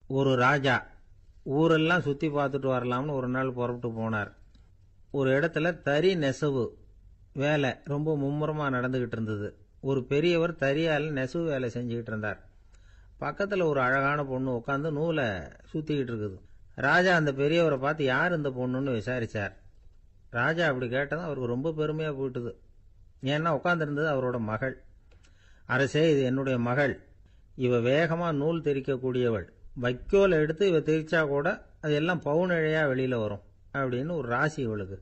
ஒரு ராஜா ஊரெல்லாம் சுத்தி பார்த்துட்டு வரலாம்னு ஒரு நாள் புறப்பட்டு போனார். ஒரு இடத்துல தறி நெசவு வேலை ரொம்ப மும்முரமா நடந்துகிட்டு இருந்தது. ஒரு பெரியவர் தறியால நெசவு வேலை செஞ்சுக்கிட்டு இருந்தார். பக்கத்துல ஒரு அழகான பொண்ணு உட்காந்து நூலை சுத்திக்கிட்டு இருக்குது. ராஜா அந்த பெரியவரை பார்த்து யார் இந்த பொண்ணுன்னு விசாரிச்சார். ராஜா அப்படி கேட்டதும் அவருக்கு ரொம்ப பெருமையா போயிட்டுது. ஏன்னா உட்காந்துருந்தது அவரோட மகள். அரசே, இது என்னுடைய மகள். இவ வேகமா நூல் தெரிக்கக்கூடியவள். வைக்கோல் எடுத்து இவ தெரிச்சா கூட அது எல்லாம் பவுனிழையா வெளியில வரும் அப்படின்னு ஒரு ராசி இவளுக்கு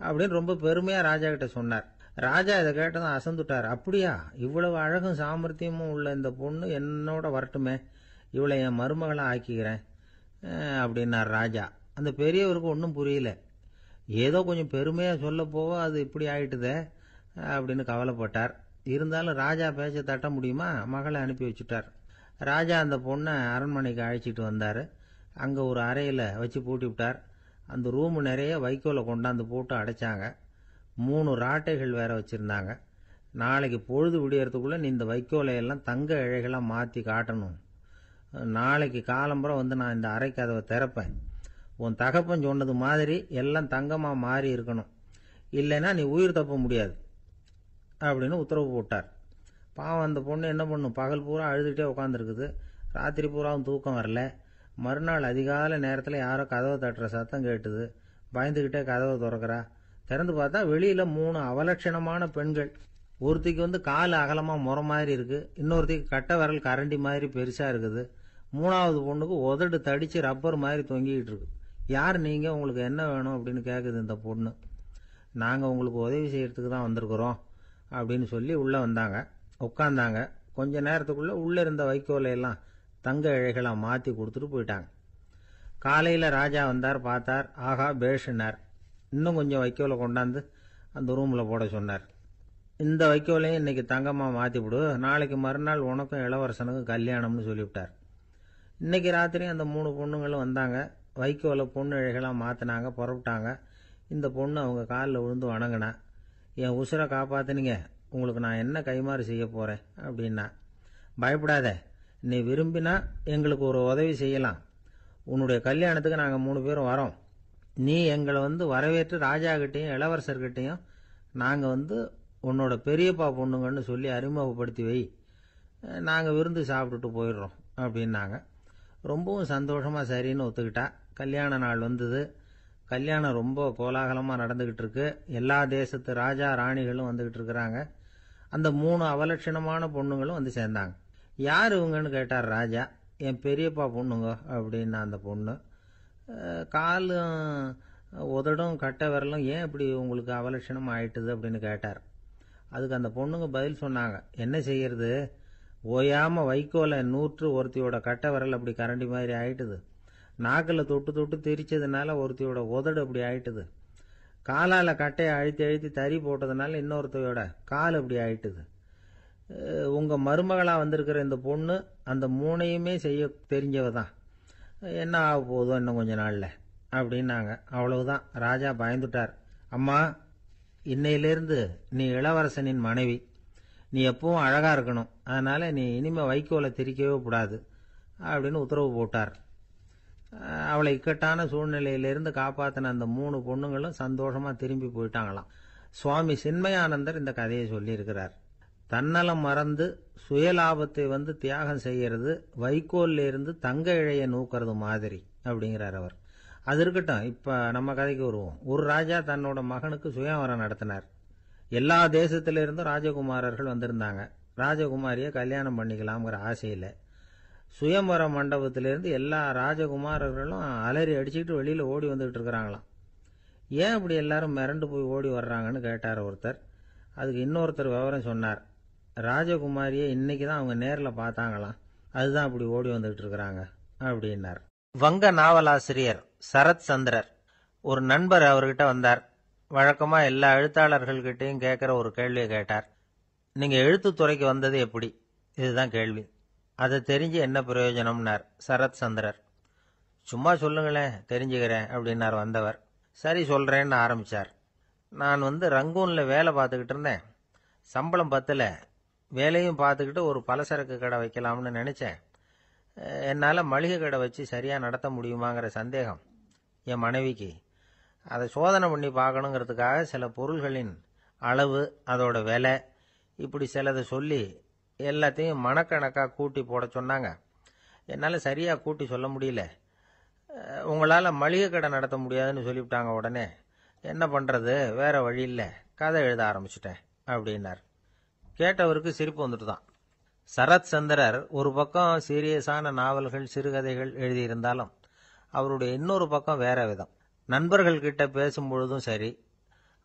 அப்படின்னு ரொம்ப பெருமையா ராஜா கிட்ட சொன்னார். ராஜா இதை கேட்டதும் அசந்துட்டார். அப்படியா, இவ்வளவு அழகும் சாமர்த்தியமும் உள்ள இந்த பொண்ணு என்னோட வரட்டுமே, இவளை என் மருமகளா ஆக்கிக்கிறேன் அப்படின்னார் ராஜா. அந்த பெரியவருக்கு ஒன்றும் புரியல. ஏதோ கொஞ்சம் பெருமையா சொல்ல போவ அது இப்படி ஆயிட்டுதே அப்படின்னு கவலைப்பட்டார். இருந்தாலும் ராஜா பேச்ச தட்ட முடியுமா, மகளை அனுப்பி வச்சுட்டார். ராஜா அந்த பொண்ணை அரண்மனைக்கு அழைச்சிட்டு வந்தார். அங்கே ஒரு அறையில் வச்சு பூட்டி விட்டார். அந்த ரூமு நிறைய வைக்கோலை கொண்டாந்து போட்டு அடைச்சாங்க. 3 ராட்டைகள் வேற வச்சுருந்தாங்க. நாளைக்கு பொழுது விடியறதுக்குள்ளே நீ இந்த வைக்கோலையெல்லாம் தங்க இழைகளாக மாற்றி காட்டணும். நாளைக்கு காலம்புறம் வந்து நான் இந்த அறை கதவை திறப்பேன். உன் தகப்பன் சொன்னது மாதிரி எல்லாம் தங்கமாக மாறி இருக்கணும், இல்லைன்னா நீ உயிர் தப்ப முடியாது அப்படின்னு உத்தரவு போட்டார். பாவம் அந்த பொண்ணு என்ன பண்ணும், பகல் பூரா அழுதுகிட்டே உட்காந்துருக்குது. ராத்திரி பூராவும் தூக்கம் வரல. மறுநாள் அதிகாலை நேரத்தில் யாரோ கதவை தட்டுற சத்தம் கேட்டுது. பயந்துக்கிட்டே கதவை திறக்கிறா. திறந்து பார்த்தா வெளியில் 3 அவலட்சணமான பெண்கள். ஒருத்திக்கு வந்து கால் அகலமாக முறை மாதிரி இருக்கு, இன்னொருத்திக்கு கட்டை விரல் கரண்டி மாதிரி பெருசாக இருக்குது, 3வது பொண்ணுக்கு உதடு தடிச்சு ரப்பர் மாதிரி தொங்கிக்கிட்டு இருக்கு. யார் நீங்கள், உங்களுக்கு என்ன வேணும் அப்படின்னு கேட்குது இந்த பொண்ணு. நாங்கள் உங்களுக்கு உதவி செய்யறதுக்கு தான் வந்திருக்கிறோம் அப்படின்னு சொல்லி உள்ளே வந்தாங்க. உட்காந்தாங்க. கொஞ்ச நேரத்துக்குள்ள உள்ளே இருந்த வைக்கோலையெல்லாம் தங்க இழைகளாக மாற்றி கொடுத்துட்டு போயிட்டாங்க. காலையில் ராஜா வந்தார், பார்த்தார். ஆகா பேஷுனார். இன்னும் கொஞ்சம் வைக்கோலை கொண்டாந்து அந்த ரூமில் போட சொன்னார். இந்த வைக்கோலையும் இன்னைக்கு தங்கமாக மாற்றிவிடு, நாளைக்கு மறுநாள் உனக்கும் இளவரசனுக்கும் கல்யாணம்னு சொல்லிவிட்டார். இன்னைக்கு ராத்திரி அந்த 3 பொண்ணுங்களும் வந்தாங்க. வைக்கோலை பொண்ணு இழைகளாக மாற்றினாங்க, புறப்பட்டாங்க. இந்த பொண்ணு அவங்க காலில் விழுந்து வணங்கினா. என் உசுரை காப்பாற்றினீங்க, உங்களுக்கு நான் என்ன கைமாறு செய்ய போகிறேன் அப்படின்னா. பயப்படாத, நீ விரும்பினா எங்களுக்கு ஒரு உதவி செய்யலாம். உன்னுடைய கல்யாணத்துக்கு நாங்கள் 3 பேரும் வரோம். நீ எங்களை வந்து வரவேற்று ராஜாக்கிட்டையும் இளவரசர்கிட்டையும் நாங்கள் வந்து உன்னோட பெரியப்பா பொண்ணுங்கன்னு சொல்லி அறிமுகப்படுத்தி வை, நாங்கள் விருந்து சாப்பிட்டுட்டு போயிடுறோம் அப்படின்னாங்க. ரொம்பவும் சந்தோஷமாக சரின்னு ஒத்துக்கிட்டா. கல்யாண நாள் வந்தது. கல்யாணம் ரொம்ப கோலாகலமாக நடந்துக்கிட்டு இருக்கு. எல்லா தேசத்து ராஜா ராணிகளும் வந்துக்கிட்டு இருக்கிறாங்க. அந்த 3 அவலட்சணமான பொண்ணுங்களும் வந்து சேர்ந்தாங்க. யார் இவங்கன்னு கேட்டார் ராஜா. என் பெரியப்பா பொண்ணுங்க அப்படின்னா அந்த பொண்ணு. காலும் உதடும் கட்டை விரலும் ஏன் இப்படி உங்களுக்கு அவலட்சணம் ஆயிட்டுது அப்படின்னு கேட்டார். அதுக்கு அந்த பொண்ணுங்க பதில் சொன்னாங்க. என்ன செய்யறது, ஓயாம வைக்கோலை நூற்று ஒருத்தியோட கட்டை விரல் அப்படி கரண்டி மாதிரி ஆயிட்டுது, நாக்கில் தொட்டு தொட்டு திரிச்சதுனால ஒருத்தியோட உதடு அப்படி ஆயிட்டுது, காலால் கட்டையை அழுத்தி அழுத்தி தறி போட்டதுனால இன்னொருத்தையோட கால் அப்படி ஆயிட்டுது. உங்கள் மருமகளாக வந்திருக்கிற இந்த பொண்ணு அந்த 3ஐயுமே செய்ய தெரிஞ்சவ தான். என்ன ஆக போதும் இன்னும் கொஞ்ச நாளில் அப்படின்னாங்க. அவ்வளவுதான். ராஜா பயந்துட்டார். அம்மா, இன்னையிலேருந்து நீ இளவரசனின் மனைவி. நீ எப்பவும் அழகாக இருக்கணும், அதனால் நீ இனிமேல் வைக்கோலை திரிக்கவே கூடாது அப்படின்னு உத்தரவு போட்டார். அவளை இக்கட்டான சூழ்நிலையிலிருந்து காப்பாற்றின அந்த 3 பொண்ணுங்களும் சந்தோஷமாக திரும்பி போயிட்டாங்களாம். சுவாமி சின்மயானந்தர் இந்த கதையை சொல்லியிருக்கிறார். தன்னலம் மறந்து சுயலாபத்தை வந்து தியாகம் செய்யறது வைக்கோல்ல இருந்து தங்க இழைய நூக்கிறது மாதிரி அப்படிங்கிறார் அவர். அது இருக்கட்டும், இப்ப நம்ம கதைக்கு வருவோம். ஒரு ராஜா தன்னோட மகனுக்கு சுயவரம் நடத்தினார். எல்லா தேசத்தில இருந்தும் ராஜகுமாரர்கள் வந்திருந்தாங்க. ராஜகுமாரியை கல்யாணம் பண்ணிக்கலாம்ங்கிற ஆசையில சுயம்பர மண்டபத்திலிருந்து எல்லா ராஜகுமாரர்களும் அலறி அடிச்சுக்கிட்டு வெளியில ஓடி வந்துகிட்டு இருக்கிறாங்களாம். ஏன் அப்படி எல்லாரும் மிரண்டு போய் ஓடி வர்றாங்கன்னு கேட்டார் ஒருத்தர். அதுக்கு இன்னொருத்தர் விவரம் சொன்னார். ராஜகுமாரியை இன்னைக்கு தான் அவங்க நேரில் பார்த்தாங்களாம், அதுதான் அப்படி ஓடி வந்துகிட்டு இருக்கிறாங்க அப்படின்னார். வங்க நாவலாசிரியர் சரத் சந்திரர் ஒரு நண்பர் அவர்கிட்ட வந்தார். வழக்கமா எல்லா எழுத்தாளர்கள்கிட்டையும் கேட்கிற ஒரு கேள்வியை கேட்டார். நீங்க எழுத்துத்துறைக்கு வந்தது எப்படி, இதுதான் கேள்வி. அதை தெரிஞ்சு என்ன பிரயோஜனம்னார் சரத் சந்திரர். சும்மா சொல்லுங்களேன், தெரிஞ்சுக்கிறேன் அப்படின்னார் வந்தவர். சரி சொல்றேன்னு ஆரம்பிச்சார். நான் வந்து ரங்கூன்ல வேலை பார்த்துக்கிட்டு இருந்தேன். சம்பளம் பத்தல. வேலையும் பார்த்துக்கிட்டு ஒரு பலசரக்கு கடை வைக்கலாம்னு நினைச்சேன். என்னால் மளிகை கடை வச்சு சரியாக நடத்த முடியுமாங்கிற சந்தேகம் என் மனைவிக்கு. அதை சோதனை பண்ணி பார்க்கணுங்கிறதுக்காக சில பொருள்களின் அளவு, அதோட விலை, இப்படி சிலதை சொல்லி எல்லாத்தையும் மனக்கணக்காக கூட்டி போட சொன்னாங்க. என்னால் சரியாக கூட்டி சொல்ல முடியல. உங்களால் மளிகை கடை நடத்த முடியாதுன்னு சொல்லிவிட்டாங்க. உடனே என்ன பண்ணுறது, வேற வழி இல்லை, கதை எழுத ஆரம்பிச்சிட்டேன் அப்படின்னார். கேட்டவருக்கு சிரிப்பு வந்துட்டு தான். சரத் சந்திரர் ஒரு பக்கம் சீரியஸான நாவல்கள், சிறுகதைகள் எழுதியிருந்தாலும் அவருடைய இன்னொரு பக்கம் வேற விதம். நண்பர்கள் கிட்ட பேசும்பொழுதும் சரி,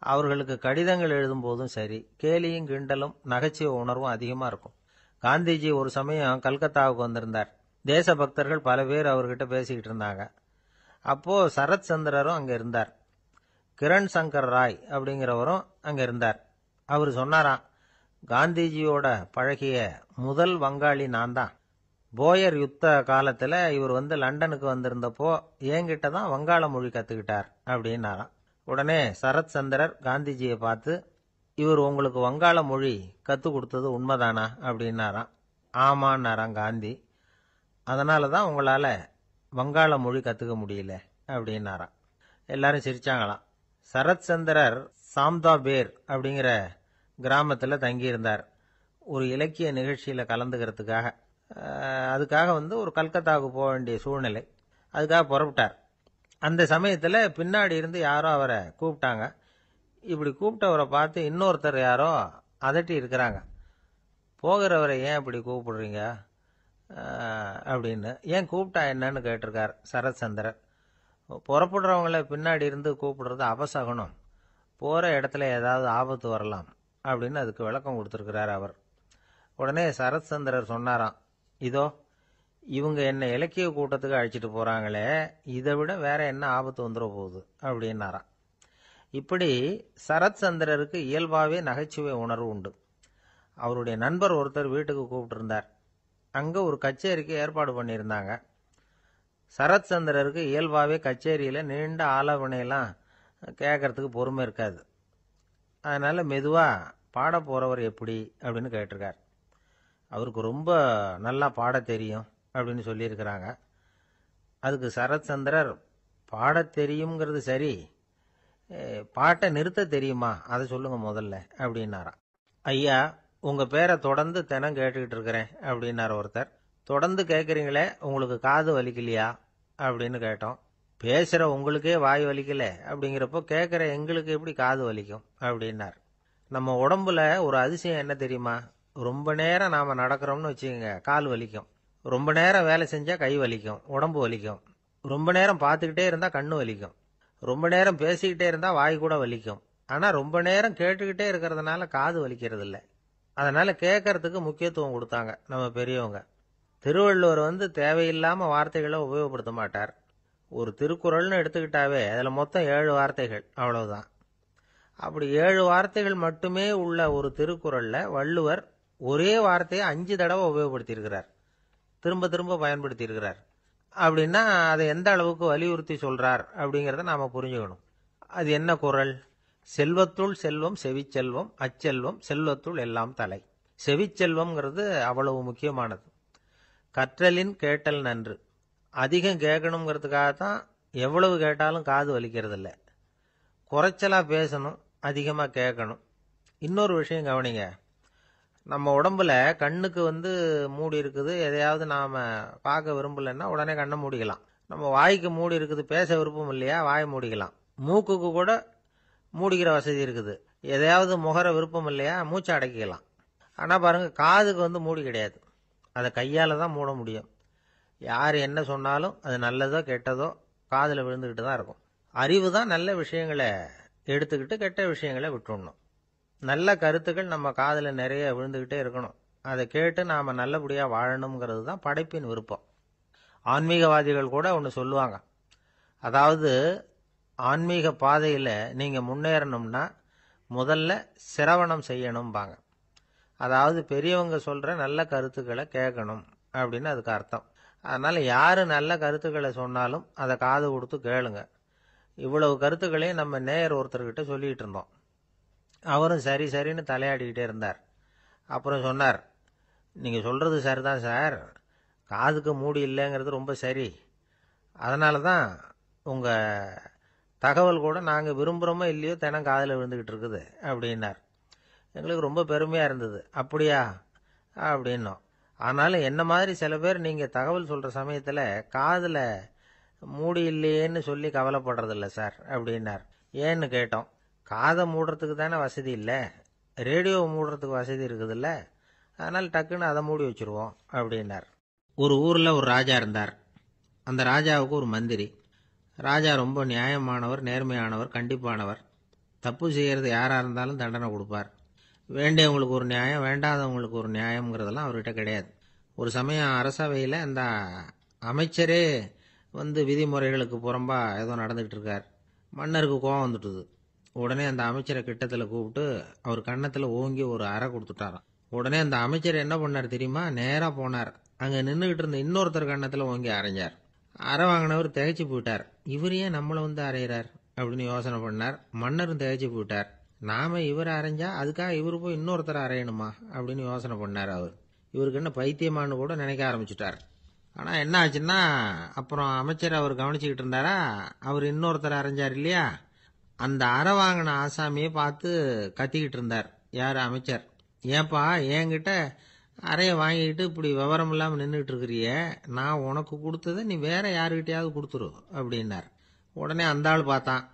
அவர்களுக்கு கடிதங்கள் எழுதும் போதும் சரி, கேலியும் கிண்டலும் நகைச்சுவை உணர்வும் அதிகமாக இருக்கும். காந்திஜி ஒரு சமயம் கல்கத்தாவுக்கு வந்திருந்தார். தேசபக்தர்கள் பல பேர் அவர்கிட்ட பேசிக்கிட்டு இருந்தாங்க. அப்போ சரத் சந்திரரும் அங்கே இருந்தார். கிரண் சங்கர் ராய் அப்படிங்கிறவரும் அங்கே இருந்தார். அவர் சொன்னாராம், காந்திஜியோட பழகிய முதல் வங்காளி நான் தான். போயர் யுத்த காலத்தில் இவர் லண்டனுக்கு வந்திருந்தப்போ என்கிட்ட தான் வங்காள மொழி கற்றுக்கிட்டார் அப்படின்னாராம். உடனே சரத் சந்திரர் காந்திஜியை பார்த்து, இவர் உங்களுக்கு வங்காள மொழி கற்றுக் கொடுத்தது உண்மைதானா அப்படின்னாராம். ஆமான்னாராம் காந்தி. அதனால தான் உங்களால் வங்காள மொழி கற்றுக்க முடியல அப்படின்னாராம். எல்லாரும் சிரிச்சாங்களாம். சரத் சந்திரர் சாம்தாபேர் அப்படிங்கிற கிராமத்தில் தங்கியிருந்தார் ஒரு இலக்கிய நிகழ்ச்சியில் கலந்துக்கிறதுக்காக. அதுக்காக ஒரு கல்கத்தாவுக்கு போக வேண்டிய சூழ்நிலை. அதுக்காக புறப்பட்டார். அந்த சமயத்தில் பின்னாடி இருந்து யாரோ அவரை கூப்பிட்டாங்க. இப்படி கூப்பிட்டவரை பார்த்து இன்னொருத்தர் யாரோ அதட்டி இருக்கிறாங்க. போகிறவரை ஏன் இப்படி கூப்பிடுறீங்க அப்படின்னு. ஏன் கூப்பிட்டா என்னன்னு கேட்டிருக்கார் சரத் சந்திரர். புறப்படுறவங்கள பின்னாடி இருந்து கூப்பிடுறது அபசகுனம், போகிற இடத்துல ஏதாவது ஆபத்து வரலாம் அப்படின்னு அதுக்கு விளக்கம் கொடுத்துருக்கிறார் அவர். உடனே சரத் சந்திரர் சொன்னாராம், இதோ இவங்க என்ன இலக்கிய கூட்டத்துக்கு அழைச்சிட்டு போகிறாங்களே, இதை விட வேற என்ன ஆபத்து வந்துட போகுது அப்படின்னாராம். இப்படி சரத் சந்திரருக்கு இயல்பாகவே நகைச்சுவை உணர்வு உண்டு. அவருடைய நண்பர் ஒருத்தர் வீட்டுக்கு கூப்பிட்டுருந்தார். அங்கே ஒரு கச்சேரிக்கு ஏற்பாடு பண்ணியிருந்தாங்க. சரத் சந்திரருக்கு இயல்பாகவே கச்சேரியில் நீண்ட ஆலோசனையெல்லாம் கேட்கறதுக்கு பொறுமை இருக்காது. அதனால் மெதுவாக பாட போகிறவர் எப்படி அப்படின்னு கேட்டிருக்கார். அவருக்கு ரொம்ப நல்லா பாட தெரியும் அப்படின்னு சொல்லியிருக்கிறாங்க. அதுக்கு சரத் சந்திரர், பாட தெரியுங்கிறது சரி, பாட்டை நிறுத்த தெரியுமா, அதை சொல்லுங்க முதல்ல அப்படின்னாராம். ஐயா, உங்கள் பேரை தொடர்ந்து தினம் கேட்டுக்கிட்டு இருக்கிறேன் அப்படின்னார் ஒருத்தர். தொடர்ந்து கேட்குறீங்களே, உங்களுக்கு காது வலிக்கலையா அப்படின்னு கேட்டோம். பேசுகிற உங்களுக்கே வாய் வலிக்கல அப்படிங்கிறப்போ கேட்குற எங்களுக்கு எப்படி காது வலிக்கும் அப்படின்னார். நம்ம உடம்புல ஒரு அதிசயம் என்ன தெரியுமா, ரொம்ப நேரம் நாம் நடக்கிறோம்னு வச்சுக்கோங்க, கால் வலிக்கும். ரொம்ப நேரம் வேலை செஞ்சால் கை வலிக்கும், உடம்பு வலிக்கும். ரொம்ப நேரம் பார்த்துக்கிட்டே இருந்தால் கண்ணு வலிக்கும். ரொம்ப நேரம் பேசிக்கிட்டே இருந்தால் வாய் கூட வலிக்கும். ஆனால் ரொம்ப நேரம் கேட்டுக்கிட்டே இருக்கிறதுனால காது வலிக்கிறது இல்லை. அதனால் கேட்கறதுக்கு முக்கியத்துவம் கொடுத்தாங்க நம்ம பெரியவங்க. திருவள்ளுவர் தேவையில்லாமல் வார்த்தைகளை உபயோகப்படுத்த மாட்டார். ஒரு திருக்குறள்னு எடுத்துக்கிட்டாவே அதில் மொத்தம் 7 வார்த்தைகள், அவ்வளவுதான். அப்படி 7 வார்த்தைகள் மட்டுமே உள்ள ஒரு திருக்குறளில் வள்ளுவர் ஒரே வார்த்தையை 5 தடவை உபயோகப்படுத்தியிருக்கிறார், திரும்ப திரும்ப பயன்படுத்தியிருக்கிறார். அப்படின்னா அதை எந்த அளவுக்கு வலியுறுத்தி சொல்றார் அப்படிங்கிறத நாம புரிஞ்சுக்கணும். அது என்ன குறள்? செல்வத்துள் செல்வம் செவிச்செல்வம், அச்செல்வம் செல்வத்துள் எல்லாம் தலை. செவிச்செல்வம்ங்கிறது அவ்வளவு முக்கியமானது. கற்றலின் கேட்டல் நன்று. அதிகம் கேட்கணுங்கிறதுக்காகத்தான் எவ்வளவு கேட்டாலும் காது வலிக்கிறது இல்லை. குறைச்சலா பேசணும், அதிகமாக கேட்கணும். இன்னொரு விஷயம் கவனிங்க, நம்ம உடம்புல கண்ணுக்கு மூடி இருக்குது, எதையாவது நாம் பார்க்க விரும்பலைன்னா உடனே கண்ணை மூடிக்கலாம். நம்ம வாய்க்கு மூடி இருக்குது, பேச விருப்பம் இல்லையா, வாயை மூடிக்கலாம். மூக்குக்கு கூட மூடிக்கிற வசதி இருக்குது, எதையாவது முகர விருப்பம் இல்லையா, மூச்சை அடக்கிக்கலாம். ஆனால் பாருங்க, காதுக்கு மூடி கிடையாது, அதை கையால் தான் மூட முடியும். யார் என்ன சொன்னாலும் அது நல்லதோ கெட்டதோ காதில் விழுந்துக்கிட்டு தான் இருக்கும். அறிவு தான் நல்ல விஷயங்களை எடுத்துக்கிட்டு கெட்ட விஷயங்களை விட்டுடணும். நல்ல கருத்துக்கள் நம்ம காதில் நிறைய விழுந்துக்கிட்டே இருக்கணும். அதை கேட்டு நாம் நல்லபடியாக வாழணுங்கிறது தான் படைப்பின் விருப்பம். ஆன்மீகவாதிகள் கூட ஒன்று சொல்லுவாங்க, அதாவது ஆன்மீக பாதையில் நீங்கள் முன்னேறணும்னா முதல்ல சிரவணம் செய்யணும்பாங்க. அதாவது பெரியவங்க சொல்கிற நல்ல கருத்துக்களை கேட்கணும் அப்படின்னு அதுக்கு அர்த்தம். அதனால் யார் நல்ல கருத்துக்களை சொன்னாலும் அதை காது கொடுத்து கேளுங்க. இவ்வளவு கருத்துக்களையும் நம்ம நேயர் ஒருத்தர்கிட்ட சொல்லிகிட்டு இருந்தோம். அவரும் சரி சரின்னு தலையாடிக்கிட்டே இருந்தார். அப்புறம் சொன்னார், நீங்கள் சொல்கிறது சரிதான் சார், காதுக்கு மூடி இல்லைங்கிறது ரொம்ப சரி. அதனால தான் உங்கள் தகவல் கூட நாங்கள் விரும்புகிறோமோ இல்லையோ தினம் காதில் விழுந்துக்கிட்டு இருக்குது அப்படின்னார். எங்களுக்கு ரொம்ப பெருமையாக இருந்தது. அப்படியா அப்படின்னோம். ஆனாலும் என்ன மாதிரி சில பேர் நீங்கள் தகவல் சொல்கிற சமயத்தில் காதில் மூடி இல்லையேன்னு சொல்லி கவலைப்படுறதில்ல சார் அப்படின்னார். ஏன்னு கேட்டோம். காதை மூடுறதுக்கு தானே வசதி இல்லை, ரேடியோவை மூடுறதுக்கு வசதி இருக்குதுல்ல, அதனால் டக்குன்னு அதை மூடி வச்சுருவோம் அப்படின்னார். ஒரு ஊரில் ஒரு ராஜா இருந்தார். அந்த ராஜாவுக்கு ஒரு மந்திரி. ராஜா ரொம்ப நியாயமானவர், நேர்மையானவர், கண்டிப்பானவர். தப்பு செய்கிறது யாராக இருந்தாலும் தண்டனை கொடுப்பார். வேண்டியவங்களுக்கு ஒரு நியாயம், வேண்டாதவங்களுக்கு ஒரு நியாயங்கிறதெல்லாம் அவர்கிட்ட கிடையாது. ஒரு சமயம் அரசவையில் அந்த அமைச்சரே விதிமுறைகளுக்கு புறம்பா ஏதோ நடந்துகிட்டு இருக்கார். மன்னருக்கு கோபம் வந்துட்டுது. உடனே அந்த அமைச்சரை கிட்டத்தில் கூப்பிட்டு அவர் கன்னத்தில் ஓங்கி ஒரு அறை கொடுத்துட்டாராம். உடனே அந்த அமைச்சர் என்ன பண்ணார் தெரியுமா? நேராக போனார். அங்கே நின்றுக்கிட்டு இருந்த இன்னொருத்தர் கன்னத்தில் ஓங்கி அரைஞ்சார். அறை வாங்கினவர் திகைச்சு போயிட்டார். இவர் ஏன் நம்மளை அரைகிறார் அப்படின்னு யோசனை பண்ணார். மன்னரும் திகைச்சு போயிட்டார். நாம இவர் அரைஞ்சா அதுக்காக இவர் போய் இன்னொருத்தர் அரையணுமா அப்படின்னு யோசனை பண்ணார். இவருக்கு என்ன பைத்தியமானு கூட நினைக்க ஆரம்பிச்சுட்டார். ஆனால் என்ன ஆச்சுன்னா, அப்புறம் அமைச்சர் அவர் கவனிச்சுக்கிட்டு இருந்தாரா, அவர் இன்னொருத்தர் அரைஞ்சார் இல்லையா, அந்த அறை வாங்கின ஆசாமியை பார்த்து கத்திக்கிட்டு இருந்தார். யார்? அமைச்சர். ஏன்பா என்கிட்ட அறையை வாங்கிக்கிட்டு இப்படி விவரம் இல்லாமல் நின்றுட்டு இருக்கிறிய, நான் உனக்கு கொடுத்ததை நீ வேற யாருக்கிட்டையாவது கொடுத்துரு அப்படின்னார். உடனே அந்த ஆள் பார்த்தான்.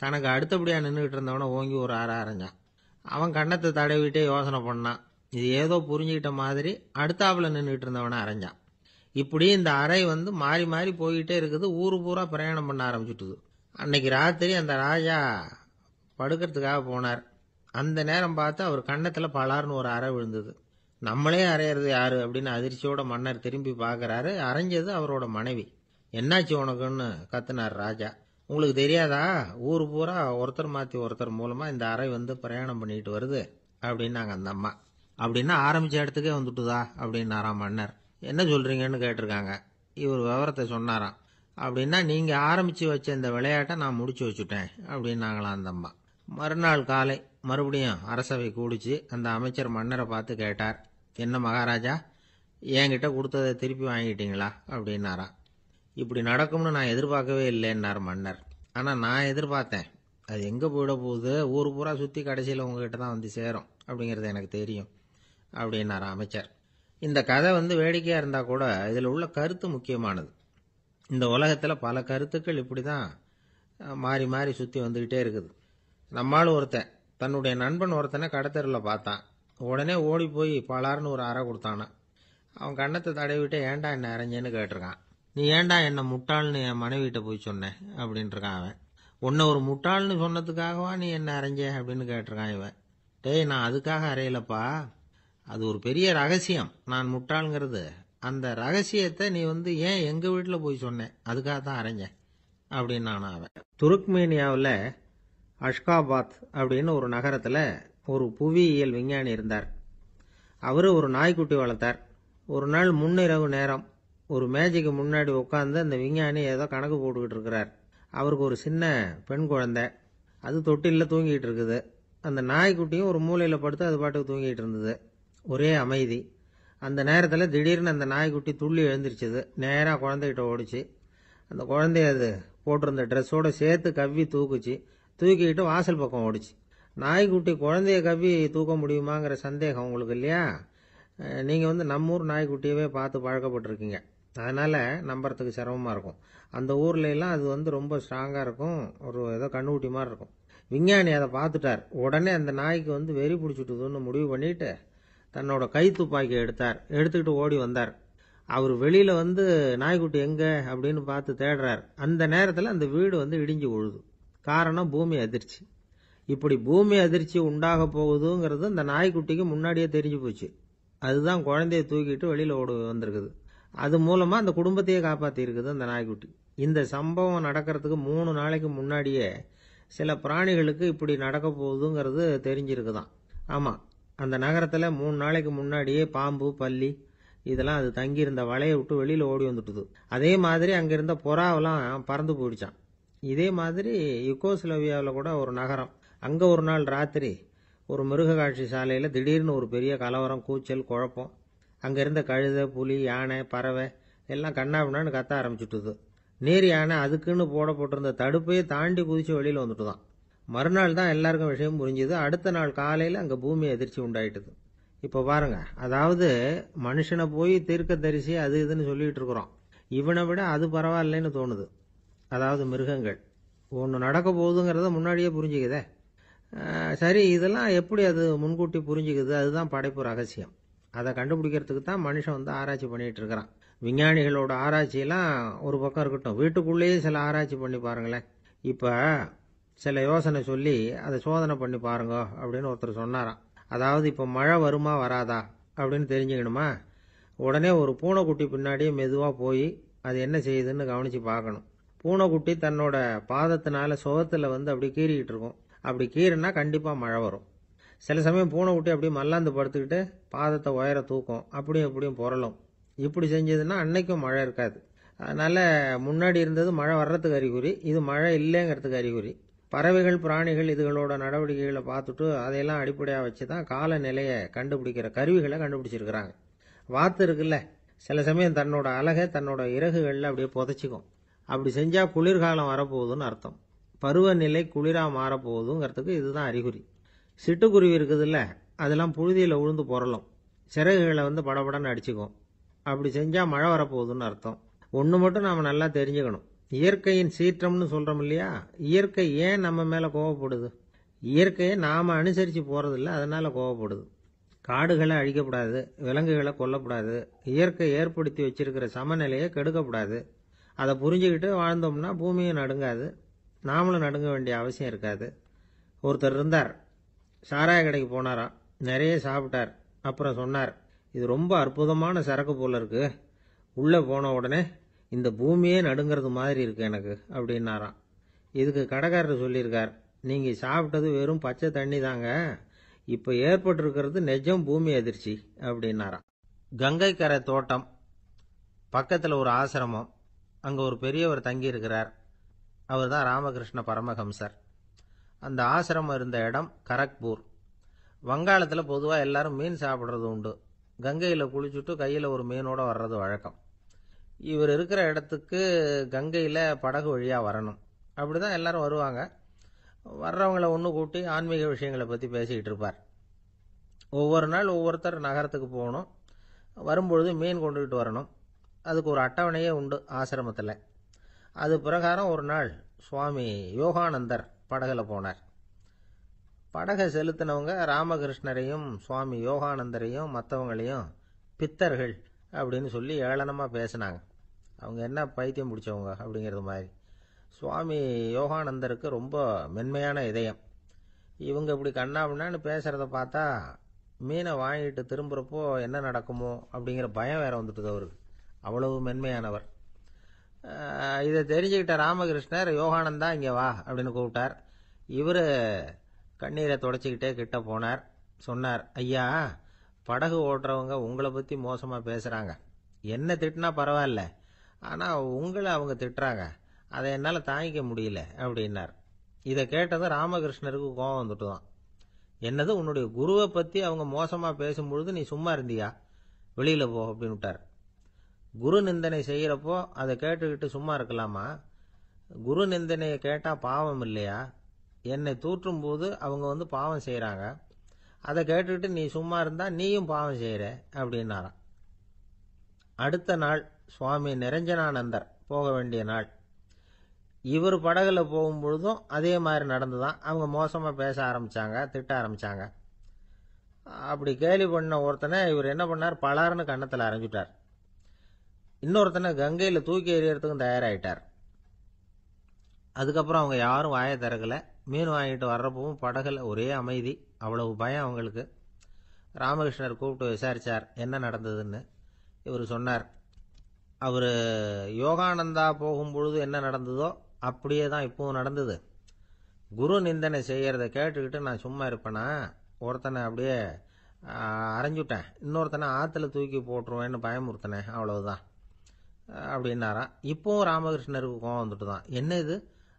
தனக்கு அடுத்தபடியாக நின்றுக்கிட்டு இருந்தவனை ஓங்கி ஒரு அறை அரைஞ்சான். அவன் கண்ணத்தை தடவிட்டே யோசனை பண்ணான். இது ஏதோ புரிஞ்சுக்கிட்ட மாதிரி அடுத்தாப்புல நின்றுக்கிட்டு இருந்தவனை அரைஞ்சான். இப்படி இந்த அறை மாறி மாறி போய்கிட்டே இருக்குது. ஊரு பூரா பிரயாணம் பண்ண ஆரம்பிச்சுட்டுது. அன்னைக்கு ராத்திரி அந்த ராஜா படுக்கிறதுக்காக போனார். அந்த நேரம் பார்த்து அவர் கன்னத்தில் பலார்னு ஒரு அறை விழுந்தது. நம்மளே அரையிறது யாரு அப்படின்னு அதிர்ச்சியோட மன்னர் திரும்பி பார்க்கறாரு. அரைஞ்சது அவரோட மனைவி. என்னாச்சு உனக்குன்னு கத்துனார் ராஜா. உங்களுக்கு தெரியாதா, ஊர் பூரா ஒருத்தர் மாற்றி ஒருத்தர் மூலமா இந்த அறை பிரயாணம் பண்ணிட்டு வருது அப்படின்னாங்க அந்த அம்மா. அப்படின்னா ஆரம்பிச்ச இடத்துக்கே வந்துட்டுதா அப்படின்னாராம் மன்னர். என்ன சொல்றீங்கன்னு கேட்டிருக்காங்க. இவர் விவரத்தை சொன்னாராம். அப்படின்னா நீங்க ஆரம்பிச்சு வச்ச இந்த விளையாட்டை நான் முடிச்சு வச்சுட்டேன் அப்படின்னாங்களாம் அந்த அம்மா. மறுநாள் காலை மறுபடியும் அரசவை கூடிச்சு அந்த அமைச்சர் மன்னரை பார்த்து கேட்டார். என்ன மகாராஜா, என்கிட்ட கொடுத்ததை திருப்பி வாங்கிட்டீங்களா அப்படின்னாராம். இப்படி நடக்கும்னு நான் எதிர்பார்க்கவே இல்லைன்னார் மன்னர். ஆனால் நான் எதிர்பார்த்தேன். அது எங்கே போயிட போகுது, ஊர் பூரா சுற்றி கடைசியில் உங்ககிட்ட தான் சேரும் அப்படிங்கிறது எனக்கு தெரியும் அப்படின்னார் அமைச்சர். இந்த கதை வேடிக்கையாக இருந்தால் கூட இதில் உள்ள கருத்து முக்கியமானது. இந்த உலகத்தில் பல கருத்துக்கள் இப்படி தான் மாறி மாறி சுற்றி வந்துக்கிட்டே இருக்குது. நம்மால் ஒருத்தன் தன்னுடைய நண்பன் ஒருத்தனை கடத்தரில் பார்த்தான். உடனே ஓடி போய் பலார்னு ஒரு அறை கொடுத்தானா. அவன் கண்ணத்தை தடவிட்டு ஏன்டா என்ன அரைஞ்சேன்னு கேட்டிருக்கான். நீ ஏன்டா என்ன முட்டாள்னு என் மனைவிட்ட போய் சொன்னேன் அப்படின்ட்டுருக்கான் அவன். உன்னை ஒரு முட்டாள்னு சொன்னதுக்காகவா நீ என்ன அரைஞ்ச அப்படின்னு கேட்டிருக்கான் இவன். டேய், நான் அதுக்காக அறையலப்பா, அது ஒரு பெரிய ரகசியம். நான் முட்டாளுங்கிறது அந்த ரகசியத்தை நீ ஏன் எங்க வீட்டில் போய் சொன்னேன், அதுக்காக தான் அரைஞ்சேன் அப்படின்னு அவன். துருக்மேனியாவில் அஷ்காபாத் அப்படின்னு ஒரு நகரத்தில் ஒரு புவியியல் விஞ்ஞானி இருந்தார். அவரு ஒரு நாய்க்குட்டி வளர்த்தார். ஒரு நாள் முன்னிரவு நேரம் ஒரு மேஜைக்கு முன்னாடி உட்காந்து அந்த விஞ்ஞானி ஏதோ கணக்கு போட்டுக்கிட்டு இருக்கிறார். அவருக்கு ஒரு சின்ன பெண் குழந்தை, அது தொட்டிலில் தூங்கிட்டு இருக்குது. அந்த நாய்க்குட்டியும் ஒரு மூலையில் படுத்து அது பாட்டுக்கு தூங்கிட்டு இருந்தது. ஒரே அமைதி. அந்த நேரத்தில் திடீர்னு அந்த நாய்க்குட்டி துள்ளி எழுந்திரிச்சது. நேராக குழந்தைகிட்ட ஓடிச்சு. அந்த குழந்தைய அது போட்டிருந்த ட்ரெஸ்ஸோடு சேர்த்து கவ்வி தூக்குச்சு. தூக்கிக்கிட்டு வாசல் பக்கம் ஓடிச்சு. நாய்க்குட்டி குழந்தைய கவ்வி தூக்க முடியுமாங்கிற சந்தேகம் உங்களுக்கு இல்லையா? நீங்கள் நம்ம ஊர் நாய்க்குட்டியவே பார்த்து பழக்கப்பட்டிருக்கீங்க, அதனால் நம்புறதுக்கு சிரமமாக இருக்கும். அந்த ஊர்லெலாம் அது ரொம்ப ஸ்ட்ராங்காக இருக்கும், ஒரு ஏதோ கண்ணுக்குட்டி மாதிரி இருக்கும். விஞ்ஞானி அதை பார்த்துட்டார். உடனே அந்த நாய்க்கு வெறி பிடிச்சிட்டுதுன்னு முடிவு பண்ணிட்டு தன்னோட கை துப்பாக்கி எடுத்துக்கிட்டு ஓடி வந்தார். அவர் வெளியில் நாய்க்குட்டி எங்கே அப்படின்னு பார்த்து தேடுறார். அந்த நேரத்தில் அந்த வீடு இடிஞ்சு விழுது. காரணம் பூமி அதிர்ச்சி. இப்படி பூமி அதிர்ச்சி உண்டாக போகுதுங்கிறது அந்த நாய்க்குட்டிக்கு முன்னாடியே தெரிஞ்சு போச்சு. அதுதான் குழந்தைய தூக்கிட்டு வெளியில் ஓடி வந்திருக்குது. அது மூலமாக அந்த குடும்பத்தையே காப்பாற்றி இருக்குது அந்த நாய்க்குட்டி. இந்த சம்பவம் நடக்கிறதுக்கு 3 நாளைக்கு முன்னாடியே சில பிராணிகளுக்கு இப்படி நடக்க போகுதுங்கிறது தெரிஞ்சிருக்குதான். ஆமாம், அந்த நகரத்தில் 3 நாளைக்கு முன்னாடியே பாம்பு, பல்லி இதெல்லாம் அது தங்கியிருந்த வலையை விட்டு வெளியில் ஓடி வந்துட்டுது. அதே மாதிரி அங்கே இருந்த புறாவெல்லாம் பறந்து போயிடுச்சான். இதே மாதிரி யுகோஸ்லோவியாவில் கூட ஒரு நகரம், அங்கே ஒரு நாள் ராத்திரி ஒரு மிருக காட்சி சாலையில் திடீர்னு ஒரு பெரிய கலவரம், கூச்சல், குழப்பம். அங்கே இருந்த கழுதை, புலி, யானை, பறவை எல்லாம் கண்ணாபின்னான்னு கத்த ஆரம்பிச்சுட்டுது. நீர் யானை அதுக்குன்னு போட்டிருந்த தடுப்பையே தாண்டி குதிச்சு வெளியில் வந்துட்டு தான். மறுநாள் தான் எல்லாருக்கும் விஷயம் புரிஞ்சுது. அடுத்த நாள் காலையில் அங்கே பூமி எதிர்ச்சி உண்டாயிட்டுது. இப்போ பாருங்க, அதாவது மனுஷனை போய் தீர்க்க தரிசி அது இதுன்னு சொல்லிட்டு இருக்கிறோம். இவனை விட அது பரவாயில்லைன்னு தோணுது. அதாவது மிருகங்கள் ஒன்று நடக்க போகுதுங்கிறத முன்னாடியே புரிஞ்சுக்குதே. சரி, இதெல்லாம் எப்படி அது முன்கூட்டி புரிஞ்சுக்குது? அதுதான் படைப்பு ரகசியம். அதை கண்டுபிடிக்கிறதுக்கு தான் மனுஷன் ஆராய்ச்சி பண்ணிட்டு இருக்கிறான். விஞ்ஞானிகளோட ஆராய்ச்சியெல்லாம் ஒரு பக்கம் இருக்கட்டும், வீட்டுக்குள்ளேயே சில ஆராய்ச்சி பண்ணி பாருங்களேன். இப்போ சில யோசனை சொல்லி அதை சோதனை பண்ணி பாருங்க அப்படின்னு ஒருத்தர் சொன்னாராம். அதாவது இப்போ மழை வருமா வராதா அப்படின்னு தெரிஞ்சுக்கணுமா, உடனே ஒரு பூனைக்குட்டி பின்னாடியே மெதுவாக போய் அது என்ன செய்யுதுன்னு கவனித்து பார்க்கணும். பூனைக்குட்டி தன்னோட பாதத்தினால சுகத்தில் அப்படி கீறிக்கிட்டு இருக்கும். அப்படி கீறினா கண்டிப்பாக மழை வரும். சில சமயம் பூனைக்குட்டி அப்படியே மல்லாந்து படுத்துக்கிட்டு பாதத்தை உயர தூக்கும், அப்படியும் இப்படியும் புரளும். இப்படி செஞ்சதுன்னா அன்னைக்கும் மழை இருக்காது. அதனால் முன்னாடி இருந்தது மழை வர்றதுக்கு அறிகுறி, இது மழை இல்லைங்கிறதுக்கு அறிகுறி. பறவைகள் பிராணிகள் இதுகளோட நடவடிக்கைகளை பார்த்துட்டு அதையெல்லாம் அடிப்படையாக வச்சு தான் காலநிலையை கண்டுபிடிக்கிற கருவிகளை கண்டுபிடிச்சிருக்கிறாங்க. வாத்து இருக்குல்ல, சில சமயம் தன்னோட அழகை தன்னோட இறகுகளில் அப்படியே புதைச்சிக்கும். அப்படி செஞ்சால் குளிர்காலம் வரப்போகுதுன்னு அர்த்தம். பருவநிலை குளிராக மாறப்போகுதுங்கிறதுக்கு இதுதான் அறிகுறி. சிட்டுக்குருவி இருக்குதுல்ல, அதெல்லாம் புழுதியில் உழுந்து புரளும், சிறகுகளை படபடன்னு அடிச்சுக்கும். அப்படி செஞ்சால் மழை வரப்போகுதுன்னு அர்த்தம். ஒன்று மட்டும் நாம் நல்லா தெரிஞ்சுக்கணும், இயற்கையின் சீற்றம்னு சொல்கிறோம் இல்லையா, இயற்கை ஏன் நம்ம மேலே கோவப்படுது? இயற்கையை நாம் அனுசரித்து போகிறதில்ல, அதனால் கோவப்படுது. காடுகளை அழிக்கப்படாது, விலங்குகளை கொல்லக்கூடாது, இயற்கை ஏற்படுத்தி வச்சிருக்கிற சமநிலையை கெடுக்கக்கூடாது. அதை புரிஞ்சுக்கிட்டு வாழ்ந்தோம்னா பூமியும் நடுங்காது, நாமளும் நடுங்க வேண்டிய அவசியம் இருக்காது. ஒருத்தர் இருந்தார், சாராய கடைக்கு போனாராம், நிறைய சாப்பிட்டார். அப்புறம் சொன்னார், இது ரொம்ப அற்புதமான சரக்கு போல இருக்கு, உள்ளே போன உடனே இந்த பூமியே நடுங்கிறது மாதிரி இருக்கு எனக்கு அப்படின்னாராம். இதுக்கு கடைக்காரர் சொல்லியிருக்கார், நீங்கள் சாப்பிட்டது வெறும் பச்சை தண்ணி தாங்க, இப்போ ஏற்பட்டிருக்கிறது நிஜம் பூமி அதிர்ச்சி அப்படின்னாராம். கங்கை கரை தோட்டம் பக்கத்தில் ஒரு ஆசிரமம், அங்கே ஒரு பெரியவர் தங்கியிருக்கிறார். அவர் தான் ராமகிருஷ்ண பரமஹம்சர். அந்த ஆசிரமம் இருந்த இடம் கரக்பூர். வங்காளத்தில் பொதுவாக எல்லாரும் மீன் சாப்பிட்றது உண்டு. கங்கையில் குளிச்சுட்டு கையில் ஒரு மீனோட வர்றது வழக்கம். இவர் இருக்கிற இடத்துக்கு கங்கையில் படகு வழியாக வரணும். அப்படி தான் எல்லாரும் வருவாங்க. வர்றவங்கள ஒன்று கூட்டி ஆன்மீக விஷயங்களை பற்றி பேசிக்கிட்டு இருப்பார். ஒவ்வொரு நாள் ஒவ்வொருத்தர் நகரத்துக்கு போகணும், வரும்பொழுது மீன் கொண்டுகிட்டு வரணும். அதுக்கு ஒரு அட்டவணையே உண்டு ஆசிரமத்தில். அது பிரகாரம் ஒரு நாள் சுவாமி யோகானந்தர் படகுல போனார். படகை செலுத்தினவங்க ராமகிருஷ்ணரையும் சுவாமி யோகானந்தரையும் மற்றவங்களையும் பித்தர்கள் அப்படின்னு சொல்லி ஏளனமாக பேசினாங்க. அவங்க என்ன பைத்தியம் பிடிச்சவங்க அப்படிங்கிறது மாதிரி. சுவாமி யோகானந்தருக்கு ரொம்ப மென்மையான இதயம். இவங்க இப்படி கண்ணாபின்னான்னு பேசுகிறத பார்த்தா மீனை வாங்கிட்டு திரும்புகிறப்போ என்ன நடக்குமோ அப்படிங்கிற பயம் வேற வந்துட்டுது அவருக்கு. அவ்வளவு மென்மையானவர். இதை தெரிஞ்சுக்கிட்ட ராமகிருஷ்ணர், யோகானந்தா இங்கே வா அப்படின்னு கூப்பிட்டார். இவர் கண்ணீரை தொடச்சிக்கிட்டே கிட்ட போனார். சொன்னார், ஐயா, படகு ஓட்டுறவங்க உங்களை பற்றி மோசமாக பேசுகிறாங்க. என்ன திட்டினா பரவாயில்ல, ஆனால் உங்களை அவங்க திட்டுறாங்க, அதை என்னால் தாங்கிக்க முடியல அப்படின்னார். இதை கேட்டதும் ராமகிருஷ்ணருக்கு கோபம் வந்துட்டு தான். என்னது, உன்னுடைய குருவை பற்றி அவங்க மோசமாக பேசும்பொழுது நீ சும்மா இருந்தியா, வெளியில் போ அப்படின்னு விட்டார். குரு நிந்தனை செய்கிறப்போ அதை கேட்டுக்கிட்டு சும்மா இருக்கலாமா? குரு நிந்தனையை கேட்டால் பாவம் இல்லையா? என்னை தூற்றும் போது அவங்க பாவம் செய்கிறாங்க, அதை கேட்டுக்கிட்டு நீ சும்மா இருந்தால் நீயும் பாவம் செய்கிற அப்படின்னாராம். அடுத்த நாள் சுவாமி நிரஞ்சனானந்தர் போக வேண்டிய நாள். இவர் படகுல போகும்பொழுதும் அதே மாதிரி நடந்துதான். அவங்க மோசமாக பேச ஆரம்பித்தாங்க, திட்ட ஆரம்பித்தாங்க. அப்படி கேலி பண்ண ஒருத்தனை இவர் என்ன பண்ணார், பலார்னு கன்னத்தில் அரைஞ்சிட்டார். இன்னொருத்தனை கங்கையில் தூக்கி எறியறதுக்கும் தயாராகிட்டார். அதுக்கப்புறம் அவங்க யாரும் வாயை திறக்கலை. மீன் வாங்கிட்டு வர்றப்பவும் படகுல ஒரே அமைதி, அவ்வளவு பயம் அவங்களுக்கு. ராமகிருஷ்ணர் கூப்பிட்டு விசாரித்தார் என்ன நடந்ததுன்னு. இவர் சொன்னார், அவர் யோகானந்தா போகும்பொழுது என்ன நடந்ததோ அப்படியே தான் இப்பவும் நடந்தது. குரு நிந்தனை செய்கிறத கேட்டுக்கிட்டு நான் சும்மா இருப்பேனா, ஒருத்தனை அப்படியே அரைஞ்சுட்டேன், இன்னொருத்தனை ஆற்றுல தூக்கி போட்டுருவேன்னு பயமுறுத்தினேன், அவ்வளவுதான் அப்படின்னாராம். இப்போவும் ராமகிருஷ்ணருக்கு கோபம் வந்துட்டு தான். என்ன இது,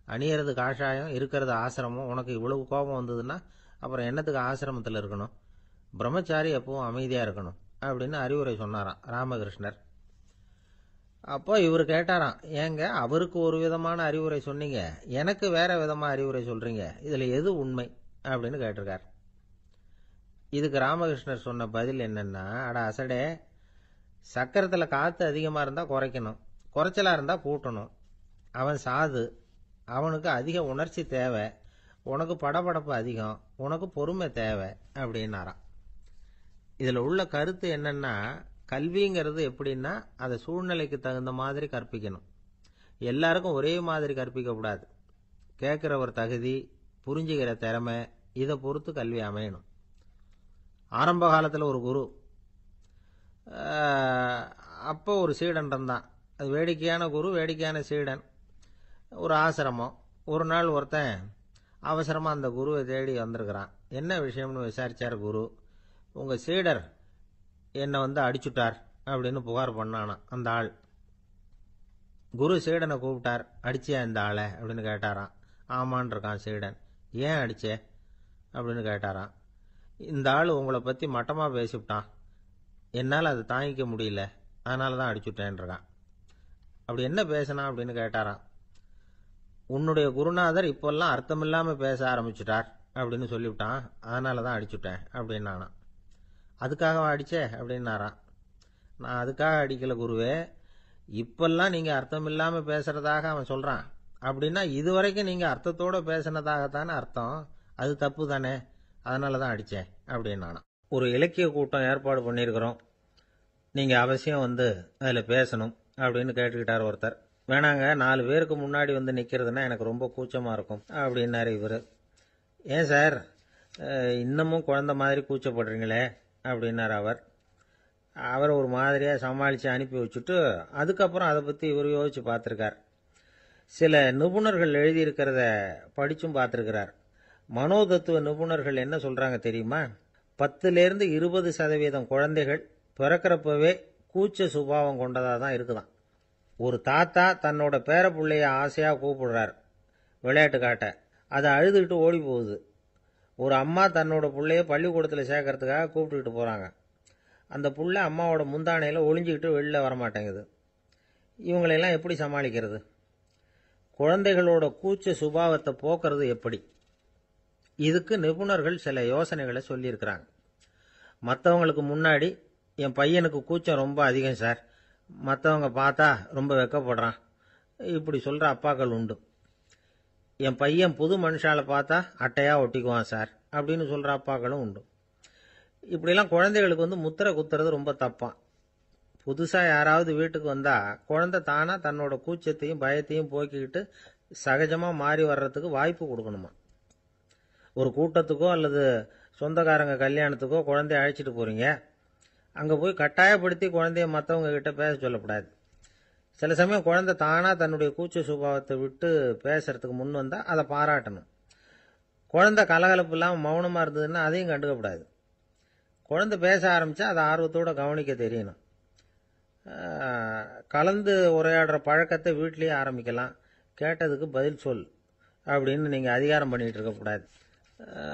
அணியறது காஷாயம், இருக்கிறது ஆசிரமம், உனக்கு இவ்வளவு கோபம் வந்ததுன்னா அப்புறம் என்னத்துக்கு ஆசிரமத்தில் இருக்கணும், பிரம்மச்சாரி எப்பவும் அமைதியாக இருக்கணும் அப்படின்னு அறிவுரை சொன்னாராம் ராமகிருஷ்ணர். அப்போ இவர் கேட்டாராம், ஏங்க அவருக்கு ஒரு விதமான அறிவுரை சொன்னீங்க, எனக்கு வேற விதமா அறிவுரை சொல்றீங்க, இதுல எது உண்மை அப்படின்னு கேட்டிருக்கார். இதுக்கு ராமகிருஷ்ணர் சொன்ன பதில் என்னன்னா, அட அசடே, சக்கரத்துல காத்து அதிகமா இருந்தா குறைக்கணும், குறைச்சலா இருந்தா கூட்டணும். அவன் சாது, அவனுக்கு அதிக உணர்ச்சி தேவை, உனக்கு படபடப்பு அதிகம், உனக்கு பொறுமை தேவை அப்படின்னாராம். இதுல உள்ள கருத்து என்னன்னா, கல்விங்கிறது எப்படின்னா அதை சூழ்நிலைக்கு தகுந்த மாதிரி கற்பிக்கணும். எல்லாருக்கும் ஒரே மாதிரி கற்பிக்க கூடாது. கேட்கிறவர் தகுதி, புரிஞ்சுக்கிற திறமை, இதை பொறுத்து கல்வி அமையணும். ஆரம்ப காலத்தில் ஒரு குரு, அப்போ ஒரு சீடன் இருந்தான். அது வேடிக்கையான குரு, வேடிக்கையான சீடன். ஒரு ஆசிரமம். ஒரு நாள் ஒருத்தன் அவசரமா அந்த குருவை தேடி வந்திருக்கிறான். என்ன விஷயம்னு விசாரிச்சார் குரு. உங்க சீடர் என்னை அடிச்சுட்டார் அப்படின்னு புகார் பண்ணானா அந்த ஆள். குரு சீடனை கூப்பிட்டார். அடிச்சியா இந்த ஆளை அப்படின்னு கேட்டாராம். ஆமான் இருக்கான் சீடன். ஏன் அடிச்சே அப்படின்னு கேட்டாராம். இந்த ஆள் உங்களை பத்தி மட்டமா பேசிவிட்டான், என்னால் அதை தாங்கிக்க முடியல, அதனால தான் அடிச்சுட்டேன் இருக்கான். அப்படி என்ன பேசினா அப்படின்னு கேட்டாராம். உன்னுடைய குருநாதர் இப்பெல்லாம் அர்த்தமில்லாம பேச ஆரம்பிச்சுட்டார் அப்படின்னு சொல்லிவிட்டான், அதனால தான் அடிச்சுட்டேன் அப்படின்னு நானாம். அதுக்காக அடிச்சே அப்படின்னாராம். நான் அதுக்காக அடிக்கல குருவே, இப்பெல்லாம் நீங்க அர்த்தம் இல்லாம பேசுறதாக அவன் சொல்றான், அப்படின்னா இதுவரைக்கும் நீங்க அர்த்தத்தோட பேசினதாகத்தானே அர்த்தம், அது தப்பு தானே, அதனாலதான் அடிச்சேன் அப்படின்னு. ஒரு இலக்கிய கூட்டம் ஏற்பாடு பண்ணியிருக்கிறோம், நீங்க அவசியம் அதுல பேசணும் அப்படின்னு கேட்டுக்கிட்டார் ஒருத்தர். வேணாங்க, 4 பேருக்கு முன்னாடி நிக்கிறதுன்னா எனக்கு ரொம்ப கூச்சமா இருக்கும் அப்படின்னாரு இவரு. ஏன் சார் இன்னமும் குழந்தை மாதிரி கூச்சப்படுறீங்களே அப்படின்னார் அவர். அவரை ஒரு மாதிரியா சமாளிச்சு அனுப்பி வச்சுட்டு அதுக்கப்புறம் அதை பத்தி இவர் யோசிச்சு பார்த்திருக்கார். சில நிபுணர்கள் எழுதியிருக்கிறத படிச்சும் பார்த்திருக்கிறார். மனோதத்துவ நிபுணர்கள் என்ன சொல்றாங்க தெரியுமா? 10லேருந்து 20% குழந்தைகள் பிறக்கிறப்பவே கூச்ச சுபாவம் கொண்டதா தான் இருக்குதான். ஒரு தாத்தா தன்னோட பேர பிள்ளைய ஆசையா கூப்பிடுறார் விளையாட்டு காட்ட, அதை அழுதுகிட்டு ஓடி போகுது. ஒரு அம்மா தன்னோட பிள்ளைய பள்ளிக்கூடத்தில் சேர்க்கறதுக்காக கூப்பிட்டுக்கிட்டு போறாங்க. அந்த புள்ள அம்மாவோட முந்தானையில ஒளிஞ்சுக்கிட்டு வெளில வரமாட்டேங்குது. இவங்களெல்லாம் எப்படி சமாளிக்கிறது? குழந்தைகளோட கூச்ச சுபாவத்தை போக்குறது எப்படி? இதுக்கு நிபுணர்கள் சில யோசனைகளை சொல்லியிருக்கிறாங்க. மற்றவங்களுக்கு முன்னாடி என் பையனுக்கு கூச்சம் ரொம்ப அதிகம் சார், மற்றவங்க பார்த்தா ரொம்ப வெக்கப்படுறான், இப்படி சொல்ற அப்பாக்கள் உண்டு. என் பையன் புது மனுஷால பார்த்தா அட்டையா ஒட்டிக்குவான் சார் அப்படின்னு சொல்ற அப்பாக்களும் உண்டு. இப்படிலாம் குழந்தைகளுக்கு முத்திரை குத்துறது ரொம்ப தப்பான். புதுசா யாராவது வீட்டுக்கு வந்தா குழந்தை தானா தன்னோட கூச்சத்தையும் பயத்தையும் போக்கிக்கிட்டு சகஜமா மாறி வர்றதுக்கு வாய்ப்பு கொடுக்கணுமா. ஒரு கூட்டத்துக்கோ அல்லது சொந்தக்காரங்க கல்யாணத்துக்கோ குழந்தைய அழைச்சிட்டு போறீங்க, அங்க போய் கட்டாயப்படுத்தி குழந்தைய மற்றவங்க கிட்ட பேச சொல்லக்கூடாது. சில சமயம் குழந்தை தானா தன்னுடைய கூச்ச சுபாவத்தை விட்டு பேசுறதுக்கு முன் வந்தா அதை பாராட்டணும். குழந்தை கலகலப்பு இல்லாம மௌனமா இருந்ததுன்னா அதையும் கண்டுக்கப்படாது. குழந்தை பேச ஆரம்பிச்சா அதை ஆர்வத்தோட கவனிக்க தெரியணும். கலந்து உரையாடுற பழக்கத்தை வீட்லயே ஆரம்பிக்கலாம். கேட்டதுக்கு பதில் சொல் அப்படின்னு நீங்க அதிகாரம் பண்ணிட்டு இருக்கக்கூடாது.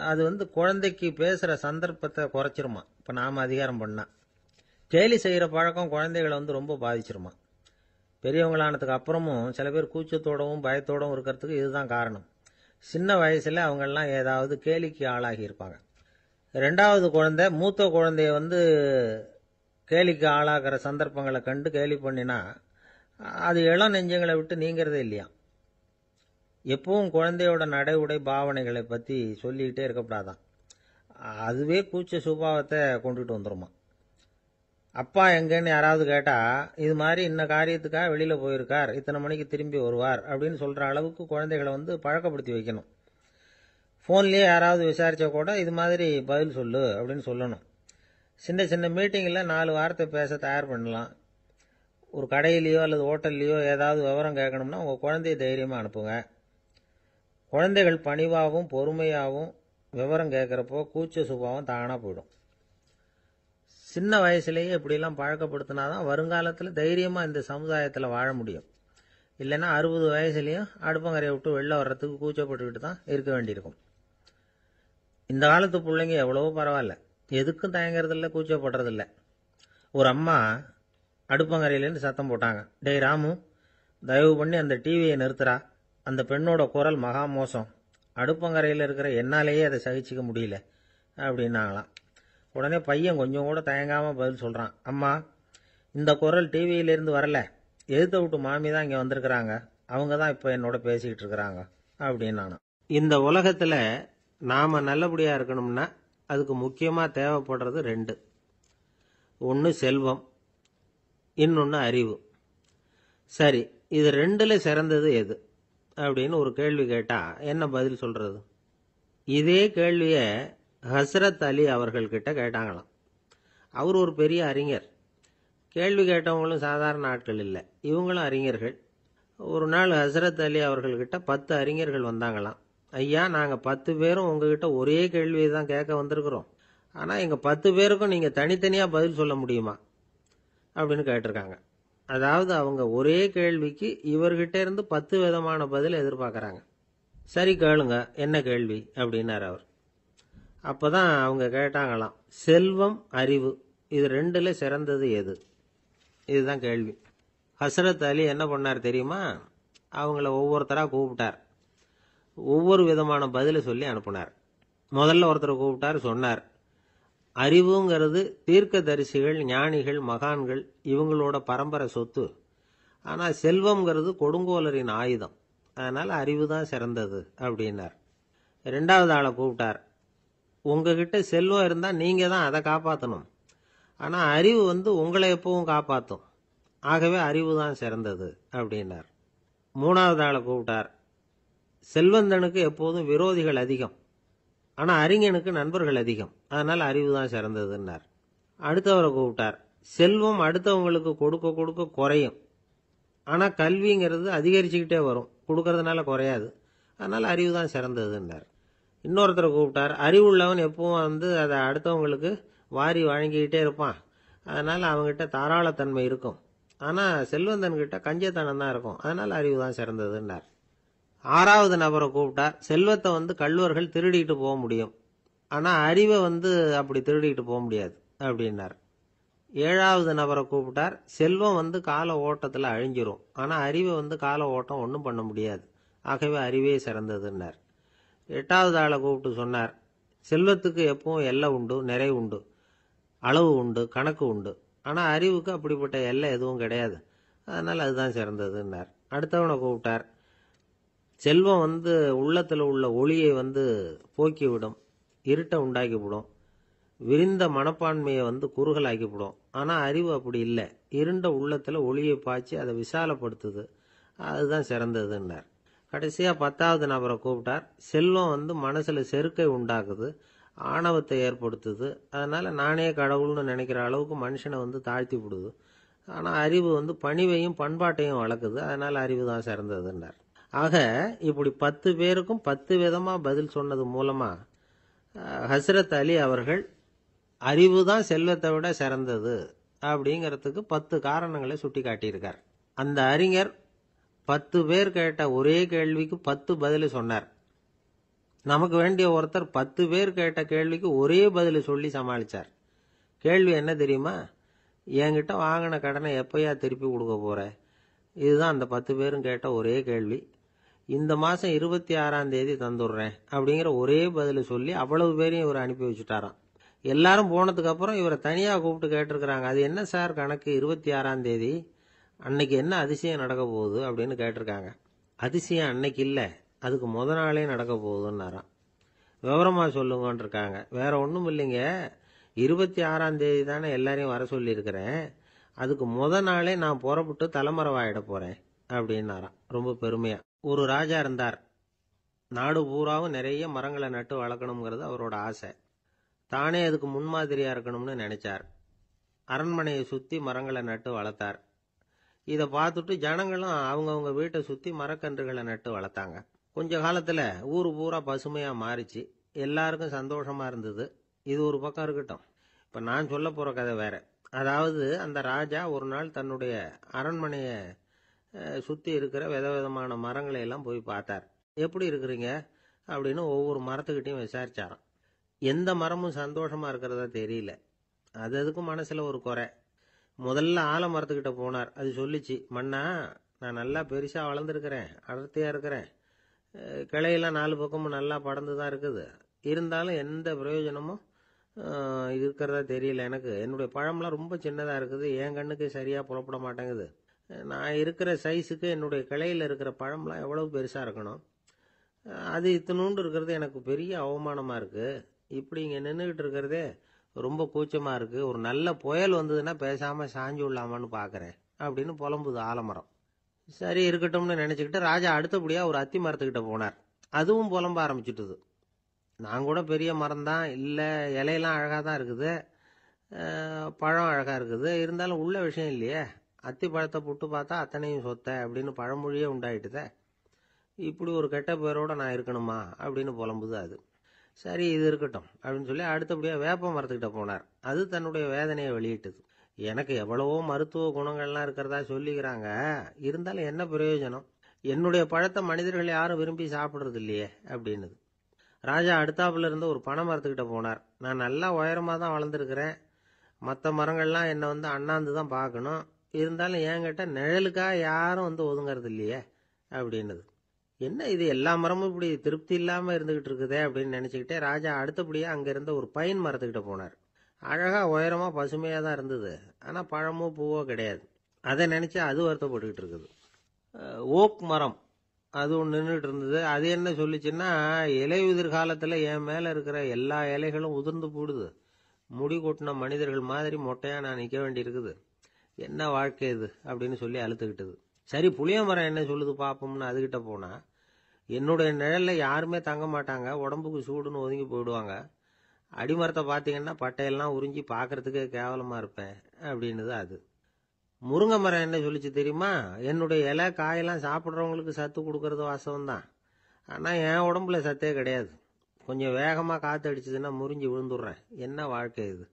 அது குழந்தைக்கு பேசுற சந்தர்ப்பத்தை குறைச்சிருமா இப்ப நாம அதிகாரம் பண்ணா. கேலி செய்யற பழக்கம் குழந்தைகளை ரொம்ப பாதிச்சிருமா. பெரியவங்களானதுக்கு அப்புறமும் சில பேர் கூச்சத்தோடவும் பயத்தோடவும் இருக்கிறதுக்கு இதுதான் காரணம். சின்ன வயசுல அவங்கெல்லாம் ஏதாவது கேலிக்கு ஆளாகி இருப்பாங்க. 2வது குழந்தை மூத்த குழந்தைய கேலிக்கு ஆளாகிற சந்தர்ப்பங்களை கண்டு கேலி பண்ணினா அது இளம் நெஞ்சங்களை விட்டு நீங்கிறதே இல்லையா. எப்பவும் குழந்தையோட நடை உடை பாவனைகளை பத்தி சொல்லிக்கிட்டே இருக்கக்கூடாதான். அதுவே கூச்ச சுபாவத்தை கொண்டுட்டு வந்துருமா. அப்பா எங்கன்னு யாராவது கேட்டா இது மாதிரி இன்ன காரியத்துக்காக வெளியில போயிருக்கார், இத்தனை மணிக்கு திரும்பி வருவார் அப்படின்னு சொல்ற அளவுக்கு குழந்தைகளை பழக்கப்படுத்தி வைக்கணும். போன்லயே யாராவது விசாரிச்சா கூட இது மாதிரி பதில் சொல்லு அப்படின்னு சொல்லணும். சின்ன சின்ன மீட்டிங்ல 4 வார்த்தை பேச தயார் பண்ணலாம். ஒரு கடையிலயோ அல்லது ஹோட்டல்லையோ ஏதாவது விவரம் கேட்கணும்னா உங்க குழந்தைய தைரியமா அனுப்புங்க. குழந்தைகள் பணிவாகவும் பொறுமையாகவும் விவரம் கேட்கிறப்போ கூச்ச சுபாவம் தானா போயிடும். சின்ன வயசுலேயே இப்படிலாம் பழக்கப்படுத்தினாதான் வருங்காலத்தில் தைரியமா இந்த சமுதாயத்தில் வாழ முடியும். இல்லைன்னா 60 வயசுலயும் அடுப்பங்கரையை விட்டு வெளில வர்றதுக்கு கூச்சப்பட்டுக்கிட்டு தான் இருக்க வேண்டியிருக்கும். இந்த காலத்து பிள்ளைங்க எவ்வளவோ பரவாயில்ல, எதுக்கும் தயங்குறதில்ல, கூச்சப்படுறதில்ல. ஒரு அம்மா அடுப்பங்கரையிலேருந்து சத்தம் போட்டாங்க. டேய் ராமு, தயவு பண்ணி அந்த டிவியை நிறுத்துறா. அந்த பெண்ணோட குரல் மகா மோசம். அடுப்பங்கரையில் இருக்கிற என்னாலேயே அதை சகிச்சிக்க முடியல அப்படின்னாங்களாம். உடனே பையன் கொஞ்சம் கூட தயங்காமல் பதில் சொல்கிறான். அம்மா, இந்த குரல் டிவியிலேருந்து வரல, எதிர்த்த விட்டு மாமி தான் இங்கே வந்திருக்கிறாங்க. அவங்க தான் இப்போ என்னோட பேசிக்கிட்டு இருக்கிறாங்க அப்படின்னு. இந்த உலகத்தில் நாம் நல்லபடியாக இருக்கணும்னா அதுக்கு முக்கியமாக தேவைப்படுறது ரெண்டு. ஒன்று செல்வம், இன்னொன்று அறிவு. சரி, இது ரெண்டில் சிறந்தது எது அப்படின்னு ஒரு கேள்வி கேட்டால் என்ன பதில் சொல்கிறது? இதே கேள்வியை ஹஸ்ரத் அலி அவர்கள்கிட்ட கேட்டாங்களாம். அவர் ஒரு பெரிய அறிஞர். கேள்வி கேட்டவங்களும் சாதாரண ஆட்கள் இல்லை, இவங்களும் அறிஞர்கள். ஒரு நாள் ஹஸ்ரத் அலி அவர்கள்கிட்ட 10 அறிஞர்கள் வந்தாங்களாம். ஐயா, நாங்கள் 10 பேரும் உங்ககிட்ட ஒரே கேள்வியை தான் கேட்க வந்திருக்கிறோம். ஆனால் எங்கள் 10 பேருக்கும் நீங்கள் தனித்தனியாக பதில் சொல்ல முடியுமா அப்படின்னு கேட்டிருக்காங்க. அதாவது அவங்க ஒரே கேள்விக்கு இவர்கிட்ட இருந்து 10 விதமான பதில் எதிர்பார்க்குறாங்க. சரி கேளுங்க, என்ன கேள்வி அப்படின்னார் அவர். அப்போ தான் அவங்க கேட்டாங்களாம், செல்வம், அறிவு, இது ரெண்டில் சிறந்தது எது? இதுதான் கேள்வி. ஹஸ்ரத் அலி என்ன பண்ணார் தெரியுமா? அவங்கள ஒவ்வொருத்தராக கூப்பிட்டார். ஒவ்வொரு விதமான பதிலை சொல்லி அனுப்புனார். முதல்ல ஒருத்தரை கூப்பிட்டார், சொன்னார், அறிவுங்கிறது தீர்க்கதரிசிகள், ஞானிகள், மகான்கள் இவங்களோட பரம்பரை சொத்து. ஆனால் செல்வம்ங்கிறது கொடுங்கோலரின் ஆயுதம். அதனால் அறிவு தான் சிறந்தது அப்படின்னார். ரெண்டாவது ஆளை கூப்பிட்டார். உங்ககிட்ட செல்வம் இருந்தால் நீங்கள் தான் அதை காப்பாற்றணும். ஆனால் அறிவு உங்களை எப்பவும் காப்பாற்றும். ஆகவே அறிவு தான் சிறந்தது அப்படின்னார். மூணாவது ஆளை கூப்பிட்டார். செல்வந்தனுக்கு எப்போதும் விரோதிகள் அதிகம், ஆனால் அறிஞனுக்கு நண்பர்கள் அதிகம். அதனால் அறிவு தான் சிறந்ததுன்னார். அடுத்தவரை கூப்பிட்டார். செல்வம் அடுத்தவங்களுக்கு கொடுக்க கொடுக்க குறையும், ஆனால் கல்விங்கிறது அதிகரிச்சுக்கிட்டே வரும், கொடுக்கறதுனால குறையாது. அதனால் அறிவு தான் சிறந்ததுன்னார். இன்னொருத்தரை கூப்பிட்டார். அறிவுள்ளவன் எப்பவும் அதை அடுத்தவங்களுக்கு வாரி வழங்கிக்கிட்டே இருப்பான். அதனால் அவங்ககிட்ட தாராளத்தன்மை இருக்கும். ஆனால் செல்வந்தன்கிட்ட கஞ்சத்தனம் தான் இருக்கும். அதனால் அறிவு தான் சிறந்ததுன்னார். ஆறாவது நபரை கூப்பிட்டார். செல்வத்தை கள்வர்கள் திருடிட்டு போக முடியும், ஆனால் அறிவை அப்படி திருடிட்டு போக முடியாது அப்படின்னார். ஏழாவது நபரை கூப்பிட்டார். செல்வம் கால ஓட்டத்தில் அழிஞ்சிரும், ஆனால் அறிவை கால ஓட்டம் ஒன்றும் பண்ண முடியாது. ஆகவே அறிவே சிறந்ததுன்னார். எட்டாவது ஆளை கூப்பிட்டு சொன்னார், செல்வத்துக்கு எப்பவும் எல்லை உண்டு, நிறை உண்டு, அளவு உண்டு, கணக்கு உண்டு. ஆனால் அறிவுக்கு அப்படிப்பட்ட எல்லை எதுவும் கிடையாது. அதனால் அதுதான் சிறந்ததுன்னார். அடுத்தவனை கூப்பிட்டார். செல்வம் உள்ளத்தில் உள்ள ஒளியை போக்கிவிடும், இருட்டை உண்டாக்கிவிடும், விரிந்த மனப்பான்மையை குறுகலாக்கிவிடும். ஆனால் அறிவு அப்படி இல்லை, இருண்ட உள்ளத்தில் ஒளியை பாய்ச்சி அதை விசாலப்படுத்துது. அதுதான் சிறந்ததுன்னார். கடைசியாக 10வது நபரை கூப்பிட்டார். செல்வம் மனசில் செருக்கை உண்டாக்குது, ஆணவத்தை ஏற்படுத்துது. அதனால் நானே கடவுள்னு நினைக்கிற அளவுக்கு மனுஷனை தாழ்த்தி விடுது. ஆனால் அறிவு பணிவையும் பண்பாட்டையும் வளர்க்குது. அதனால் அறிவு தான் சிறந்ததுன்னார். ஆக இப்படி 10 பேருக்கும் 10 விதமாக பதில் சொன்னது மூலமாக ஹஸ்ரத் அலி அவர்கள் அறிவு தான் செல்வத்தை விட சிறந்தது அப்படிங்கிறதுக்கு 10 காரணங்களை சுட்டி காட்டியிருக்கார். அந்த அறிஞர் 10 பேர் கேட்ட ஒரே கேள்விக்கு 10 பதில் சொன்னார். நமக்கு வேண்டிய ஒருத்தர் 10 பேர் கேட்ட கேள்விக்கு ஒரே பதில் சொல்லி சமாளித்தார். கேள்வி என்ன தெரியுமா? என்கிட்ட வாங்கின கடனை எப்பயா திருப்பி கொடுக்க போற? இதுதான் அந்த 10 பேரும் கேட்ட ஒரே கேள்வி. இந்த மாதம் 26ஆம் தேதி தந்துடுறேன் அப்படிங்கிற ஒரே பதில் சொல்லி அவ்வளவு பேரையும் இவர் அனுப்பி வச்சுட்டாராம். எல்லாரும் போனதுக்கு அப்புறம் இவரை தனியாக கூப்பிட்டு கேட்டிருக்கிறாங்க. அது என்ன சார் கணக்கு, 26ஆம் தேதி அன்னைக்கு என்ன அதிசயம் நடக்க போகுது அப்படின்னு கேட்டிருக்காங்க. அதிசயம் அன்னைக்கு இல்லை, அதுக்கு முத நாளே நடக்க போகுதுன்னாராம். விவரமாக சொல்லுங்கன்னு இருக்காங்க. வேற ஒன்றும் இல்லைங்க, 26ஆம் தேதி தானே எல்லாரையும் வர சொல்லியிருக்கிறேன், அதுக்கு முத நாளே நான் புறப்பட்டு தலைமறைவாயிட போகிறேன் அப்படின்னாராம் ரொம்ப பெருமையாக. ஒரு ராஜா இருந்தார். நாடு பூராவும் நிறைய மரங்களை நட்டு வளர்க்கணுங்கிறது அவரோட ஆசை. தானே அதுக்கு முன்மாதிரியாக இருக்கணும்னு நினைச்சார். அரண்மனையை சுற்றி மரங்களை நட்டு வளர்த்தார். இதை பார்த்துட்டு ஜனங்களும் அவங்கவுங்க வீட்டை சுற்றி மரக்கன்றுகளை நட்டு வளர்த்தாங்க. கொஞ்ச காலத்தில் ஊர் பூரா பசுமையாக மாறிச்சு. எல்லாருக்கும் சந்தோஷமாக இருந்தது. இது ஒரு பக்கம் இருக்கட்டும். இப்போ நான் சொல்ல போகிற கதை வேற. அதாவது அந்த ராஜா ஒரு நாள் தன்னுடைய அரண்மனையை சுற்றி இருக்கிற விதவிதமான மரங்களை எல்லாம் போய் பார்த்தார். எப்படி இருக்கிறீங்க அப்படின்னு ஒவ்வொரு மரத்துக்கிட்டையும் விசாரிச்சாராம். எந்த மரமும் சந்தோஷமாக இருக்கிறதா தெரியல. அதுக்கும் மனசில் ஒரு குறை. முதல்ல ஆலமரத்துக்கிட்ட போனார். அது சொல்லிச்சு, மண்ணா, நான் நல்லா பெருசா வளர்ந்துருக்கிறேன், அடர்த்தியா இருக்கிறேன், கிளையெல்லாம் 4 பக்கமும் நல்லா படர்ந்து தான் இருக்குது. இருந்தாலும் எந்த பிரயோஜனமும் இருக்கிறதா தெரியல எனக்கு. என்னுடைய பழம்லாம் ரொம்ப சின்னதாக இருக்குது, என் கண்ணுக்கு சரியாக புலப்பட மாட்டேங்குது. நான் இருக்கிற சைஸுக்கு என்னுடைய கிளையில் இருக்கிற பழம்லாம் எவ்வளவு பெருசாக இருக்கணும். அது இத்தினூண்டு இருக்கிறது எனக்கு பெரிய அவமானமாக இருக்குது. இப்படி இங்கே நின்றுக்கிட்டு இருக்கிறதே ரொம்ப கூச்சமாக இருக்குது. ஒரு நல்ல புயல் வந்ததுன்னா பேசாமல் சாஞ்சு விடலாமான்னு பார்க்குறேன் அப்படின்னு புலம்புது ஆலமரம். சரி இருக்கட்டும்னு நினச்சிக்கிட்டு ராஜா அடுத்தபடியாக ஒரு அத்தி மரத்துக்கிட்ட போனார். அதுவும் புலம்ப ஆரம்பிச்சுட்டுது. நான் கூட பெரிய மரம் தான், இல்லை இலையெல்லாம் அழகாக தான் இருக்குது, பழம் அழகாக இருக்குது, இருந்தாலும் உள்ள விஷயம் இல்லையே. அத்தி பழத்தை புட்டு பார்த்தா அத்தனையும் சொத்தை அப்படின்னு பழமொழியே உண்டாயிட்டுதே. இப்படி ஒரு கெட்ட பேரோட நான் இருக்கணுமா அப்படின்னு புலம்புது அது. சரி இது இருக்கட்டும் அப்படின்னு சொல்லி அடுத்தபடியாக வேப்ப மரத்துக்கிட்ட போனார். அது தன்னுடைய வேதனையை வெளியிட்டது. எனக்கு எவ்வளவோ மருத்துவ குணங்கள்லாம் இருக்கிறதா சொல்லிக்கிறாங்க, இருந்தாலும் என்ன பிரயோஜனம், என்னுடைய பழத்தை மனிதர்கள் யாரும் விரும்பி சாப்பிட்றது இல்லையே அப்படின்னுது. ராஜா அடுத்தாப்புல இருந்து ஒரு பனை மரத்துக்கிட்ட போனார். நான் நல்லா உயரமாக தான் வளர்ந்துருக்கிறேன், மற்ற மரங்கள்லாம் என்னை அண்ணாந்து தான் பார்க்கணும், இருந்தாலும் என்கிட்ட நிழலுக்காக யாரும் ஒதுங்கிறது இல்லையே அப்படின்னுது. என்ன இது, எல்லா மரமும் இப்படி திருப்தி இல்லாமல் இருந்துகிட்டு இருக்குதே அப்படின்னு நினச்சிக்கிட்டே ராஜா அடுத்தபடியாக அங்கே இருந்த ஒரு பைன் மரத்துக்கிட்ட போனார். அழகாக உயரமாக பசுமையாக தான் இருந்தது, ஆனால் பழமோ பூவோ கிடையாது. அதை நினச்சி அது வருத்தப்பட்டுக்கிட்டு இருக்குது. ஓக் மரம் அது ஒன்று நின்றுட்டு இருந்தது. அது என்ன சொல்லிச்சுன்னா, இலையுதிர் காலத்தில் என் மேலே இருக்கிற எல்லா இலைகளும் உதிர்ந்து போடுது, முடி கொட்டின மனிதர்கள் மாதிரி மொட்டையாக நான் நிற்க வேண்டியிருக்குது, என்ன வாழ்க்கை இது அப்படின்னு சொல்லி அழுத்துக்கிட்டது. சரி புளிய மரம் என்ன சொல்லுது பார்ப்போம்னு அதுகிட்ட போனால், என்னுடைய நிழலில் யாருமே தங்க மாட்டாங்க, உடம்புக்கு சூடுன்னு ஒதுங்கி போயிடுவாங்க, அடிமரத்தை பார்த்தீங்கன்னா பட்டையெல்லாம் உறிஞ்சி பார்க்கறதுக்கே கேவலமாக இருப்பேன் அப்படின்னுது அது. முருங்கை மரம் என்ன சொல்லிச்சு தெரியுமா, என்னுடைய இலை காயெல்லாம் சாப்பிட்றவங்களுக்கு சத்து கொடுக்கறது வாசவம்தான், ஆனால் என் உடம்புல சத்தே கிடையாது, கொஞ்சம் வேகமாக காற்று அடிச்சதுன்னா முறிஞ்சி விழுந்துடுறேன், என்ன வாழ்க்கை இது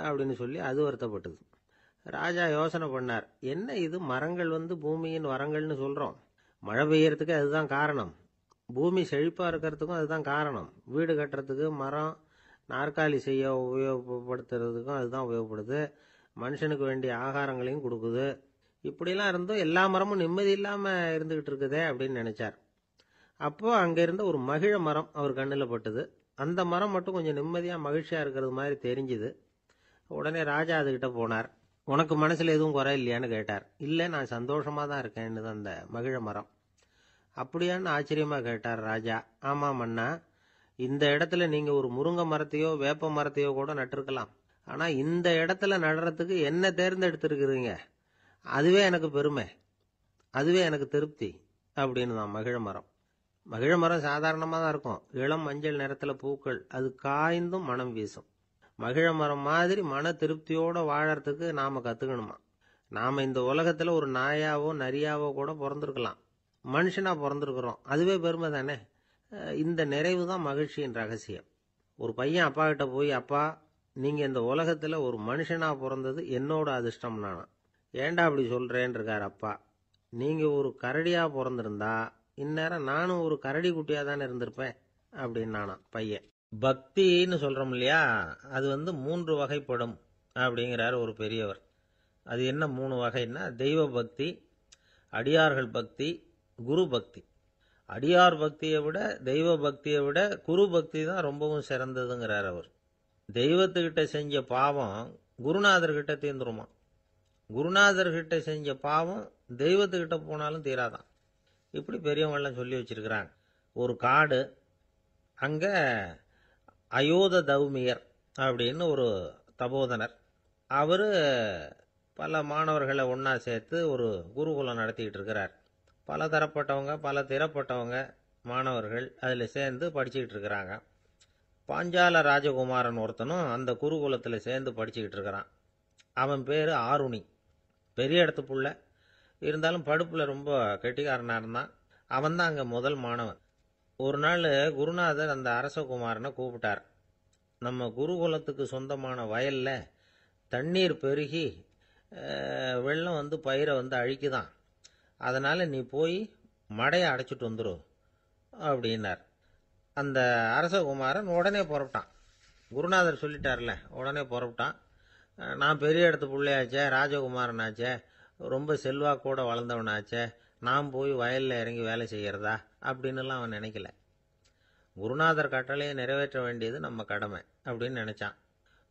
அப்படின்னு சொல்லி அது வருத்தப்பட்டது. ராஜா யோசனை பண்ணார், என்ன இது, மரங்கள் பூமியின் வரங்கள்னு சொல்கிறோம், மழை பெய்யறதுக்கு அதுதான் காரணம், பூமி செழிப்பாக இருக்கிறதுக்கும் அதுதான் காரணம், வீடு கட்டுறதுக்கு மரம், நாற்காலி செய்ய உபயோகப்படுத்துறதுக்கும் அதுதான் உபயோகப்படுது, மனுஷனுக்கு வேண்டிய ஆகாரங்களையும் கொடுக்குது, இப்படிலாம் இருந்தும் எல்லா மரமும் நிம்மதி இல்லாமல் இருந்துகிட்டு இருக்குதே அப்படின்னு நினைச்சார். அப்போ அங்கே இருந்த ஒரு மகிழ மரம் அவர் கண்ணில் பட்டுது. அந்த மரம் மட்டும் கொஞ்சம் நிம்மதியாக மகிழ்ச்சியாக இருக்கிறது மாதிரி தெரிஞ்சுது. உடனே ராஜா அதுகிட்ட போனார். உனக்கு மனசில் எதுவும் குறை இல்லையான்னு கேட்டார். இல்லை, நான் சந்தோஷமாக தான் இருக்கேன்னு அந்த மகிழ மரம். அப்படியான்னு ஆச்சரியமாக கேட்டார் ராஜா. ஆமாம் மன்னா, இந்த இடத்துல நீங்கள் ஒரு முருங்கை மரத்தையோ வேப்ப மரத்தையோ கூட நட்டிருக்கலாம், ஆனால் இந்த இடத்துல நடுறதுக்கு என்ன தேர்ந்தெடுத்திருக்கிறீங்க, அதுவே எனக்கு பெருமை, அதுவே எனக்கு திருப்தி அப்படின்னு தான் மகிழ மரம். மகிழ மரம் சாதாரணமாக தான் இருக்கும், இளம் மஞ்சள் நிறத்தில் பூக்கள், அது காய்ந்தும் மனம் வீசும். மகிழ மரம் மாதிரி மன திருப்தியோடு வாழறதுக்கு நாம் கற்றுக்கணுமா. நாம் இந்த உலகத்தில் ஒரு நாயாவோ நரியாவோ கூட பிறந்திருக்கலாம், மனுஷனாக பிறந்திருக்கிறோம், அதுவே பெருமை தானே. இந்த நிறைவு தான் மகிழ்ச்சியின் ரகசியம். ஒரு பையன் அப்பா கிட்ட போய், அப்பா நீங்கள் இந்த உலகத்தில் ஒரு மனுஷனாக பிறந்தது என்னோட அதிர்ஷ்டம் நானா. ஏண்டா அப்படி சொல்கிறேன்னு இருக்கார் அப்பா. நீங்கள் ஒரு கரடியாக பிறந்திருந்தா இந்நேரம் நானும் ஒரு கரடி குட்டியாக தானே இருந்திருப்பேன் அப்படின்னு நானா பையன். பக்தின்னு சொல்கிறோம் இல்லையா, அது 3 வகைப்படும் அப்படிங்கிறார் ஒரு பெரியவர். அது என்ன 3 வகைன்னா, தெய்வ பக்தி, அடியார்கள் பக்தி, குரு பக்தி. அடியார் பக்தியை விட தெய்வ பக்தியை விட குரு பக்தி தான் ரொம்பவும் சிறந்ததுங்கிறார் அவர். தெய்வத்துக்கிட்ட செஞ்ச பாவம் குருநாதர்கிட்ட தீர்ந்துருமா, குருநாதர்கிட்ட செஞ்ச பாவம் தெய்வத்துக்கிட்ட போனாலும் தீராதான். இப்படி பெரியவங்கெல்லாம் சொல்லி வச்சிருக்கிறாங்க. ஒரு காடு, அங்கே அயோத தௌமியர் அப்படின்னு ஒரு தபோதனர், அவர் பல மாணவர்களை ஒன்றா சேர்த்து ஒரு குருகுலம் நடத்திக்கிட்டு இருக்கிறார். பல தரப்பட்டவங்க பல திறப்பட்டவங்க மாணவர்கள் அதில் சேர்ந்து படிச்சுக்கிட்டு இருக்கிறாங்க. பாஞ்சால ராஜகுமாரன் ஒருத்தனும் அந்த குருகுலத்தில் சேர்ந்து படிச்சுக்கிட்டு இருக்கிறான். அவன் பேர் ஆருணி, பெரிய இடத்து புள்ள, இருந்தாலும் படுப்பில் ரொம்ப கெட்டிக்காரனாக இருந்தான். அவன் தான் அங்கே முதல் மாணவன். ஒரு நாள் குருநாதர் அந்த அரசகுமாரனை கூப்பிட்டார். நம்ம குருகுலத்துக்கு சொந்தமான வயலில் தண்ணீர் பெருகி வெள்ளம் பயிரை அழிக்குதான், அதனால் நீ போய் மடையை அடைச்சிட்டு வந்துடும் அப்படின்னார். அந்த அரசகுமாரன் உடனே புறப்பட்டான். குருநாதர் சொல்லிட்டார்ல, உடனே புறப்பட்டான். நான் பெரிய இடத்து பிள்ளையாச்சே, ராஜகுமாரனாச்சே, ரொம்ப செல்வாக்கோட வளர்ந்தவனாச்சே, நான் போய் வயலில் இறங்கி வேலை செய்கிறதா அப்படின்னுலாம் அவன் நினைக்கல. குருநாதர் கட்டளையை நிறைவேற்ற வேண்டியது நம்ம கடமை அப்படின்னு நினச்சான்.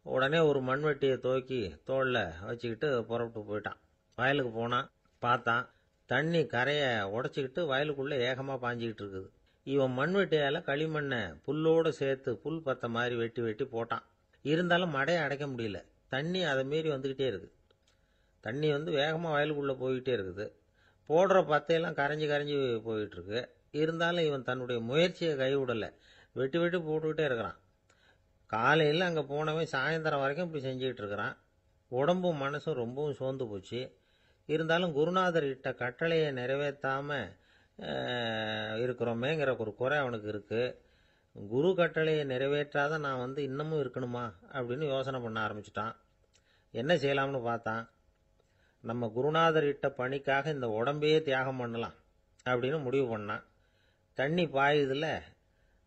உடனே ஒரு மண்வெட்டியை தூக்கி தோளில் வச்சுக்கிட்டு புறப்பட்டு போயிட்டான். வயலுக்கு போனான். பார்த்தான், தண்ணி கரையை உடச்சிக்கிட்டு வயலுக்குள்ளே ஏகமாக பாஞ்சிக்கிட்டு இருக்குது. இவன் மண்வெட்டியால் களிமண்ணை புல்லோடு சேர்த்து புல் பத்த மாதிரி வெட்டி வெட்டி போட்டான். இருந்தாலும் மடையை அடைக்க முடியல. தண்ணி அதை மீறி வந்துக்கிட்டே இருக்குது. தண்ணி வேகமாக வயலுக்குள்ளே போய்கிட்டே இருக்குது. போடுற பத்தையெல்லாம் கரைஞ்சி கரைஞ்சி போயிட்டுருக்கு. இருந்தாலும் இவன் தன்னுடைய முயற்சியை கைவிடலை. வெட்டி வெட்டி போட்டுக்கிட்டே இருக்கிறான். காலையில் அங்கே போனவன் சாயந்தரம் வரைக்கும் இப்படி செஞ்சுக்கிட்டு இருக்கிறான். உடம்பும் மனசும் ரொம்பவும் சோர்ந்து போச்சு. இருந்தாலும் குருநாதர் இட்ட கட்டளையை நிறைவேற்றாமல் இருக்கிறோமேங்கிற ஒரு குறை அவனுக்கு இருக்குது. குரு கட்டளையை நிறைவேற்றாத நான் இன்னமும் இருக்கணுமா அப்படின்னு யோசனை பண்ண ஆரம்பிச்சிட்டான். என்ன செய்யலாம்னு பார்த்தான். நம்ம குருநாதர் இட்ட பணிக்காக இந்த உடம்பையே தியாகம் பண்ணலாம் அப்படின்னு முடிவு பண்ணான். தண்ணி பாயுதில்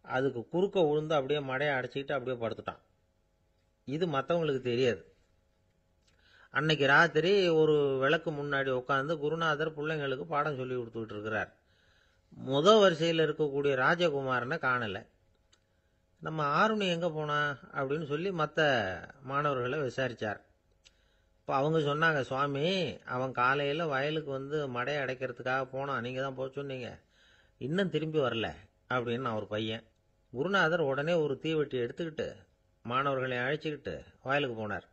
அதுக்கு குறுக்க விழுந்து அப்படியே மடையை அடைச்சிக்கிட்டு அப்படியே படுத்துட்டான். இது மற்றவங்களுக்கு தெரியாது. அன்னைக்கு ராத்திரி ஒரு விளக்கு முன்னாடி உட்காந்து குருநாதர் பிள்ளைங்களுக்கு பாடம் சொல்லி கொடுத்துக்கிட்டு இருக்கிறார். வரிசையில் இருக்கக்கூடிய ராஜகுமாரனை காணலை. நம்ம ஆருணி எங்கே போனா அப்படின்னு சொல்லி மற்ற மாணவர்களை விசாரித்தார். இப்போ அவங்க சொன்னாங்க, சுவாமி, அவன் காலையில் வயலுக்கு மடையை அடைக்கிறதுக்காக போனான், நீங்கள் தான் போக சொன்னீங்க, இன்னும் திரும்பி வரல அப்படின்னு அவர் பையன். குருநாதர் உடனே ஒரு தீவெட்டி எடுத்துக்கிட்டு மாணவர்களை அழைச்சிக்கிட்டு வயலுக்கு போனார்.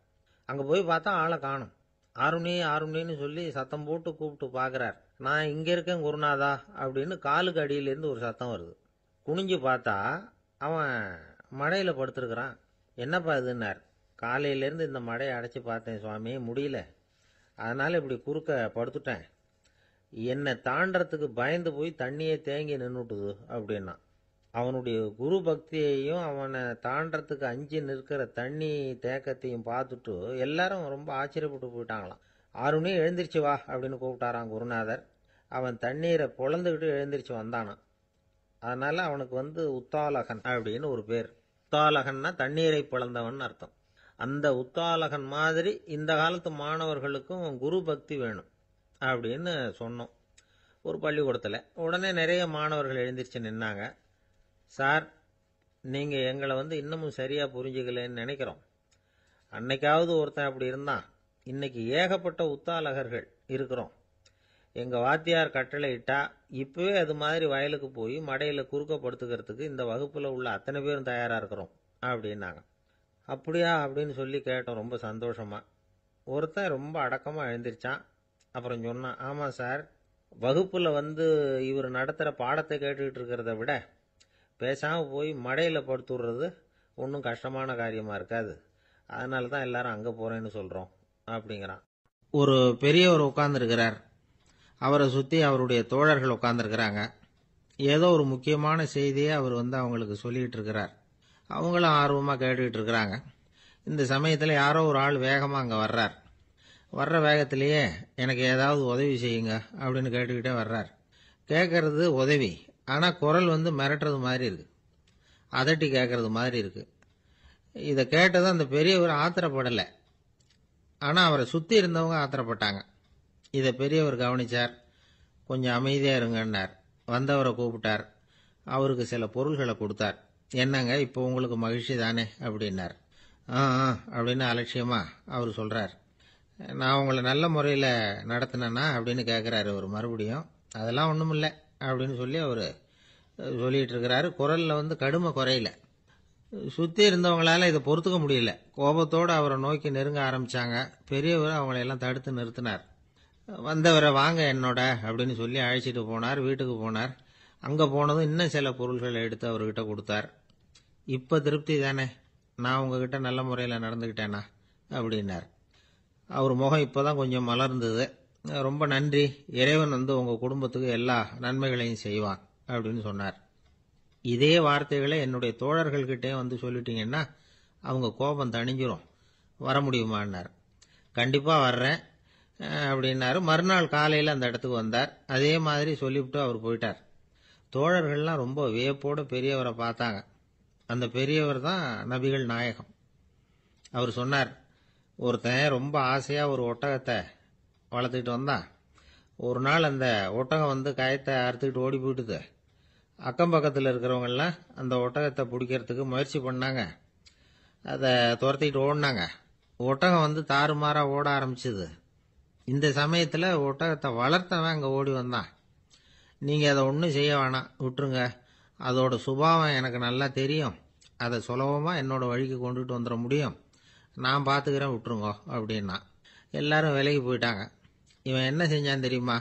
அங்கே போய் பார்த்தா ஆளை காணும். ஆருணி ஆருணின்னு சொல்லி சத்தம் போட்டு கூப்பிட்டு பார்க்குறார். நான் இங்கே இருக்கேன் குருநாதா அப்படின்னு காலுக்கு அடியிலேருந்து ஒரு சத்தம் வருது. குனிஞ்சு பார்த்தா அவன் மடையில் படுத்துருக்கிறான். என்னப்பா இதுன்னார். காலையிலேருந்து இந்த மடையை அடைச்சி பார்த்தேன் சுவாமி, முடியல, அதனால் இப்படி குறுக்க படுத்துட்டேன். என்னை தாண்டறதுக்கு பயந்து போய் தண்ணியே தேங்கி நின்றுட்டுது அப்படின்னா. அவனுடைய குரு பக்தியையும் அவனை தாண்டறதுக்கு அஞ்சு நிற்கிற தண்ணி தேக்கத்தையும் பார்த்துட்டு எல்லாரும் ரொம்ப ஆச்சரியப்பட்டு போயிட்டாங்களாம். ஆருணி எழுந்திரிச்சு வா அப்படின்னு கூப்பிட்டாரான் குருநாதர். அவன் தண்ணீரை பொழந்துக்கிட்டு எழுந்திரிச்சு வந்தானான். அதனால அவனுக்கு உத்தாலகன் அப்படின்னு ஒரு பேர். உத்தாலகன்னா தண்ணீரை பிளந்தவன் அர்த்தம். அந்த உத்தாலகன் மாதிரி இந்த காலத்து மாணவர்களுக்கும் குரு பக்தி வேணும் அப்படின்னு சொன்னோம் ஒரு பள்ளிக்கூடத்தில். உடனே நிறைய மாணவர்கள் எழுந்திரிச்சு நின்னாங்க. சார், நீங்கள் எங்களை இன்னமும் சரியாக புரிஞ்சுக்கலன்னு நினைக்கிறோம். அன்னைக்காவது ஒருத்தன் அப்படி இருந்தான், இன்னைக்கு ஏகப்பட்ட உத்தாலகர்கள் இருக்கிறோம். எங்கள் வாத்தியார் கட்டளை இட்டா இப்போவே அது மாதிரி வயலுக்கு போய் மடையில் குறுக்கப்படுத்துக்கிறதுக்கு இந்த வகுப்பில் உள்ள அத்தனை பேரும் தயாராக இருக்கிறோம் அப்படின்னாங்க. அப்படியா அப்படின்னு சொல்லி கேட்டோம் ரொம்ப சந்தோஷமா. ஒருத்தன் ரொம்ப அடக்கமாக எழுந்திரிச்சான். அப்புறம் சொன்னான், ஆமாம் சார், வகுப்பில் இவர் நடத்துகிற பாடத்தை கேட்டுக்கிட்டு இருக்கிறத விட பேசாமல் போய் மடையில் படுத்துடுறது ஒன்றும் கஷ்டமான காரியமாக இருக்காது, அதனால தான் எல்லாரும் அங்கே போகிறேன்னு சொல்கிறோம் அப்படிங்கிறான். ஒரு பெரியவர் உட்கார்ந்துருக்கிறார். அவரை சுற்றி அவருடைய தோழர்கள் உட்கார்ந்துருக்கிறாங்க. ஏதோ ஒரு முக்கியமான செய்தியை அவர் அவங்களுக்கு சொல்லிகிட்டு இருக்கிறார். அவங்களும் ஆர்வமாக கேட்டுக்கிட்டு இருக்கிறாங்க. இந்த சமயத்தில் யாரோ ஒரு ஆள் வேகமாக அங்கே வர்றார். வர்ற வேகத்திலேயே எனக்கு ஏதாவது உதவி செய்யுங்க அப்படின்னு கேட்டுக்கிட்டே வர்றார். கேட்கறது உதவி, ஆனால் குரல் மிரட்டுறது மாதிரி இருக்கு, அதட்டி கேட்கறது மாதிரி இருக்கு. இதை கேட்டது அந்த பெரியவர் ஆத்திரப்படலை, ஆனால் அவரை சுற்றி இருந்தவங்க ஆத்திரப்பட்டாங்க. இதை பெரியவர் கவனிச்சார். கொஞ்சம் அமைதியாக இருங்கன்னார். வந்தவரை கூப்பிட்டார். அவருக்கு சில பொருள்களை கொடுத்தார். என்னங்க, இப்போ உங்களுக்கு மகிழ்ச்சி தானே அப்படின்னார். ஆ அப்படின்னு அலட்சியமாக அவர் சொல்கிறார். நான் உங்களை நல்ல முறையில் நடத்தினேன்னா அப்படின்னு கேட்குறாரு அவர் மறுபடியும். அதெல்லாம் ஒன்றும் இல்லை அப்படின்னு சொல்லி அவர் சொல்லிகிட்டு இருக்கிறாரு. குரலில் கடுமை குறையில. சுற்றி இருந்தவங்களால இதை பொறுத்துக்க முடியல. கோபத்தோடு அவரை நோக்கி நெருங்க ஆரம்பித்தாங்க. பெரியவர் அவங்களையெல்லாம் தடுத்து நிறுத்தினார். வந்தவரை வாங்க என்னோட அப்படின்னு சொல்லி அழைச்சிட்டு போனார். வீட்டுக்கு போனார். அங்கே போனதும் இன்னும் சில பொருள்களை எடுத்து அவர்கிட்ட கொடுத்தார். இப்போ திருப்தி தானே, நான் உங்ககிட்ட நல்ல முறையில் நடந்துக்கிட்டேனா அப்படின்னார். அவர் முகம் இப்போ தான் கொஞ்சம் மலர்ந்தது. ரொம்ப நன்றி, இறைவன் உங்கள் குடும்பத்துக்கு எல்லா நன்மைகளையும் செய்வான் அப்படின்னு சொன்னார். இதே வார்த்தைகளை என்னுடைய தோழர்கள்கிட்டே சொல்லிட்டீங்கன்னா அவங்க கோபம் தணிஞ்சிரும், வர முடியுமான்னார். கண்டிப்பாக வர்றேன் அப்படின்னாரு. மறுநாள் காலையில் அந்த இடத்துக்கு வந்தார். அதே மாதிரி சொல்லிவிட்டு அவர் போயிட்டார். தோழர்கள்லாம் ரொம்ப வியப்போடு பெரியவரை பார்த்தாங்க. அந்த பெரியவர் தான் நபிகள் நாயகம். அவர் சொன்னார், ஒருத்தன் ரொம்ப ஆசையா ஒரு ஒட்டகத்தை வளர்த்துக்கிட்டு வந்தான். ஒரு நாள் அந்த ஒட்டகம் வந்து கயத்தை அறுத்துக்கிட்டு ஓடி போயிட்டுது. அக்கம் பக்கத்தில் இருக்கிறவங்கெல்லாம் அந்த ஒட்டகத்தை பிடிக்கிறதுக்கு முயற்சி பண்ணாங்க. அதை துரத்திட்டு ஓடினாங்க. ஒட்டகம் வந்து தாறுமாறா ஓட ஆரம்பிச்சுது. இந்த சமயத்தில் ஒட்டகத்தை வளர்த்தவன் அங்கே ஓடி வந்தான். நீங்கள் அதை ஒன்றும் செய்ய வேணாம், விட்டுருங்க. அதோட சுபாவம் எனக்கு நல்லா தெரியும். அதை சுலபமாக என்னோட வழிக்கு கொண்டுட்டு வந்துட முடியும். நான் பார்த்துக்கிறேன், விட்டுருங்க அப்படின்னா. எல்லாரும் விலகி போயிட்டாங்க. இவன் என்ன செஞ்சான் தெரியுமா?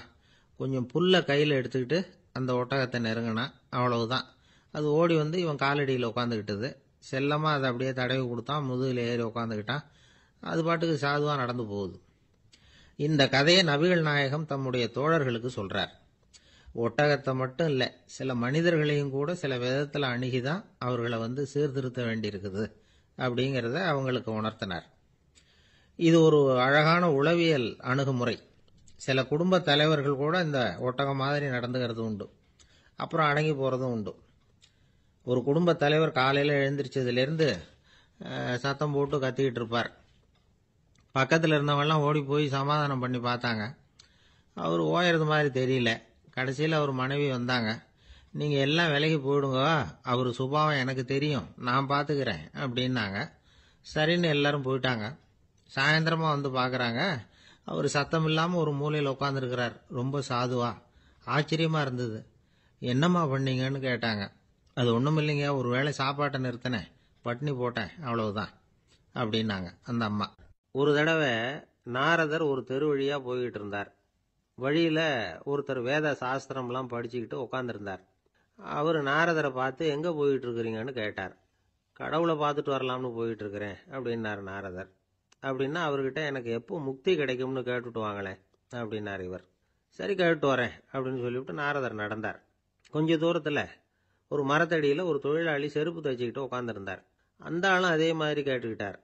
கொஞ்சம் புல்லை கையில் எடுத்துக்கிட்டு அந்த ஒட்டகத்தை நெருங்கினான். அவ்வளவுதான். அது ஓடி வந்து இவன் காலடியில் உட்காந்துக்கிட்டது. செல்லமாக அதை அப்படியே தடவி கொடுத்தான். முதுகில் ஏறி உட்காந்துக்கிட்டான். அது பாட்டுக்கு சாதுவாக நடந்து போகுது. இந்த கதையை நபிகள் நாயகம் தம்முடைய தோழர்களுக்கு சொல்றார். ஒட்டகத்தை மட்டும் இல்லை, சில மனிதர்களையும் கூட சில விதத்தில் அணுகிதான் அவர்களை வந்து சீர்திருத்த வேண்டியிருக்குது அப்படிங்கிறத அவங்களுக்கு உணர்த்தினார். இது ஒரு அழகான உளவியல் அணுகுமுறை. சில குடும்ப தலைவர்கள் கூட இந்த ஒட்டகம் மாதிரி நடந்துக்கிறது உண்டு. அப்புறம் அடங்கி போகிறதும் உண்டு. ஒரு குடும்ப தலைவர் காலையில் எழுந்திரிச்சதுலேருந்து சத்தம் போட்டு கத்திக்கிட்டு இருப்பார். பக்கத்தில் இருந்தவங்கெல்லாம் ஓடி போய் சமாதானம் பண்ணி பார்த்தாங்க. அவர் ஓயறது மாதிரி தெரியல. கடைசியில் அவர் மனைவி வந்தாங்க. நீங்கள் எல்லாம் விலகி போயிடுங்க, அவர் சுபாவம் எனக்கு தெரியும், நான் பார்த்துக்கிறேன் அப்படின்னாங்க. சரின்னு எல்லாரும் போயிட்டாங்க. சாயந்தரமாக வந்து பார்க்குறாங்க, அவர் சத்தம் இல்லாமல் ஒரு மூலையில் உட்காந்துருக்கிறார். ரொம்ப சாதுவா. ஆச்சரியமாக இருந்தது. என்னம்மா பண்ணீங்கன்னு கேட்டாங்க. அது ஒன்றும் இல்லைங்க, ஒரு வேளை சாப்பாட்டை நிறுத்தினேன், பட்னி போட்டேன், அவ்வளவுதான் அப்படின்னாங்க அந்த அம்மா. ஒரு தடவை நாரதர் ஒரு தெரு வழியாக போய்கிட்டு இருந்தார். வழியில் ஒருத்தர் வேத சாஸ்திரம்லாம் படிச்சுக்கிட்டு உட்காந்துருந்தார். அவர் நாரதரை பார்த்து எங்கே போயிட்டு இருக்கிறீங்கன்னு கேட்டார். கடவுளை பார்த்துட்டு வரலாம்னு போயிட்டு இருக்கிறேன் அப்படின்னார் நாரதர். அப்படின்னா அவர்கிட்ட எனக்கு எப்போ முக்தி கிடைக்கும்னு கேட்டுட்டு வாங்களேன் அப்படின்னார் இவர். சரி, கேட்டு வரேன் அப்படின்னு சொல்லிவிட்டு நாரதர் நடந்தார். கொஞ்ச தூரத்தில் ஒரு மரத்தடியில் ஒரு தொழிலாளி செருப்பு தைச்சிக்கிட்டு உட்காந்துருந்தார். அந்த ஆளும் அதே மாதிரி கேட்டுக்கிட்டார்.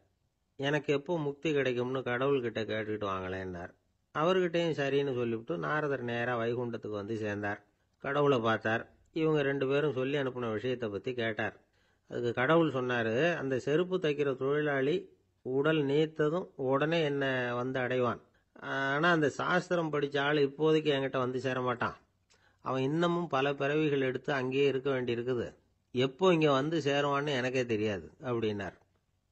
எனக்கு எப்போ முக்தி கிடைக்கும்னு கடவுள்கிட்ட கேட்டுக்கிட்டு வாங்களேன்னார். அவர்கிட்டையும் சரின்னு சொல்லிவிட்டு நாரதர் நேராக வைகுண்டத்துக்கு வந்து சேர்ந்தார். கடவுளை பார்த்தார். இவங்க ரெண்டு பேரும் சொல்லி அனுப்பின விஷயத்தை பற்றி கேட்டார். அதுக்கு கடவுள் சொன்னார், அந்த செருப்பு தைக்கிற தொழிலாளி உடல் நீத்ததும் உடனே என்னை வந்து அடைவான். ஆனால் அந்த சாஸ்திரம் படித்த ஆள் இப்போதைக்கு என்கிட்ட வந்து சேரமாட்டான். அவன் இன்னமும் பல பிறவிகள் எடுத்து அங்கேயே இருக்க வேண்டி இருக்குது. எப்போ இங்கே வந்து சேருவான்னு எனக்கே தெரியாது அப்படின்னார்.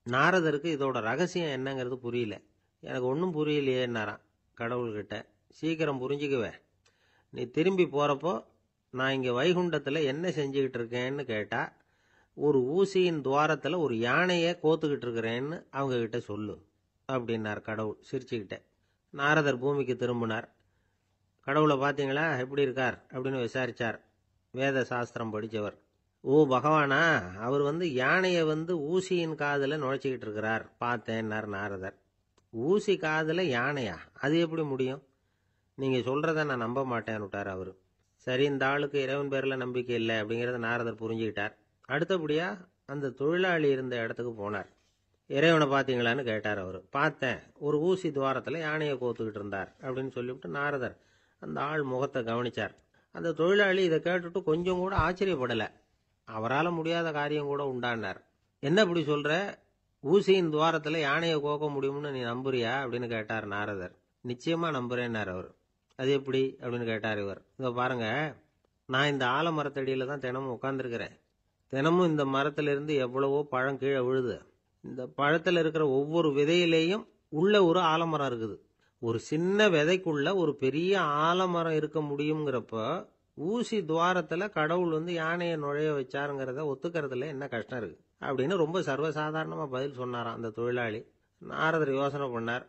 நாரதருக்கு இதோட ரகசியம் என்னங்கிறது புரியல. எனக்கு ஒன்றும் புரியலையேன்னாரான் கடவுள்கிட்ட. சீக்கிரம் புரிஞ்சுக்குவேன். நீ திரும்பி போகிறப்போ நான் இங்கே வைகுண்டத்தில் என்ன செஞ்சுக்கிட்டு இருக்கேன்னு கேட்டால், ஒரு ஊசியின் துவாரத்தில் ஒரு யானையை கோத்துக்கிட்டு இருக்கிறேன்னு அவங்கக்கிட்ட சொல்லு அப்படின்னார் கடவுள் சிரிச்சுக்கிட்டே. நாரதர் பூமிக்கு திரும்பினார். கடவுளை பார்த்தீங்களா, எப்படி இருக்கார் அப்படின்னு விசாரித்தார். வேத சாஸ்திரம் படித்தவர். ஓ பகவானா, அவர் வந்து யானையை வந்து ஊசியின் காதில் நுழைச்சிக்கிட்டு இருக்கிறார் பார்த்தேன்னார் நாரதர். ஊசி காதில் யானையா? அது எப்படி முடியும்? நீங்கள் சொல்கிறத நான் நம்ப மாட்டேன்னு விட்டார் அவர். சரி, இந்த ஆளுக்கு இறைவன் பேரில் நம்பிக்கை இல்லை அப்படிங்கிறத நாரதர் புரிஞ்சுக்கிட்டார். அடுத்தபடியாக அந்த தொழிலாளி இருந்த இடத்துக்கு போனார். இறைவனை பார்த்தீங்களான்னு கேட்டார் அவர். பார்த்தேன், ஒரு ஊசி துவாரத்தில் யானையை கோத்துக்கிட்டு இருந்தார் அப்படின்னு சொல்லிவிட்டு நாரதர் அந்த ஆள் முகத்தை கவனிச்சார். அந்த தொழிலாளி இதை கேட்டுட்டு கொஞ்சம் கூட ஆச்சரியப்படலை. அவரால் முடியாத காரியம் கூட உண்டானார். என்ன இப்படி சொல்கிற? ஊசியின் துவாரத்தில் யானையை கோக்க முடியும்னு நீ நம்புறியா அப்படின்னு கேட்டார் நாரதர். நிச்சயமாக நம்புறேன்னார் அவர். அது எப்படி அப்படின்னு கேட்டார் இவர். இதை பாருங்க, நான் இந்த ஆலமரத்தடியில் தான் தினமும் உட்காந்துருக்கிறேன். தினமும் இந்த மரத்திலிருந்து எவ்வளவோ பழம் கீழே விழுது. இந்த பழத்தில் இருக்கிற ஒவ்வொரு விதையிலேயும் உள்ள ஒரு ஆலமரம் இருக்குது. ஒரு சின்ன விதைக்குள்ள ஒரு பெரிய ஆலமரம் இருக்க முடியுங்கிறப்ப ஊசி துவாரத்தில் கடவுள் வந்து யானையை நுழைய வச்சாருங்கிறத ஒத்துக்கிறதுல என்ன கஷ்டம் இருக்கு அப்படின்னு ரொம்ப சர்வசாதாரணமாக பதில் சொன்னாராம் அந்த தொழிலாளி. நாரதர் யோசனை பண்ணார்.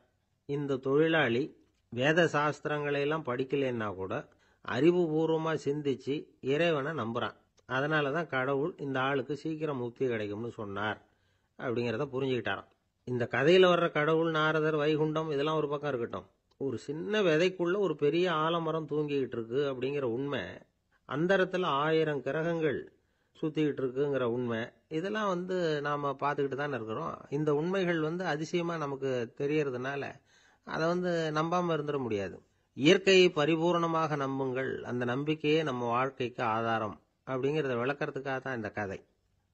இந்த தொழிலாளி வேத சாஸ்திரங்களை எல்லாம் படிக்கலைன்னா கூட அறிவுபூர்வமாக சிந்திச்சு இறைவனை நம்புறான். அதனால தான் கடவுள் இந்த ஆளுக்கு சீக்கிரம் முக்தி கிடைக்கும்னு சொன்னார் அப்படிங்கிறத புரிஞ்சுக்கிட்டாராம். இந்த கதையில் வர்ற கடவுள், நாரதர், வைகுண்டம் இதெல்லாம் ஒரு பக்கம் இருக்கட்டும். ஒரு சின்ன விதைக்குள்ள ஒரு பெரிய ஆலமரம் தூங்கிக்கிட்டு இருக்கு அப்படிங்கிற உண்மை, அந்தரத்தில் 1000 கிரகங்கள் சுற்றிக்கிட்டு இருக்குங்கிற உண்மை, இதெல்லாம் வந்து நாம் பார்த்துக்கிட்டு தானே இருக்கிறோம். இந்த உண்மைகள் வந்து அதிசயமாக நமக்கு தெரியறதுனால அதை வந்து நம்பாமல் இருந்துட முடியாது. இயற்கையை பரிபூர்ணமாக நம்புங்கள், அந்த நம்பிக்கையே நம்ம வாழ்க்கைக்கு ஆதாரம் அப்படிங்கிறத விளக்கறதுக்காக தான் இந்த கதை.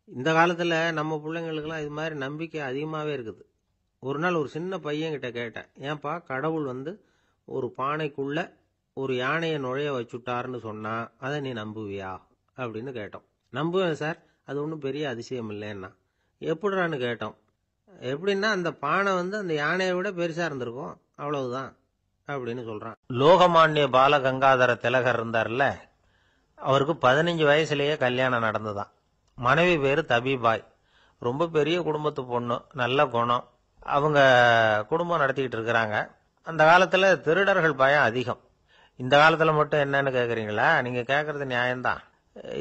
இந்த காலத்தில் நம்ம பிள்ளைங்களுக்கெல்லாம் இது மாதிரி நம்பிக்கை அதிகமாகவே இருக்குது. ஒரு நாள் ஒரு சின்ன பையன்கிட்ட கேட்டேன், ஏன்பா கடவுள் ஒரு பானைக்குள்ள ஒரு யானையை நுழைய வச்சுட்டாருன்னு சொன்னா அதை நீ நம்புவியா அப்படின்னு கேட்டோம். நம்புவேன் சார், அது ஒன்றும் பெரிய அதிசயம் இல்லைன்னா. எப்படிறான்னு கேட்டோம். எப்படின்னா அந்த பானை அந்த யானையை விட பெருசா இருந்திருக்கும், அவ்வளவுதான் அப்படின்னு சொல்றான். லோகமானிய பாலகங்காதர திலகர் இருந்தார்ல, அவருக்கு 15 வயசுலயே கல்யாணம் நடந்துதான். மனைவி பேரு தபிபாய். ரொம்ப பெரிய குடும்பத்து பொண்ணு, நல்ல குணம். அவங்க குடும்பம் நடத்திக்கிட்டு இருக்கிறாங்க. அந்த காலத்துல திருடர்கள் பயம் அதிகம். இந்த காலத்துல மட்டும் என்னன்னு கேக்குறீங்களா? நீங்க கேக்குறது நியாயம்தான்.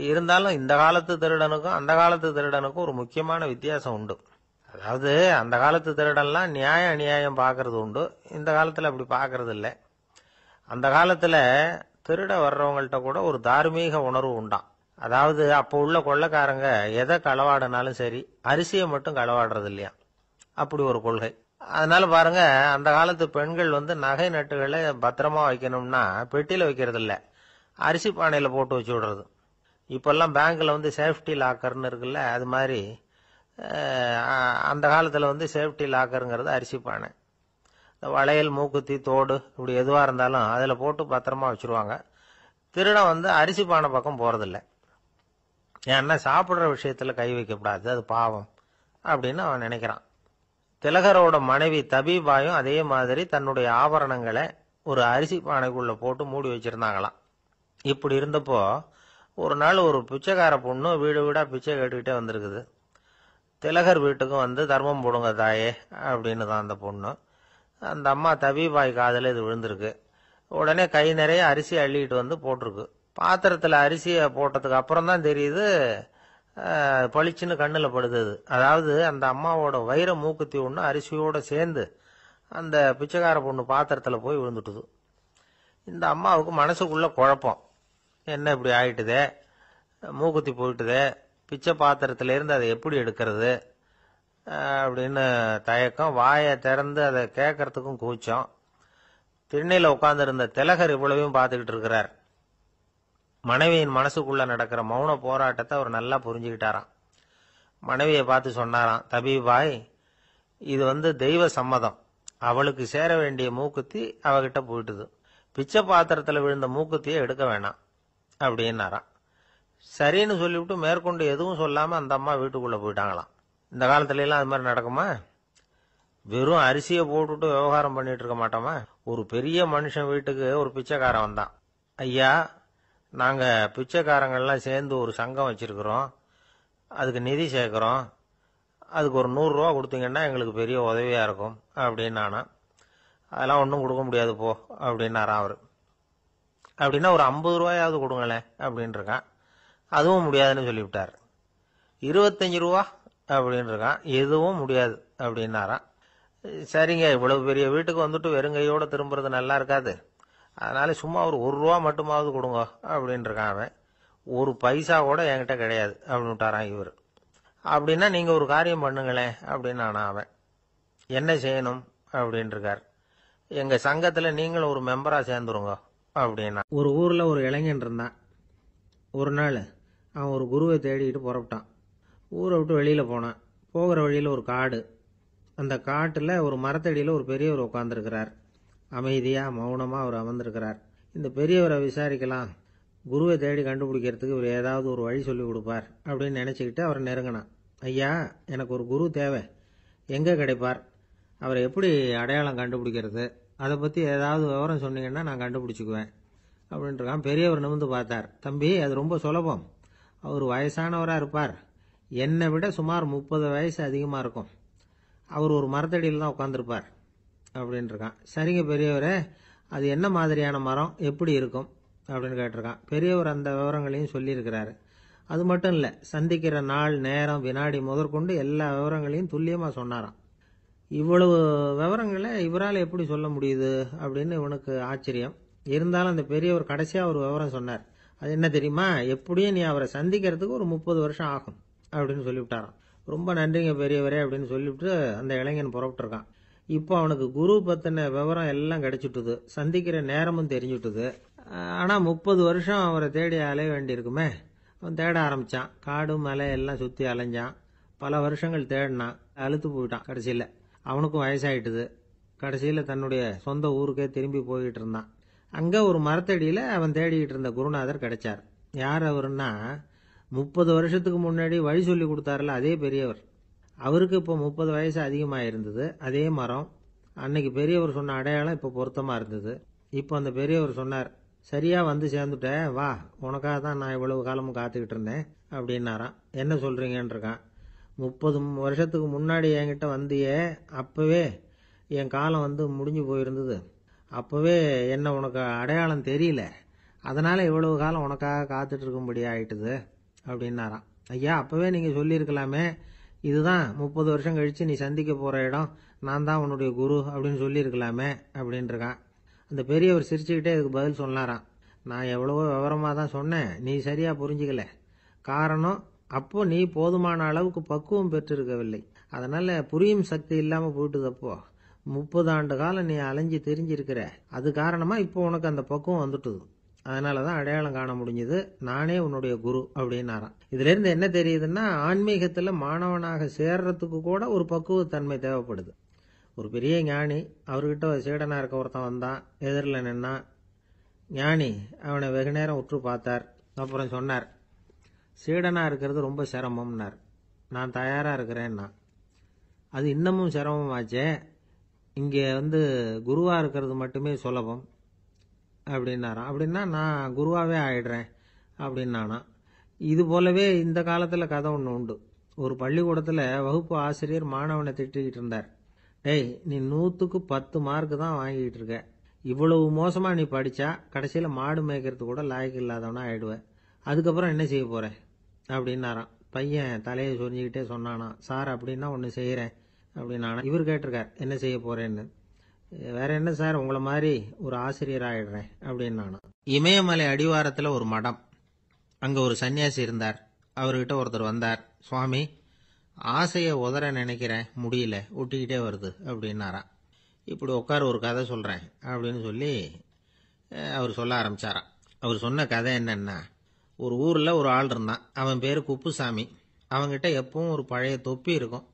இருந்தாலும் இந்த காலத்து திருடனுக்கும் அந்த காலத்து திருடனுக்கும் ஒரு முக்கியமான வித்தியாசம் உண்டு. அதாவது அந்த காலத்து திருடன்லாம் நியாயம் அநியாயம் பாக்குறது உண்டு, இந்த காலத்துல அப்படி பாக்குறது இல்லை. அந்த காலத்துல திருட வர்றவங்கள்ட்ட கூட ஒரு தார்மீக உணர்வு உண்டாம். அதாவது அப்போ உள்ள கொள்ளைக்காரங்க எதை களவாடினாலும் சரி, அரிசியை மட்டும் களவாடுறது இல்லையா, அப்படி ஒரு கொள்கை. அதனால பாருங்க, அந்த காலத்து பெண்கள் நகை நட்டுகளை பத்திரமா வைக்கணும்னா பெட்டியில வைக்கிறது இல்ல, அரிசி பானையில போட்டு வச்சு விடுறது. இப்பெல்லாம் பேங்க்ல சேஃப்டி லாக்கர்னு இருக்குல்ல, அது மாதிரி அந்த காலத்துல சேஃப்டி லாக்கருங்கிறது அரிசி பானை. வளையல், மூக்குத்தி, தோடு இப்படி எதுவா இருந்தாலும் அதுல போட்டு பத்திரமா வச்சிருவாங்க. திருடன் அரிசி பானை பக்கம் போறதில்ல. ஏன்னா சாப்பிடுற விஷயத்துல கை வைக்கப்படாது, அது பாவம் அப்படின்னு அவன் நினைக்கிறான். திலகரோட மனைவி தபிபாயும் அதே மாதிரி தன்னுடைய ஆபரணங்களை ஒரு அரிசி பானைக்குள்ள போட்டு மூடி வச்சிருந்தாங்களாம். இப்படி இருந்தப்போ ஒரு நாள் ஒரு பிச்சைக்கார பொண்ணு வீடு வீடா பிச்சை கேட்டுக்கிட்டே வந்திருக்குது. திலகர் வீட்டுக்கும் தர்மம் போடுங்க தாயே அப்படின்னு தான் அந்த பொண்ணு. அந்த அம்மா தபிபாய் காதல இது விழுந்திருக்கு. உடனே கை நிறைய அரிசி அள்ளிட்டு போட்டிருக்கு. பாத்திரத்துல அரிசியை போட்டதுக்கு அப்புறம் தான் தெரியுது, பளிச்சுன்னு கண்ணுல படுது. அதாவது அந்த அம்மாவோட வைர மூக்குத்தி ஒண்ணு அரிசியோட சேர்ந்து அந்த பிச்சைக்கார பொண்ணு பாத்திரத்துல போய் விழுந்துட்டுது. இந்த அம்மாவுக்கு மனசுக்குள்ள குழப்பம், என்ன இப்படி ஆயிட்டுதே, மூக்குத்தி போயிட்டுதே, பிச்சை பாத்திரத்துல இருந்து அதை எப்படி எடுக்கிறது அப்படின்னு தயக்கம். வாயை திறந்து அதை கேட்கறதுக்கும் கூச்சம். திண்ணையில உட்கார்ந்து இருந்த திலகர் இவ்வளவையும் பார்த்துக்கிட்டு இருக்கிறார். மனைவியின் மனசுக்குள்ள நடக்கிற மௌன போராட்டத்தை அவர் நல்லா புரிஞ்சுக்கிட்டாராம். மனைவியை பார்த்து சொன்னாராம், தபிபாய், இது தெய்வ சம்மதம். அவளுக்கு சேர வேண்டிய மூக்குத்தி அவகிட்ட போயிட்டுது. பிச்சை பாத்திரத்துல விழுந்த மூக்குத்தியை எடுக்க வேணாம் அப்படின்னாராம். சரின்னு சொல்லிவிட்டு மேற்கொண்டு எதுவும் சொல்லாம அந்த அம்மா வீட்டுக்குள்ள போயிட்டாங்களாம். இந்த காலத்துல எல்லாம் அது மாதிரி நடக்குமா? வெறும் அரிசியை போட்டுட்டு விவகாரம் பண்ணிட்டு இருக்க மாட்டோமா? ஒரு பெரிய மனுஷன் வீட்டுக்கு ஒரு பிச்சைக்காரன் வந்தான். ஐயா, நாங்க பிச்சைக்காரங்கள்லாம் சேர்ந்து ஒரு சங்கம் வச்சிருக்கிறோம், அதுக்கு நிதி சேர்க்கிறோம், அதுக்கு ஒரு 100 ரூபா கொடுத்தீங்கன்னா எங்களுக்கு பெரிய உதவியா இருக்கும் அப்படின்னானா. அதெல்லாம் ஒன்றும் கொடுக்க முடியாது போ அப்படின்னாராம் அவரு. அப்படின்னா ஒரு 50 ரூபாயாவது கொடுங்களேன் அப்படின்னு இருக்கான். அதுவும் முடியாதுன்னு சொல்லிவிட்டார். 25 ரூபா அப்படின்னு இருக்கான். எதுவும் முடியாது அப்படின்னாராம். சரிங்க, இவ்வளவு பெரிய வீட்டுக்கு வெறுங்கையோட திரும்புறது நல்லா இருக்காது, அதனால சும்மா ஒரு 1 ரூபா மட்டுமாவது கொடுங்க அப்படின்னு இருக்கான் அவன். ஒரு பைசா கூட என்கிட்ட கிடையாது அப்படின்னு விட்டாரான் இவர். அப்படின்னா நீங்க ஒரு காரியம் பண்ணுங்களேன் அப்படின்னானா அவன். என்ன செய்யணும் அப்படின்னு இருக்கார். எங்க சங்கத்துல நீங்களும் ஒரு மெம்பரா சேர்ந்துருங்க அப்படின்னா. ஒரு ஊர்ல ஒரு இளைஞன் இருந்தான். ஒரு நாள் அவன் ஒரு குருவை தேடிட்டு புறப்பட்டான். ஊரை விட்டு வெளியில போனான். போகிற வழியில ஒரு காடு. அந்த காட்டுல ஒரு மரத்தடியில ஒரு பெரியவர் உட்கார்ந்துருக்கிறார். அமைதியா மௌனமா அவர் அமர்ந்திருக்கிறார். இந்த பெரியவரை விசாரிக்கலாம், குருவை தேடி கண்டுபிடிக்கிறதுக்கு இவர் ஏதாவது ஒரு வழி சொல்லி கொடுப்பார் அப்படின்னு நினைச்சுக்கிட்டு அவரை நெருங்கினான். ஐயா, எனக்கு ஒரு குரு தேவை, எங்க கிடைப்பார், அவரை எப்படி அடையாளம் கண்டுபிடிக்கிறது, அதை பத்தி ஏதாவது விவரம் சொன்னீங்கன்னா நான் கண்டுபிடிச்சுக்குவேன் அப்படின்ட்டு பெரியவர் நிமிர்ந்து பார்த்தார். தம்பி, அது ரொம்ப சுலபம். அவர் வயசானவரா இருப்பார், என்னை விட சுமார் 30 வயசு அதிகமா இருக்கும். அவர் ஒரு மரத்தடியில் தான் உட்காந்துருப்பார் அப்படின்னு இருக்கான். சரிங்க பெரியவரே, அது என்ன மாதிரியான மரம், எப்படி இருக்கும் அப்படின்னு கேட்டிருக்கான். பெரியவர் அந்த விவரங்களையும் சொல்லியிருக்கிறாரு. அது மட்டும் இல்ல, சந்திக்கிற நாள், நேரம், வினாடி முதற்கொண்டு எல்லா விவரங்களையும் துல்லியமா சொன்னாராம். இவ்வளவு விவரங்களை இவரால் எப்படி சொல்ல முடியுது அப்படின்னு இவனுக்கு ஆச்சரியம். இருந்தாலும் அந்த பெரியவர் கடைசியா ஒரு விவரம் சொன்னார். அது என்ன தெரியுமா, எப்படியும் நீ அவரை சந்திக்கிறதுக்கு ஒரு 30 வருஷம் ஆகும் அப்படின்னு சொல்லிவிட்டாராம். ரொம்ப நன்றிங்க பெரியவரே அப்படின்னு சொல்லிவிட்டு அந்த இளைஞன் புறப்பட்டு இருக்கான். இப்போ அவனுக்கு குரு பத்தின விவரம் எல்லாம் கிடைச்சிட்டுது, சந்திக்கிற நேரமும் தெரிஞ்சுட்டுது. ஆனா 30 வருஷம் அவரை தேடி அலைய வேண்டியிருக்குமே. அவன் தேட ஆரம்பிச்சான். காடு மலை எல்லாம் சுத்தி அலைஞ்சான். பல வருஷங்கள் தேடினான், அழுத்து போயிட்டான். கடைசியில அவனுக்கும் வயசாயிட்டுது. கடைசியில் தன்னுடைய சொந்த ஊருக்கே திரும்பி போய்கிட்டு இருந்தான். அங்கே ஒரு மரத்தடியில் அவன் தேடிக்கிட்டு இருந்த குருநாதர் கிடைச்சார். யார் அவருன்னா, 30 வருஷத்துக்கு முன்னாடி வழி சொல்லி கொடுத்தாருல அதே பெரியவர். அவருக்கு இப்போ 30 வயசு அதிகமாக இருந்தது. அதே மரம். அன்னைக்கு பெரியவர் சொன்ன அடையாளம் இப்போ பொருத்தமாக இருந்தது. இப்போ அந்த பெரியவர் சொன்னார், சரியா வந்து சேர்ந்துட்ட, வா, உனக்காக தான் நான் இவ்வளவு காலமும் காத்துக்கிட்டு இருந்தேன் அப்படின்னாராம். என்ன சொல்றீங்கன்னு இருக்கான். 30 வருஷத்துக்கு முன்னாடி என்கிட்ட வந்தியே, அப்பவே என் காலம் வந்து முடிஞ்சு போயிருந்தது. அப்பவே என்ன உனக்கு அடையாளம் தெரியல, அதனால இவ்வளவு காலம் உனக்காக காத்துட்டு இருக்கும்படி ஆயிட்டுது அப்படின்னாராம். ஐயா, அப்பவே நீங்க சொல்லியிருக்கலாமே, இதுதான் 30 வருஷம் கழிச்சு நீ சந்திக்க போற இடம், நான் தான் உன்னுடைய குரு அப்படின்னு சொல்லியிருக்கலாமே அப்படின்னு இருக்கான். அந்த பெரியவர் சிரிச்சுக்கிட்டே இதுக்கு பதில் சொன்னாராம், நான் எவ்வளவோ விவரமாக தான் சொன்னேன், நீ சரியா புரிஞ்சுக்கல. காரணம், அப்போ நீ போதுமான அளவுக்கு பக்குவம் பெற்றிருக்கவில்லை. அதனால புரியும் சக்தி இல்லாமல் போயிட்டுது. அப்போ 30 ஆண்டு காலம் நீ அலைஞ்சு தெரிஞ்சிருக்கிற, அது காரணமா இப்போ உனக்கு அந்த பக்குவம் வந்துட்டுது. அதனாலதான் அடையாளம் காண முடிஞ்சது, நானே உன்னுடைய குரு அப்படின்னாராம். இதுல இருந்து என்ன தெரியுதுன்னா, ஆன்மீகத்துல மாணவனாக சேர்றதுக்கு கூட ஒரு பக்குவத்தன்மை தேவைப்படுது. ஒரு பெரிய ஞானி, அவர்கிட்ட சீடனா இருக்க ஒருத்தன் வந்தான், எதிரில் நின்னான். ஞானி அவனை வெகு நேரம் உற்று பார்த்தார். அப்புறம் சொன்னார், சீடனா இருக்கிறது ரொம்ப சிரமம்னார். நான் தயாரா இருக்கிறேன்னா. அது இன்னமும் சிரமமாச்சே, இங்கே வந்து குருவா இருக்கிறது மட்டுமே சுலபம் அப்படின்னாராம். அப்படின்னா நான் குருவாவே ஆயிடுறேன் அப்படின்னானா. இது போலவே இந்த காலத்துல கதை ஒன்று உண்டு. ஒரு பள்ளிக்கூடத்துல வகுப்பு ஆசிரியர் மாணவனை திட்டிக்கிட்டு இருந்தார். டேய், நீ 100க்கு 10 மார்க் தான் வாங்கிட்டு இருக்க, இவ்வளவு மோசமா நீ படிச்சா கடைசியில மாடு மேய்க்கிறது கூட லாய்க்கு இல்லாதவனா ஆயிடுவ, அதுக்கப்புறம் என்ன செய்ய போற அப்படின்னாராம். பையன் தலையை சொரிஞ்சுக்கிட்டே சொன்னானா, சார் அப்படின்னா ஒன்று செய்யறேன் அப்படின்னானா. இவர் கேட்டிருக்கார், என்ன செய்ய போறேன்னு. வேற என்ன சார், உங்களை மாதிரி ஒரு ஆசிரியர் ஆயிடுறேன் அப்படின்னானா. இமயமலை அடிவாரத்துல ஒரு மடம். அங்க ஒரு சன்னியாசி இருந்தார். அவர்கிட்ட ஒருத்தர் வந்தார். சுவாமி, ஆசையை உதற நினைக்கிறேன், முடியல, ஒட்டிக்கிட்டே வருது அப்படின்னாராம். இப்படி உட்கார, ஒரு கதை சொல்றேன் அப்படின்னு சொல்லி அவர் சொல்ல ஆரம்பிச்சாராம். அவர் சொன்ன கதை என்னன்னா, ஒரு ஊர்ல ஒரு ஆள் இருந்தான். அவன் பேரு குப்புசாமி. அவன்கிட்ட எப்பவும் ஒரு பழைய தொப்பி இருக்கும்,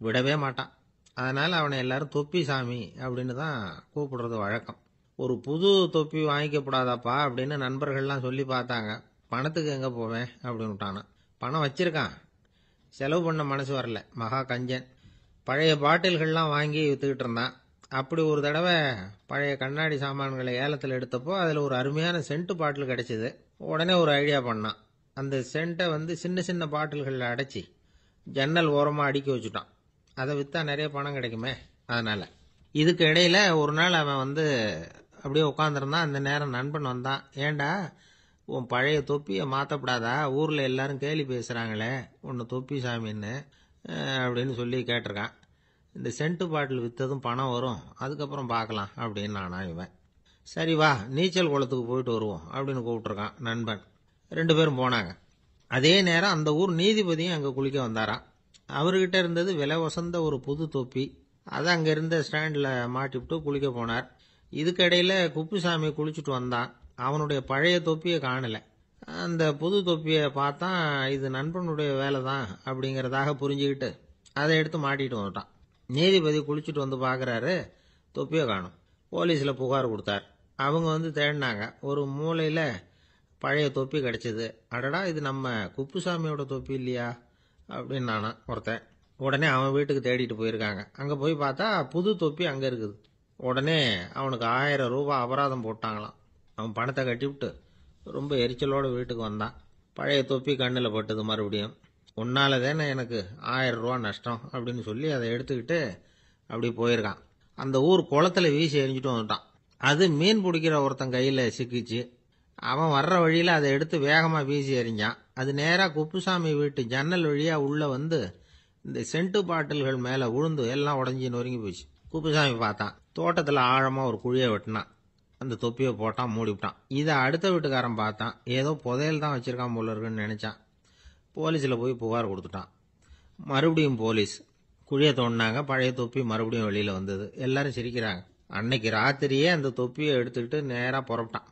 விடவே மாட்டான். அதனால அவனை எல்லாரும் தொப்பி சாமி அப்படின்னு தான் கூப்பிடுறது வழக்கம். ஒரு புது தொப்பி வாங்கிக்கப்படாதாப்பா அப்படின்னு நண்பர்கள்லாம் சொல்லி பார்த்தாங்க. பணத்துக்கு எங்க போவேன் அப்படின்னு விட்டானான். பணம் வச்சிருக்கான், செலவு பண்ண மனசு வரல, மகா கஞ்சன். பழைய பாட்டில்கள்லாம் வாங்கி வித்துக்கிட்டு இருந்தான். அப்படி ஒரு தடவை பழைய கண்ணாடி சாமான்களை ஏலத்தில் எடுத்தப்போ அதில் ஒரு அருமையான சென்ட் பாட்டில் கிடைச்சிது. உடனே ஒரு ஐடியா பண்ணான். அந்த சென்ட்டை வந்து சின்ன சின்ன பாட்டில்களில் அடைச்சி ஜன்னல் ஓரமாக அடுக்கி வச்சுட்டான். அதை விற்றா நிறைய பணம் கிடைக்குமே, அதனால. இதுக்கு இடையில ஒரு நாள் அவன் வந்து அப்படியே உட்காந்துருந்தான். அந்த நேரம் நண்பன் வந்தான். ஏண்டா, உன் பழைய தொப்பியை மாற்றப்படாதா, ஊரில் எல்லாரும் கேலி பேசுகிறாங்களே உன்னை தொப்பி சாமின்னு அப்படின்னு சொல்லி கேட்டிருக்கான். இந்த சென்ட்டு பாட்டில் விற்றதும் பணம் வரும், அதுக்கப்புறம் பார்க்கலாம் அப்படின்னு நானா இவன். சரி வா, நீச்சல் குளத்துக்கு போயிட்டு வருவோம் அப்படின்னு கூப்பிட்டுருக்கான் நண்பன். 2 பேரும் போனாங்க. அதே நேரம் அந்த ஊர் நீதிபதியும் அங்கே குளிக்க வந்தாராம். அவர்கிட்ட இருந்தது விலை வசந்த ஒரு புது தொப்பி. அதை அங்கே இருந்த ஸ்டாண்டில் மாட்டிவிட்டு குளிக்க போனார். இதுக்கிடையில் குப்புசாமி குளிச்சுட்டு வந்தான். அவனுடைய பழைய தொப்பியை காணல. அந்த புது தொப்பியை பார்த்தா இது நண்பனுடைய வேலை தான் அப்படிங்கிறதாக புரிஞ்சுக்கிட்டு அதை எடுத்து மாட்டிட்டு வந்துட்டான். நீதிபதி குளிச்சுட்டு வந்து பார்க்குறாரு, தொப்பியை காணும். போலீஸில் புகார் கொடுத்தார். அவங்க வந்து தேடினாங்க. ஒரு மூலையில் பழைய தொப்பி கிடைச்சிது. அடடா, இது நம்ம குப்புசாமியோட தொப்பி இல்லையா அப்படின்னு நானா ஒருத்தன். உடனே அவன் வீட்டுக்கு தேடிட்டு போயிருக்காங்க. அங்கே போய் பார்த்தா புது தொப்பி அங்கே இருக்குது. உடனே அவனுக்கு 1000 ரூபாய் அபராதம் போட்டாங்களாம். அவன் பணத்தை கட்டிவிட்டு ரொம்ப எரிச்சலோடு வீட்டுக்கு வந்தான். பழைய தொப்பி கண்ணில் பட்டது. மறுபடியும், உன்னால தானே எனக்கு 1000 ரூபா நஷ்டம் அப்படின்னு சொல்லி அதை எடுத்துக்கிட்டு அப்படி போயிருக்கான். அந்த ஊர் குளத்துல வீசி எரிஞ்சிட்டு வந்துட்டான். அது மீன் பிடிக்கிற ஒருத்தன் கையில் சிக்கிச்சு. அவன் வர்ற வழியில் அதை எடுத்து வேகமாக வீசி எறிஞ்சான். அது நேராக குப்புசாமி வீட்டு ஜன்னல் வழியாக உள்ள வந்து இந்த சென்ட்டு பாட்டில்கள் மேலே விழுந்து எல்லாம் உடஞ்சி நொறுங்கி போச்சு. குப்புசாமி பார்த்தான். தோட்டத்தில் ஆழமாக ஒரு குழியை வெட்டினான். அந்த தொப்பியை போட்டான், மூடிவிட்டான். இதை அடுத்த வீட்டுக்காரன் பார்த்தான். ஏதோ புதையல் தான் வச்சிருக்கான் போல இருக்குன்னு நினைச்சான். போலீஸில் போய் புகார் கொடுத்துட்டான். மறுபடியும் போலீஸ் குழியை தோண்டினாங்க. பழைய தொப்பி மறுபடியும் வெளியில் வந்தது. எல்லாரும் சிரிக்கிறாங்க. அன்னைக்கு ராத்திரியே அந்த தொப்பியை எடுத்துக்கிட்டு நேராக புறப்பட்டான்.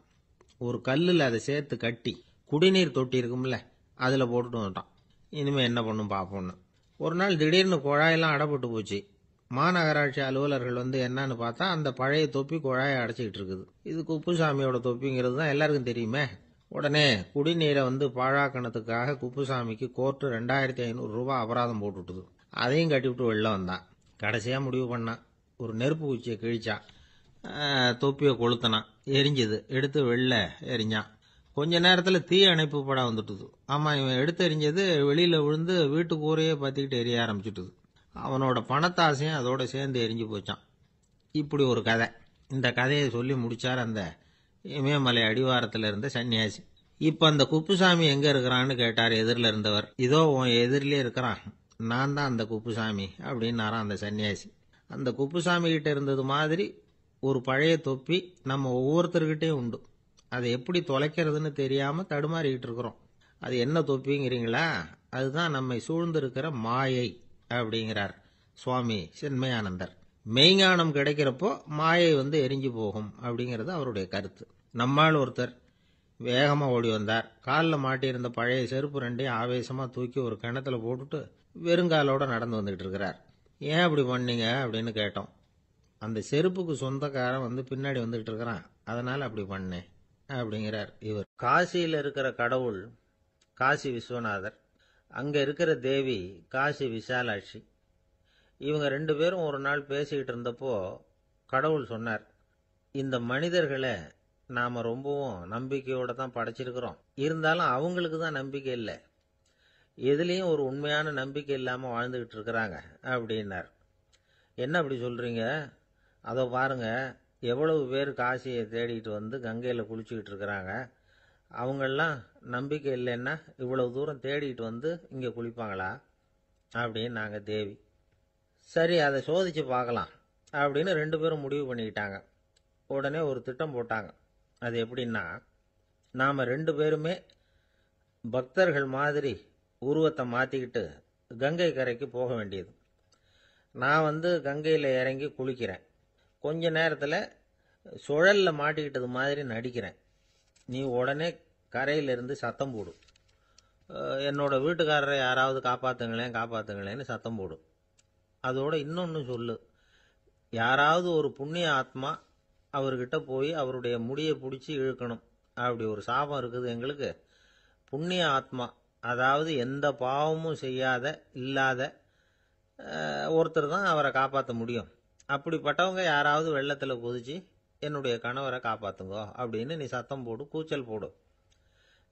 ஒரு கல்லில் அதை சேர்த்து கட்டி குடிநீர் தொட்டி இருக்கும்ல, அதில் போட்டுட்டு வந்துட்டான். இனிமேல் என்ன பண்ணும் பார்ப்போன்னு. ஒரு நாள் திடீர்னு குழாயெல்லாம் அடைப்பட்டு போச்சு. மாநகராட்சி அலுவலர்கள் என்னன்னு பார்த்தா அந்த பழைய தொப்பி குழாயை அடைச்சிக்கிட்டு இருக்குது. இது குப்புசாமியோட தொப்பிங்கிறது தான் எல்லாருக்கும் தெரியுமே. உடனே குடிநீரை பாழாக்கணத்துக்காக குப்புசாமிக்கு கோர்ட்டு 2500 ரூபாய் அபராதம் போட்டுவிட்டுது. அதையும் கட்டிவிட்டு வெளில வந்தான். கடைசியா முடிவு பண்ணான். ஒரு நெருப்பு குச்சியை கிழிச்சான். தொப்பியை கொளுத்தினான். எரிஞ்சது. எடுத்து வெளில எரிஞ்சான். கொஞ்ச நேரத்தில் தீ அணைப்பு படம் வந்துட்டுது. ஆமா, இவன் எடுத்து எரிஞ்சது வெளியில விழுந்து வீட்டு கூரையே பத்திக்கிட்டு எரிய ஆரம்பிச்சுட்டுது. அவனோட பணத்தாசையும் அதோட சேர்ந்து எரிஞ்சு போச்சான். இப்படி ஒரு கதை. இந்த கதையை சொல்லி முடிச்சார் அந்த இமயமலை அடிவாரத்தில் இருந்த சன்னியாசி. இப்ப அந்த குப்புசாமி எங்க இருக்கிறான்னு கேட்டார் எதிரில் இருந்தவர். இதோ உன் எதிரிலே இருக்கிறான், நான் தான் அந்த குப்புசாமி அப்படின்னாராம் அந்த சன்னியாசி. அந்த குப்புசாமி கிட்ட இருந்தது மாதிரி ஒரு பழைய தொப்பி நம்ம ஒவ்வொருத்தர்கிட்டையும் உண்டு. அதை எப்படி தொலைக்கிறதுன்னு தெரியாம தடுமாறிக்கிட்டு இருக்கிறோம். அது என்ன தொப்பிங்கிறீங்களா? அதுதான் நம்மை சூழ்ந்திருக்கிற மாயை அப்படிங்கிறார் சுவாமி சின்மயானந்தர். மெய்ஞானம் கிடைக்கிறப்போ மாயை எரிஞ்சு போகும் அப்படிங்கிறது அவருடைய கருத்து. நம்மால் ஒருத்தர் வேகமா ஓடி வந்தார். காலில் மாட்டியிருந்த பழைய செருப்பு ரெண்டையும் ஆவேசமா தூக்கி ஒரு கிணத்துல போட்டுட்டு வெறுங்காலோட நடந்து வந்துகிட்டு இருக்கிறார். ஏன் அப்படி பண்ணீங்க அப்படின்னு கேட்டோம். அந்த செருப்புக்கு சொந்தக்காரன் பின்னாடி வந்துகிட்டு இருக்கிறான், அதனால அப்படி பண்ணேன் அப்படிங்கிறார் இவர். காசியில் இருக்கிற கடவுள் காசி விஸ்வநாதர், அங்க இருக்கிற தேவி காசி விசாலாட்சி. இவங்க 2 பேரும் ஒரு நாள் பேசிக்கிட்டு இருந்தப்போ கடவுள் சொன்னார், இந்த மனிதர்களை நாம ரொம்பவும் நம்பிக்கையோட தான் படைச்சிருக்கிறோம். இருந்தாலும் அவங்களுக்கு தான் நம்பிக்கை இல்லை, எதுலேயும் ஒரு உண்மையான நம்பிக்கை இல்லாமல் வாழ்ந்துகிட்டு இருக்கிறாங்க அப்படின்னார். என்ன அப்படி சொல்றீங்க? அதோ பாருங்க, எவ்வளவு பேர் காசியை தேடிட்டு கங்கையில் குளிச்சுக்கிட்டு இருக்கிறாங்க. அவங்கெல்லாம் நம்பிக்கை இல்லைன்னா இவ்வளவு தூரம் தேடிட்டு இங்கே குளிப்பாங்களா அப்படின்னு நாங்கள் தேவி. சரி, அதை சோதிச்சு பார்க்கலாம் அப்படின்னு 2 பேரும் முடிவு பண்ணிக்கிட்டாங்க. உடனே ஒரு திட்டம் போட்டாங்க. அது எப்படின்னா, நாம் 2 பேருமே பக்தர்கள் மாதிரி உருவத்தை மாற்றிக்கிட்டு கங்கை கரைக்கு போக வேண்டியது. நான் கங்கையில் இறங்கி குளிக்கிறேன். கொஞ்ச நேரத்தில் சுழலில் மாட்டிக்கிட்டது மாதிரி நடிக்கிறேன். நீ உடனே கரையிலிருந்து சத்தம் போடு, என்னோட வீட்டுக்காரரை யாராவது காப்பாற்றுங்களேன் காப்பாற்றுங்களேன்னு சத்தம் போடு. அதோட இன்னொன்று சொல்லு, யாராவது ஒரு புண்ணிய ஆத்மா அவர்கிட்ட போய் அவருடைய முடியை பிடிச்சி இழுக்கணும். அப்படி ஒரு சாபம் இருக்குது எங்களுக்கு. புண்ணிய ஆத்மா, அதாவது எந்த பாவமும் செய்யாத இல்லாத ஒருத்தர் தான் அவரை காப்பாற்ற முடியும். அப்படிப்பட்டவங்க யாராவது வெள்ளத்தில் குதிச்சு என்னுடைய கணவரை காப்பாற்றுங்கோ அப்படின்னு நீ சத்தம் போடு, கூச்சல் போடு,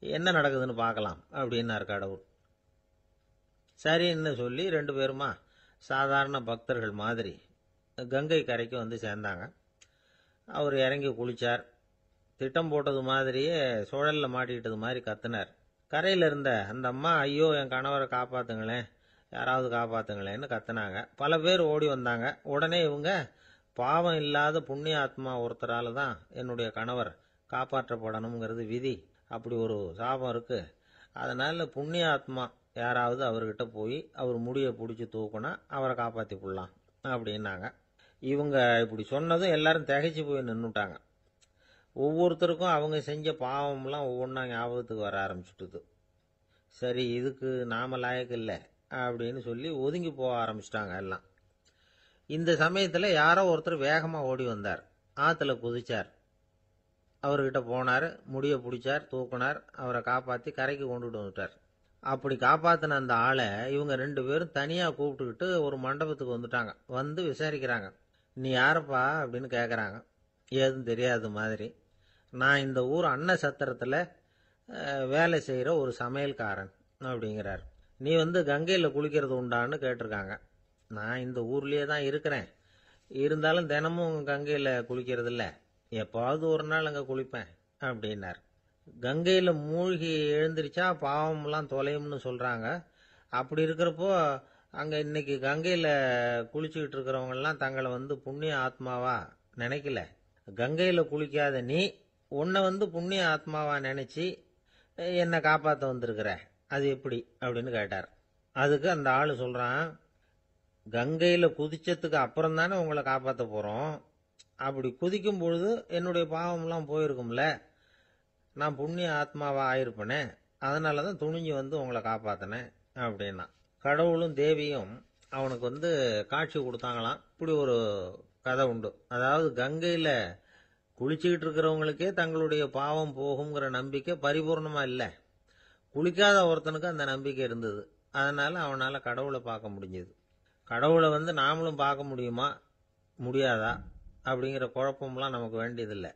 என்ன நடக்குதுன்னு பார்க்கலாம் அப்படின்னார் கடவுள். சரின்னு சொல்லி 2 பேருமா சாதாரண பக்தர்கள் மாதிரி கங்கை கரைக்கு சேர்ந்தாங்க. அவர் இறங்கி குளிச்சார். திட்டம் போட்டது மாதிரியே சுழலில் மாட்டிக்கிட்டது மாதிரி கத்துனார். கரையில் இருந்த அந்த அம்மா, ஐயோ என் கணவரை காப்பாற்றுங்களேன், யாராவது காப்பாற்றுங்களேன்னு கத்துனாங்க. பல பேர் ஓடி வந்தாங்க. உடனே இவங்க, பாவம் இல்லாத புண்ணிய ஆத்மா ஒருத்தரால தான் என்னுடைய கணவர் காப்பாற்றப்படணுங்கிறது விதி, அப்படி ஒரு சாபம் இருக்கு, அதனால புண்ணிய ஆத்மா யாராவது அவர்கிட்ட போய் அவர் முடியை பிடிச்சி தூக்குனா அவரை காப்பாற்றி போடலாம் அப்படின்னாங்க. இவங்க இப்படி சொன்னதும் எல்லாரும் திகைச்சு போய் நின்றுட்டாங்க. ஒவ்வொருத்தருக்கும் அவங்க செஞ்ச பாவம்லாம் ஒவ்வொன்றா ஞாபகத்துக்கு வர ஆரம்பிச்சுட்டுது. சரி, இதுக்கு நாம லாயக்கு இல்லை அப்படின்னு சொல்லி ஒதுங்கி போக ஆரம்பிச்சிட்டாங்க எல்லாம். இந்த சமயத்தில் யாரோ ஒருத்தர் வேகமாக ஓடி வந்தார். ஆற்றுல குதிச்சார். அவர்கிட்ட போனார், முடியை பிடிச்சார், தூக்குனார், அவரை காப்பாற்றி கரைக்கு கொண்டுட்டு வந்துட்டார். அப்படி காப்பாற்றின அந்த ஆளை இவங்க 2 பேரும் தனியாக கூப்பிட்டுக்கிட்டு ஒரு மண்டபத்துக்கு வந்துட்டாங்க. விசாரிக்கிறாங்க. நீ யாரப்பா அப்படின்னு கேட்குறாங்க. ஏதும் தெரியாத மாதிரி. நான் இந்த ஊர் அன்ன சத்திரத்தில் வேலை செய்கிற ஒரு சமையல்காரன் அப்படிங்கிறார். நீ கங்கையில் குளிக்கிறது உண்டான்னு கேட்டிருக்காங்க. நான் இந்த ஊர்லேயே தான் இருக்கிறேன், இருந்தாலும் தினமும் கங்கையில் குளிக்கிறது இல்லை, எப்பாவது ஒரு நாள் அங்கே குளிப்பேன் அப்படின்னார். கங்கையில் மூழ்கி எழுந்திரிச்சா பாவம்லாம் தொலையும்னு சொல்கிறாங்க. அப்படி இருக்கிறப்போ அங்கே இன்னைக்கு கங்கையில் குளிச்சுக்கிட்டு இருக்கிறவங்கெல்லாம் தங்களை புண்ணிய ஆத்மாவா நினைக்கல. கங்கையில் குளிக்காத நீ உன்னை புண்ணிய ஆத்மாவா நினைச்சி என்னை காப்பாற்ற வந்திருக்கிற, அது எப்படி அப்படின்னு கேட்டார். அதுக்கு அந்த ஆள் சொல்கிறான், கங்கையில் குதிச்சதுக்கு அப்புறம் தானே உங்களை காப்பாற்ற போகிறோம், அப்படி குதிக்கும் பொழுது என்னுடைய பாவம்லாம் போயிருக்கும்ல, நான் புண்ணிய ஆத்மாவா ஆயிருப்பேனே, அதனால தான் துணிஞ்சு உங்களை காப்பாற்றினேன் அப்படின்னா. கடவுளும் தேவியும் அவனுக்கு காட்சி கொடுத்தாங்களாம். இப்படி ஒரு கதை உண்டு. அதாவது கங்கையில் குளிச்சுக்கிட்டு இருக்கிறவங்களுக்கே தங்களுடைய பாவம் போகுங்கிற நம்பிக்கை பரிபூர்ணமா இல்லை. குளிக்காத ஒருத்தனுக்கு அந்த நம்பிக்கை இருந்தது. அதனால அவனால் கடவுளை பார்க்க முடிஞ்சது. கடவுளை நாமளும் பார்க்க முடியுமா முடியாதா அப்படிங்கிற குழப்பம்லாம் நமக்கு வேண்டியதில்லை.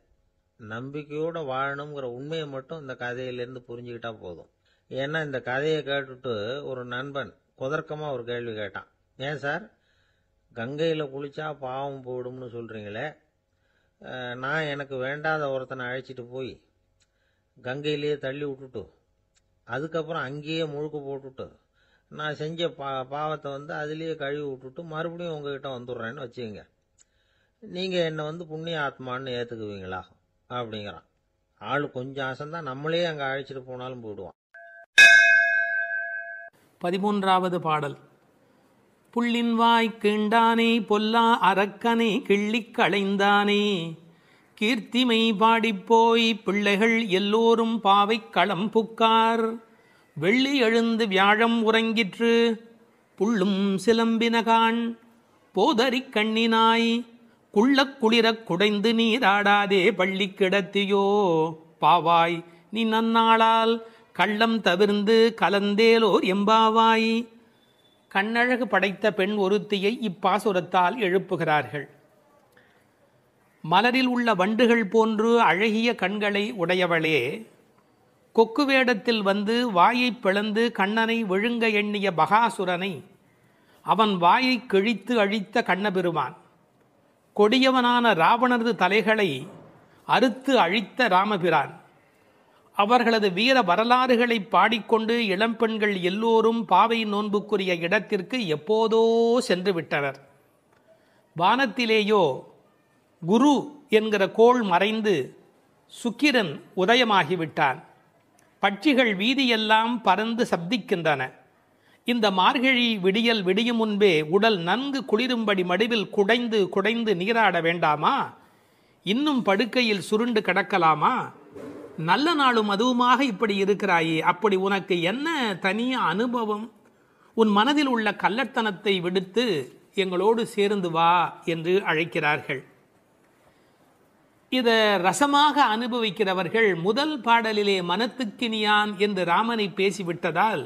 நம்பிக்கையோடு வாழணுங்கிற உண்மையை மட்டும் இந்த கதையிலேருந்து புரிஞ்சுக்கிட்டா போதும். ஏன்னா இந்த கதையை கேட்டுட்டு ஒரு நண்பன் குதர்க்கமாக ஒரு கேள்வி கேட்டான். ஏன் சார், கங்கையில் குளிச்சா பாவம் போயிடும்னு சொல்கிறீங்களே, நான் எனக்கு வேண்டாத ஒருத்தனை அழைச்சிட்டு போய் கங்கையிலேயே தள்ளி விட்டுட்டு அதுக்கப்புறம் அங்கேயே முழுக்க போட்டுட்டு நான் செஞ்ச பாவத்தை அதுலேயே கழுவி விட்டுட்டு மறுபடியும் உங்ககிட்ட வந்துடுறேன்னு வச்சுக்கோங்க, நீங்கள் என்னை புண்ணிய ஆத்மான்னு ஏற்றுக்குவீங்களா அப்படிங்கிறான். ஆள் கொஞ்சம் அசந்தான் நம்மளே அங்கே அழைச்சிட்டு போனாலும் போயிடுவான். 13வது பாடல். புள்ளின்வாய் கீண்டானே பொல்லா அரக்கனை கிள்ளிக் களைந்தானே, கீர்த்திமை பாடிப்போய் பிள்ளைகள் எல்லோரும் பாவை களம் புக்கார், வெள்ளி எழுந்து வியாழம் உறங்கிற்று புள்ளும் சிலம்பினகான், போதறிக் கண்ணினாய் குள்ளக் குளிரக் குடைந்து நீராடாதே பள்ளி கிடத்தியோ, பாவாய் நீ நன்னாளால் கள்ளம் தவிர்ந்து கலந்தேலோர் எம்பாவாய். கண்ணழகு படைத்த பெண் ஒருத்தியை இப்பாசுரத்தால் எழுப்புகிறார்கள். மலரில் உள்ள வண்டுகள் போன்று அழகிய கண்களை உடையவளே, கொக்கு வேடத்தில் வாயை பிளந்து கண்ணனை விழுங்க எண்ணிய பகாசுரனை அவன் வாயை கிழித்து அழித்த கண்ணபெருமான், கொடியவனான ராவணரது தலைகளை அறுத்து அழித்த ராமபிரான், அவர்களது வீர வரலாறுகளை பாடிக்கொண்டு இளம்பெண்கள் எல்லோரும் பாவை நோன்புக்குரிய இடத்திற்கு எப்போதோ சென்று விட்டனர். வானத்திலேயோ குரு என்கிற கோள் மறைந்து சுக்கிரன் உதயமாகிவிட்டான். பட்சிகள் வீதியெல்லாம் பறந்து சப்திக்கின்றன. இந்த மார்கழி விடியல் விடியும் முன்பே உடல் நன்கு குளிரும்படி மடிவில் குடைந்து குடைந்து நீராட வேண்டாமா? இன்னும் படுக்கையில் சுருண்டு கிடக்கலாமா? நல்ல நாளும் அதுவுமாக இப்படி இருக்கிறாயே, அப்படி உனக்கு என்ன தனிய அனுபவம்? உன் மனதில் உள்ள கள்ளத்தனத்தை விடுத்து எங்களோடு சேர்ந்து வா என்று அழைக்கிறார்கள். இதை ரசமாக அனுபவிக்கிறவர்கள் முதல் பாடலிலே மனத்துக்கினியான் என்று ராமனை பேசிவிட்டதால்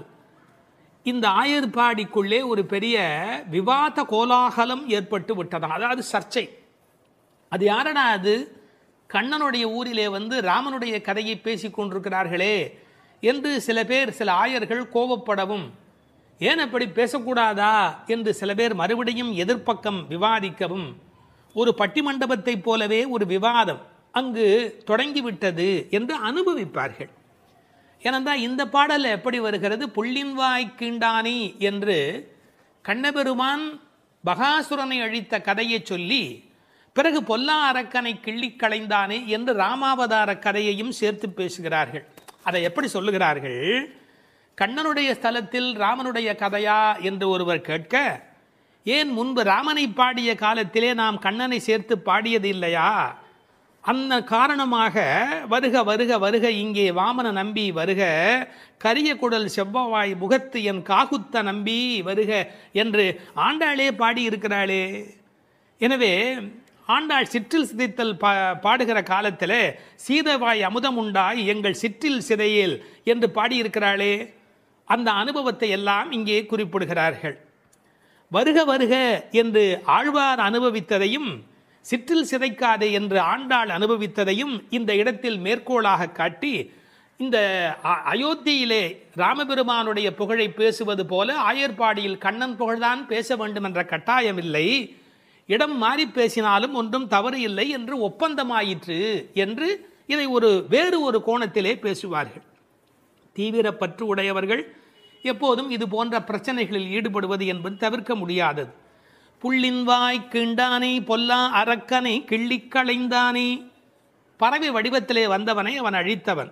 இந்த ஆயர்பாடிக்குள்ளே ஒரு பெரிய விவாத கோலாகலம் ஏற்பட்டு விட்டதாம். அதாவது சர்ச்சை. அது யாரடா அது? கண்ணனுடைய ஊரிலே ராமனுடைய கதையை பேசி கொண்டிருக்கிறார்களே என்று சில பேர், சில ஆயர்கள் கோபப்படவும், ஏன் அப்படி பேசக்கூடாதா என்று சில பேர் மறுபடியும் எதிர்ப்பக்கம் விவாதிக்கவும், ஒரு பட்டிமண்டபத்தை போலவே ஒரு விவாதம் அங்கு தொடங்கிவிட்டது என்று அனுபவிப்பார்கள். ஏனென்றால் இந்த பாடல் எப்படி வருகிறது? புள்ளின்வாய் கீண்டானி என்று கண்ணபெருமான் பகாசுரனை அழித்த கதையை சொல்லி பிறகு பொல்லா அரக்கனை கிள்ளிக் களைந்தானே என்று ராமாவதார கதையையும் சேர்த்து பேசுகிறார்கள். அதை எப்படி சொல்லுகிறார்கள்? கண்ணனுடைய ஸ்தலத்தில் ராமனுடைய கதையா என்று ஒருவர் கேட்க, ஏன் முன்பு ராமனை பாடிய காலத்திலே நாம் கண்ணனை சேர்த்து பாடியது இல்லையா? அந்த காரணமாக வருக வருக வருக இங்கே வாமன நம்பி வருக, கரிய குடல் செவ்வவாய் முகத்து என் காகுத்த நம்பி வருக என்று ஆண்டாளே பாடியிருக்கிறாளே. எனவே ஆண்டாள் சிற்றில் சிதைத்தல் பாடுகிற காலத்தில் சீதவாய் அமுதம் உண்டாய் எங்கள் சிற்றில் சிதையேல் என்று பாடியிருக்கிறாளே. அந்த அனுபவத்தை எல்லாம் இங்கே குறிப்பிடுகிறார்கள். வருக வருக என்று ஆழ்வார் அனுபவித்ததையும் சிற்றில் சிதைக்காதே என்று ஆண்டாள் அனுபவித்ததையும் இந்த இடத்தில் மேற்கோளாக காட்டி, இந்த அயோத்தியிலே ராமபெருமானுடைய புகழை பேசுவது போல ஆயர்பாடியில் கண்ணன் புகழ்தான் பேச வேண்டும் என்ற கட்டாயம் இல்லை, இடம் மாறி பேசினாலும் ஒன்றும் தவறு இல்லை என்று ஒப்பந்தமாயிற்று என்று இதை வேறு ஒரு கோணத்திலே பேசுவார்கள். தீவிர பற்று உடையவர்கள் எப்போதும் இது போன்ற பிரச்சனைகளில் ஈடுபடுவது என்பது தவிர்க்க முடியாதது. புள்ளின்வாய் கீண்டானே பொல்லா அரக்கனை கிள்ளிக் களைந்தானே, பறவை வடிவத்திலே வந்தவனை அவன் அழித்தவன்.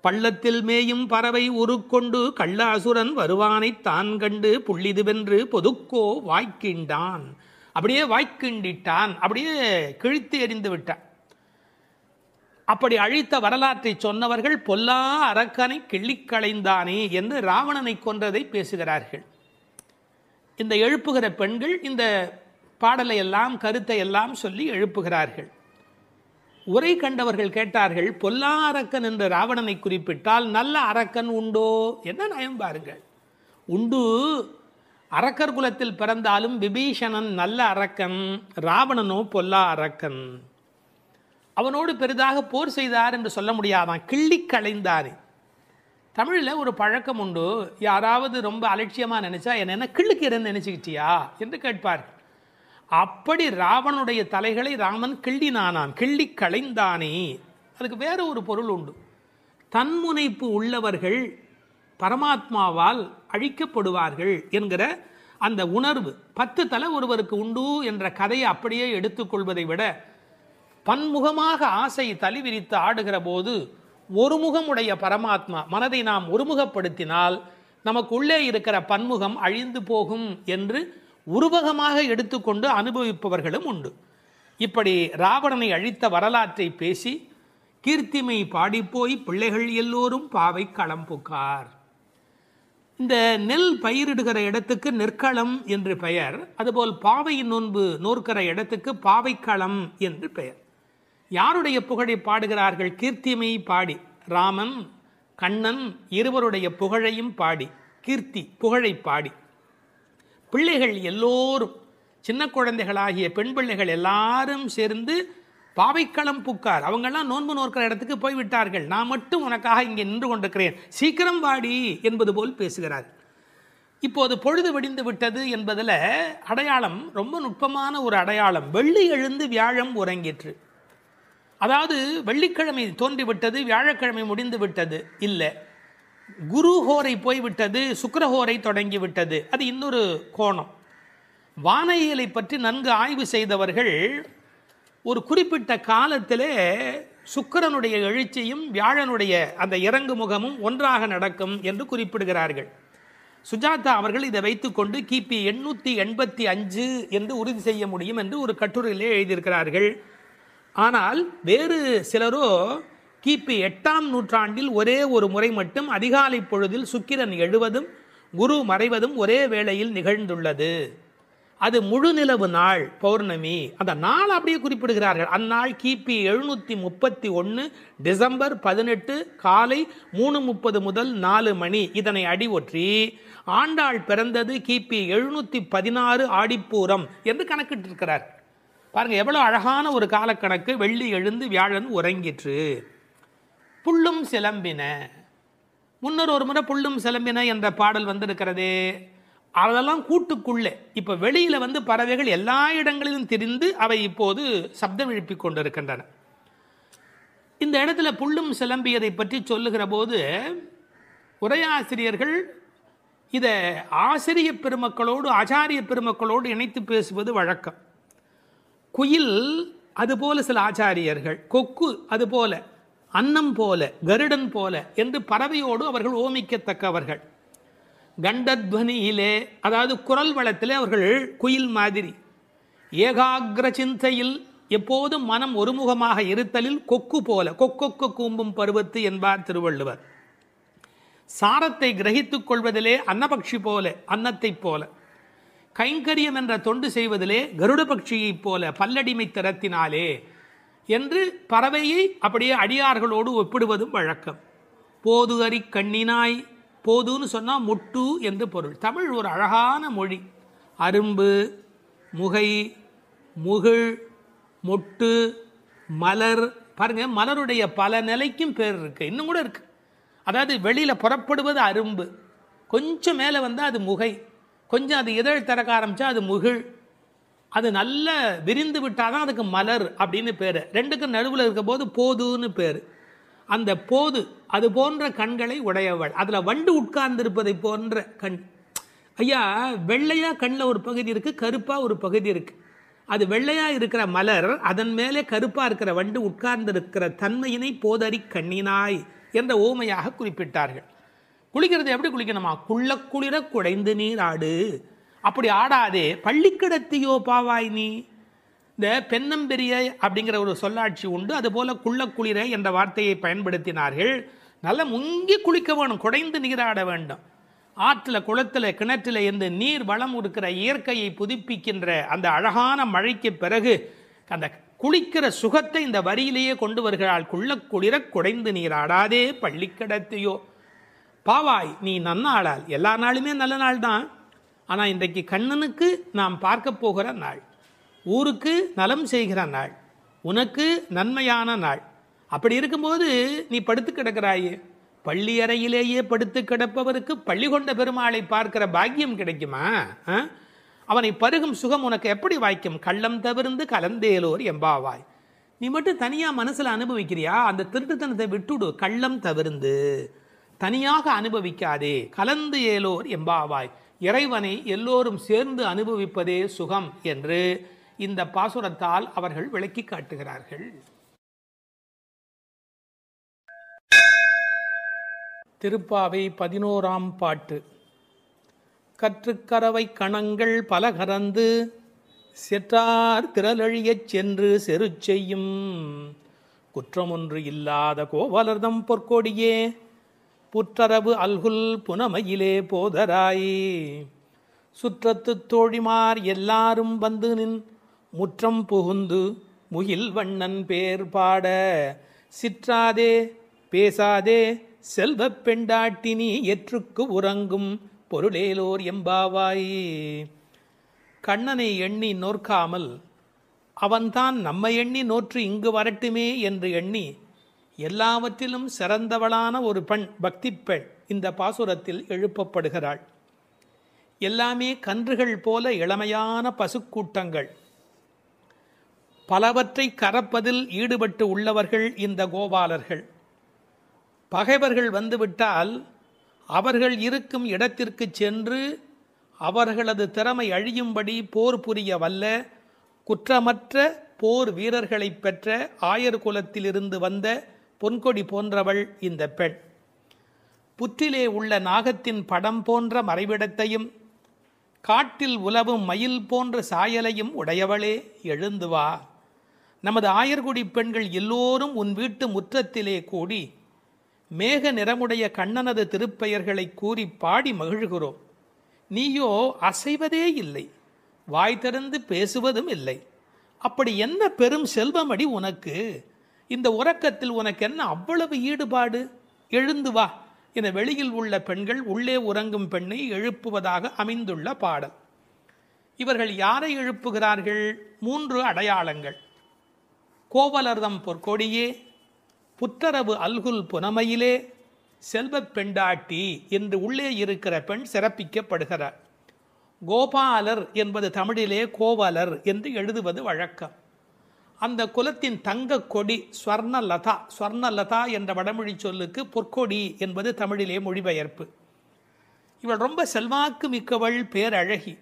பள்ளத்தில் மேயும் பறவை உருக்கொண்டு கள்ள அசுரன் வருவானை தான் கண்டு புள்ளிதுவென்று பொதுக்கோ வாய்க்கின்றான், அப்படியே வாய்க்கிண்டிட்டான், அப்படியே கிழித்து எறிந்து விட்டான். அப்படி அழித்த வரலாற்றை சொன்னவர்கள் பொல்லா அரக்கனை கிள்ளிக் களைந்தானே என்று ராவணனை கொன்றதை பேசுகிறார்கள். இந்த எழுப்புகிற பெண்கள் இந்த பாடலை எல்லாம் கருத்தை எல்லாம் சொல்லி எழுப்புகிறார்கள். உரை கண்டவர்கள் கேட்டார்கள், பொல்லா அரக்கன் என்ற ராவணனை குறிப்பிட்டால் நல்ல அரக்கன் உண்டோ? என்ன நயம் பாருங்கள். உண்டு, அரக்கர் குலத்தில் பிறந்தாலும் விபீஷணன் நல்ல அரக்கன், ராவணனோ பொல்லா அரக்கன். அவனோடு பெரிதாக போர் செய்தார் என்று சொல்ல முடியாதான், கிள்ளி களைந்தார். தமிழில் ஒரு பழக்கம் உண்டு, யாராவது ரொம்ப அலட்சியமாக நினைச்சா என்ன கிள்ளுக்கிறேன்னு நினைச்சுக்கிட்டியா என்று கேட்பார்கள். அப்படி ராவனுடைய தலைகளை ராமன் கிள்ளினானான், கிள்ளி களைந்தானே. அதுக்கு வேற ஒரு பொருள் உண்டு. தன்முனைப்பு உள்ளவர்கள் பரமாத்மாவால் அழிக்கப்படுவார்கள் என்கிற அந்த உணர்வு 10 தலை ஒருவருக்கு உண்டு என்ற கதையை அப்படியே எடுத்துக்கொள்வதை விட, பன்முகமாக ஆசை தலி விரித்து ஆடுகிற போது ஒருமுகமுடைய பரமாத்மா மனதை நாம் ஒருமுகப்படுத்தினால் நமக்கு உள்ளே இருக்கிற பன்முகம் அழிந்து போகும் என்று உருவகமாக எடுத்துக்கொண்டு அனுபவிப்பவர்களும் உண்டு. இப்படி ராவணனை அழித்த வரலாற்றை பேசி கீர்த்திமை பாடிப்போய் பிள்ளைகள் எல்லோரும் பாவை களம் புக்கார். இந்த நெல் பயிரிடுகிற இடத்துக்கு நெற்களம் என்று பெயர். அதுபோல் பாவையின் நோன்பு நோற்கிற இடத்துக்கு பாவைக்களம் என்று பெயர். யாருடைய புகழை பாடுகிறார்கள்? கீர்த்திமை பாடி, ராமன் கண்ணன் இருவருடைய புகழையும் பாடி, கீர்த்தி புகழை பாடி, பிள்ளைகள் எல்லோரும் சின்ன குழந்தைகளாகிய பெண் பிள்ளைகள் எல்லாரும் சேர்ந்து பாவைக்களம் புக்கார். அவங்கெல்லாம் நோன்பு நோக்கிற இடத்துக்கு போய்விட்டார்கள், நான் மட்டும் உனக்காக இங்கே நின்று கொண்டிருக்கிறேன், சீக்கிரம் வாடி என்பது போல் பேசுகிறார். இப்போது பொழுது விடிந்து விட்டது என்பதில் அடையாளம் ரொம்ப நுட்பமான ஒரு அடையாளம். வெள்ளி எழுந்து வியாழம் உறங்கிற்று. அதாவது வெள்ளிக்கிழமை தோன்றிவிட்டது, வியாழக்கிழமை முடிந்து விட்டது இல்லை, குரு ஹோரை போய்விட்டது, சுக்கிரஹோரை தொடங்கி விட்டது. அது இன்னொரு கோணம். வானியலை பற்றி நன்கு ஆய்வு செய்தவர்கள் ஒரு குறிப்பிட்ட காலத்திலே சுக்கிரனுடைய எழுச்சியும் வியாழனுடைய அந்த இறங்கு முகமும் ஒன்றாக நடக்கும் என்று குறிப்பிடுகிறார்கள். சுஜாதா அவர்கள் இதை வைத்துக்கொண்டு கிபி 885 என்று உறுதி செய்ய முடியும் என்று ஒரு கட்டுரையிலே எழுதியிருக்கிறார்கள். ஆனால் வேறு சிலரோ கிபி 8ஆம் நூற்றாண்டில் ஒரே ஒரு முறை மட்டும் அதிகாலை பொழுதில் சுக்கிரன் எழுவதும் குரு மறைவதும் ஒரே வேளையில் நிகழ்ந்துள்ளது. அது முழு நிலவு நாள், பௌர்ணமி. அந்த நாள் அப்படியே குறிப்பிடுகிறார்கள். அந்நாள் கிபி 731 டிசம்பர் 18 காலை 3:30 முதல் 4 மணி. இதனை அடி ஒற்றி ஆண்டாள் பிறந்தது கிபி 716 ஆடிப்பூரம் என்று கணக்கிட்டிருக்கிறார். பாருங்க எவ்வளவு அழகான ஒரு காலக்கணக்கு. வெள்ளி எழுந்து வியாழன் உறங்கிற்று. புள்ளும் சிலம்பின. முன்னர் ஒரு முறை புள்ளும் சிலம்பின என்ற பாடல் வந்திருக்கிறதே, அதெல்லாம் கூட்டுக்குள்ளே. இப்போ வெளியில் பறவைகள் எல்லா இடங்களிலும் திரிந்து அவை இப்போது சப்தம் எழுப்பி கொண்டிருக்கின்றன. இந்த இடத்துல புள்ளும் சிலம்பியதை பற்றி சொல்லுகிற போது உரையாசிரியர்கள் இதை ஆசிரிய பெருமக்களோடு ஆச்சாரிய பெருமக்களோடு இணைத்து பேசுவது வழக்கம். குயில் அதுபோல சில ஆச்சாரியர்கள், கொக்கு அதுபோல, அன்னம் போல, கருடன் போல என்று பறவையோடு அவர்கள் ஓமிக்கத்தக்கவர்கள். கண்டத்வனியிலே, அதாவது குரல் வளத்திலே அவர்கள் குயில் மாதிரி. ஏகாகிர சிந்தையில், எப்போதும் மனம் ஒருமுகமாக இருத்தலில் கொக்கு போல, கொக்கொக்கு கூம்பும் பருவத்து என்பார் திருவள்ளுவர். சாரத்தை கிரகித்துக் கொள்வதிலே அன்னபக்ஷி போல, அன்னத்தை போல. கைங்கரியம் என்ற தொண்டு செய்வதிலே கருட பட்சியைப் போல, பல்லடிமை திறத்தினாலே என்று பறவையை அப்படியே அடியார்களோடு ஒப்பிடுவதும் வழக்கம். போது அறி கண்ணினாய், போதுன்னு சொன்னால் முட்டு என்று பொருள். தமிழ் ஒரு அழகான மொழி. அரும்பு, முகை, முகிழ், மொட்டு, மலர். பாருங்க, மலருடைய பல நிலைக்கும் பேர் இருக்கு, இன்னும் கூட இருக்கு. அதாவது வெளியில் புறப்படுவது அரும்பு, கொஞ்சம் மேலே வந்தால் அது முகை, கொஞ்சம் அது இதழ் திறக்க ஆரம்பித்தா அது முகிழ், அது நல்ல விரிந்து விட்டால் தான் அதுக்கு மலர் அப்படின்னு பேர். ரெண்டுக்கும் நடுவில் இருக்க போது போதுன்னு பேர். அந்த போது அது போன்ற கண்களை உடையவள். அதில் வண்டு உட்கார்ந்திருப்பதை போன்ற கண். ஐயா, வெள்ளையாக கண்ணில் ஒரு பகுதி இருக்குது, கருப்பாக ஒரு பகுதி இருக்குது. அது வெள்ளையாக இருக்கிற மலர், அதன் மேலே கருப்பாக இருக்கிற வண்டு உட்கார்ந்திருக்கிற தன்மையினை போதறி கண்ணினாய் என்ற ஓமையாக குறிப்பிட்டார்கள். குளிக்கிறது எப்படி குளிக்கணுமா? குள்ள குளிர குடைந்து நீர் ஆடு. அப்படி ஆடாதே, பள்ளிக்கிடத்தியோ பாவாய் நீ. இந்த பெண்ணம்பெரிய அப்படிங்கிற ஒரு சொல்லாட்சி உண்டு. அதுபோல குள்ள குளிர என்ற வார்த்தையை பயன்படுத்தினார்கள். நல்லா முங்கி குளிக்க வேணும், குடைந்து நீராட வேண்டும். ஆற்றில் குளத்தில் கிணற்றில் இந்த நீர் வளம் இருக்கிற இயற்கையை புதுப்பிக்கின்ற அந்த அழகான மழைக்கு பிறகு அந்த குளிக்கிற சுகத்தை இந்த வரியிலேயே கொண்டு வருகிறாள். குள்ள குளிர குடைந்து நீராடாதே பள்ளி கிடத்தியோ பாவாய் நீ நன்னாளால். எல்லா நாளுமே நல்ல நாள் தான். ஆனால் இன்றைக்கு கண்ணனுக்கு நாம் பார்க்க போகிற நாள், ஊருக்கு நலம் செய்கிற நாள், உனக்கு நன்மையான நாள். அப்படி இருக்கும்போது நீ படுத்து கிடக்கிறாயே, பள்ளி அறையிலேயே படுத்து கிடப்பவருக்கு பள்ளி கொண்ட பெருமாளை பார்க்கிற பாக்கியம் கிடைக்குமா? அவனை பருகும் சுகம் உனக்கு எப்படி வாய்க்கும்? கள்ளம் தவிர்ந்து கலந்தேலோர் எம்பாவாய். நீ மட்டும் தனியாக மனசில் அனுபவிக்கிறியா? அந்த திருட்டுத்தனத்தை விட்டுடு. கள்ளம் தவிர்ந்து தனியாக அனுபவிக்காதே, கலந்து ஏலோர் எம்பாவாய். இறைவனை எல்லோரும் சேர்ந்து அனுபவிப்பதே சுகம் என்று இந்த பாசுரத்தால் அவர்கள் விளக்கி காட்டுகிறார்கள். திருப்பாவை 11ஆம் பாட்டு. கற்றுக்கரவை கணங்கள் பல கறந்து செற்றார் திரளழியச் சென்று செரு செய்யும் குற்றமொன்று இல்லாத கோவலர்தம் பொற்கொடியே புற்றரவு அல்குல் புனமையிலே போதராய். சுற்றத்து தோழிமார் எல்லாரும் வந்து நின் முற்றம் புகுந்து முகில் வண்ணன் பேர் பாட சிற்றாதே பேசாதே செல்வப் பெண்டாட்டினி எற்றுக்கு உறங்கும் பொருளேலோர் எம்பாவாய். கண்ணனை எண்ணி நோற்காமல் அவன்தான் நம்மை எண்ணி நோற்று இங்கு வரட்டுமே என்று எண்ணி எல்லாவற்றிலும் சிறந்தவளான ஒரு பெண், பக்தி பெண் இந்த பாசுரத்தில் எழுப்பப்படுகிறாள். எல்லாமே கன்றுகள் போல இளமையான பசுக்கூட்டங்கள், பலவற்றை கறப்பதில் ஈடுபட்டு உள்ளவர்கள் இந்த கோபாலர்கள். பகைவர்கள் வந்துவிட்டால் அவர்கள் இருக்கும் இடத்திற்கு சென்று அவர்களது திறமை அழியும்படி போர் புரிய வல்ல குற்றமற்ற போர் வீரர்களை பெற்ற ஆயர் குலத்திலிருந்து வந்த பொன்கொடி போன்றவள் இந்த பெண். புற்றிலே உள்ள நாகத்தின் படம் போன்ற மறைவிடத்தையும் காட்டில் உலவும் மயில் போன்ற சாயலையும் உடையவளே, எழுந்து வா. நமது ஆயர்குடி பெண்கள் எல்லோரும் உன் வீட்டு முற்றத்திலே கூடி மேக நிறமுடைய கண்ணனது திருப்பெயர்களை கூறி பாடி மகிழ்கிறோம். நீயோ அசைவதே இல்லை, வாய் திறந்து பேசுவதும் இல்லை. அப்படி என்ன பெரும் செல்வமடி உனக்கு? இந்த உறக்கத்தில் உனக்கு என்ன அவ்வளவு ஈடுபாடு? எழுந்து வா என வெளியில் உள்ள பெண்கள் உள்ளே உறங்கும் பெண்ணை எழுப்புவதாக அமைந்துள்ள பாடல். இவர்கள் யாரை எழுப்புகிறார்கள்? 3 அடையாளங்கள். கோவலர்தம் பொற்கொடியே, புற்றரவு அல்குல் புனமையிலே, செல்வப் பெண்டாட்டி என்று உள்ளே இருக்கிற பெண் சிறப்பிக்கப்படுகிறார். கோபாலர் என்பது தமிழிலே கோவலர் என்று எழுதுவது வழக்கம். அந்த குலத்தின் தங்க கொடி ஸ்வர்ணலதா. ஸ்வர்ணலதா என்ற வடமொழி சொல்லுக்கு பொற்கொடி என்பது தமிழிலே மொழிபெயர்ப்பு. இவள் ரொம்ப செல்வாக்கு மிக்கவள், பேரழகி.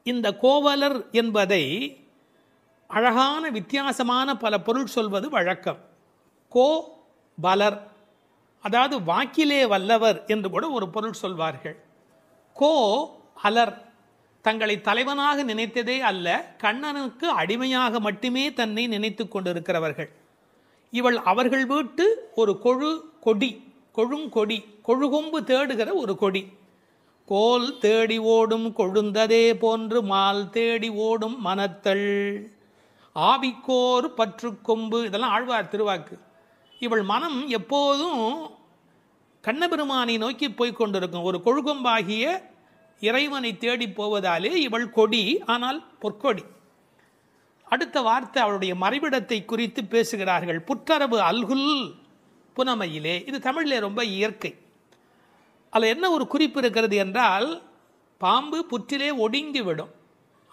இந்த கோவலர் என்பதை அழகான வித்தியாசமான பல பொருள் சொல்வது வழக்கம். கோ பலர், அதாவது வாக்கிலே வல்லவர் என்று கூட ஒரு பொருள் சொல்வார்கள். கோ அலர், தங்களை தலைவனாக நினைத்ததே அல்ல, கண்ணனுக்கு அடிமையாக மட்டுமே தன்னை நினைத்து கொண்டிருக்கிறவர்கள். இவள் அவர்கள் வீட்டு ஒரு கொடி, கொழுங்கொடி, கொழுகொம்பு தேடுகிற ஒரு கொடி. கோல் தேடி ஓடும் கொழுந்ததே போன்று மால் தேடி ஓடும் மனத்தள் ஆவிக்கோர் பற்று கொம்பு. இதெல்லாம் ஆழ்வார் திருவாக்கு. இவள் மனம் எப்போதும் கண்ணபெருமானை நோக்கி போய்கொண்டிருக்கும். ஒரு கொழுகொம்பாகிய இறைவனை தேடி போவதாலே இவள் கொடி, ஆனால் பொற்கொடி. அடுத்த வார்த்தை அவளுடைய மறைவிடத்தை குறித்து பேசுகிறார்கள். புற்றரவு அல்குல் புனமையிலே. இது தமிழிலே ரொம்ப இயற்கை. அதில் என்ன ஒரு குறிப்பு இருக்கிறது என்றால், பாம்பு புற்றிலே ஒடுங்கிவிடும்.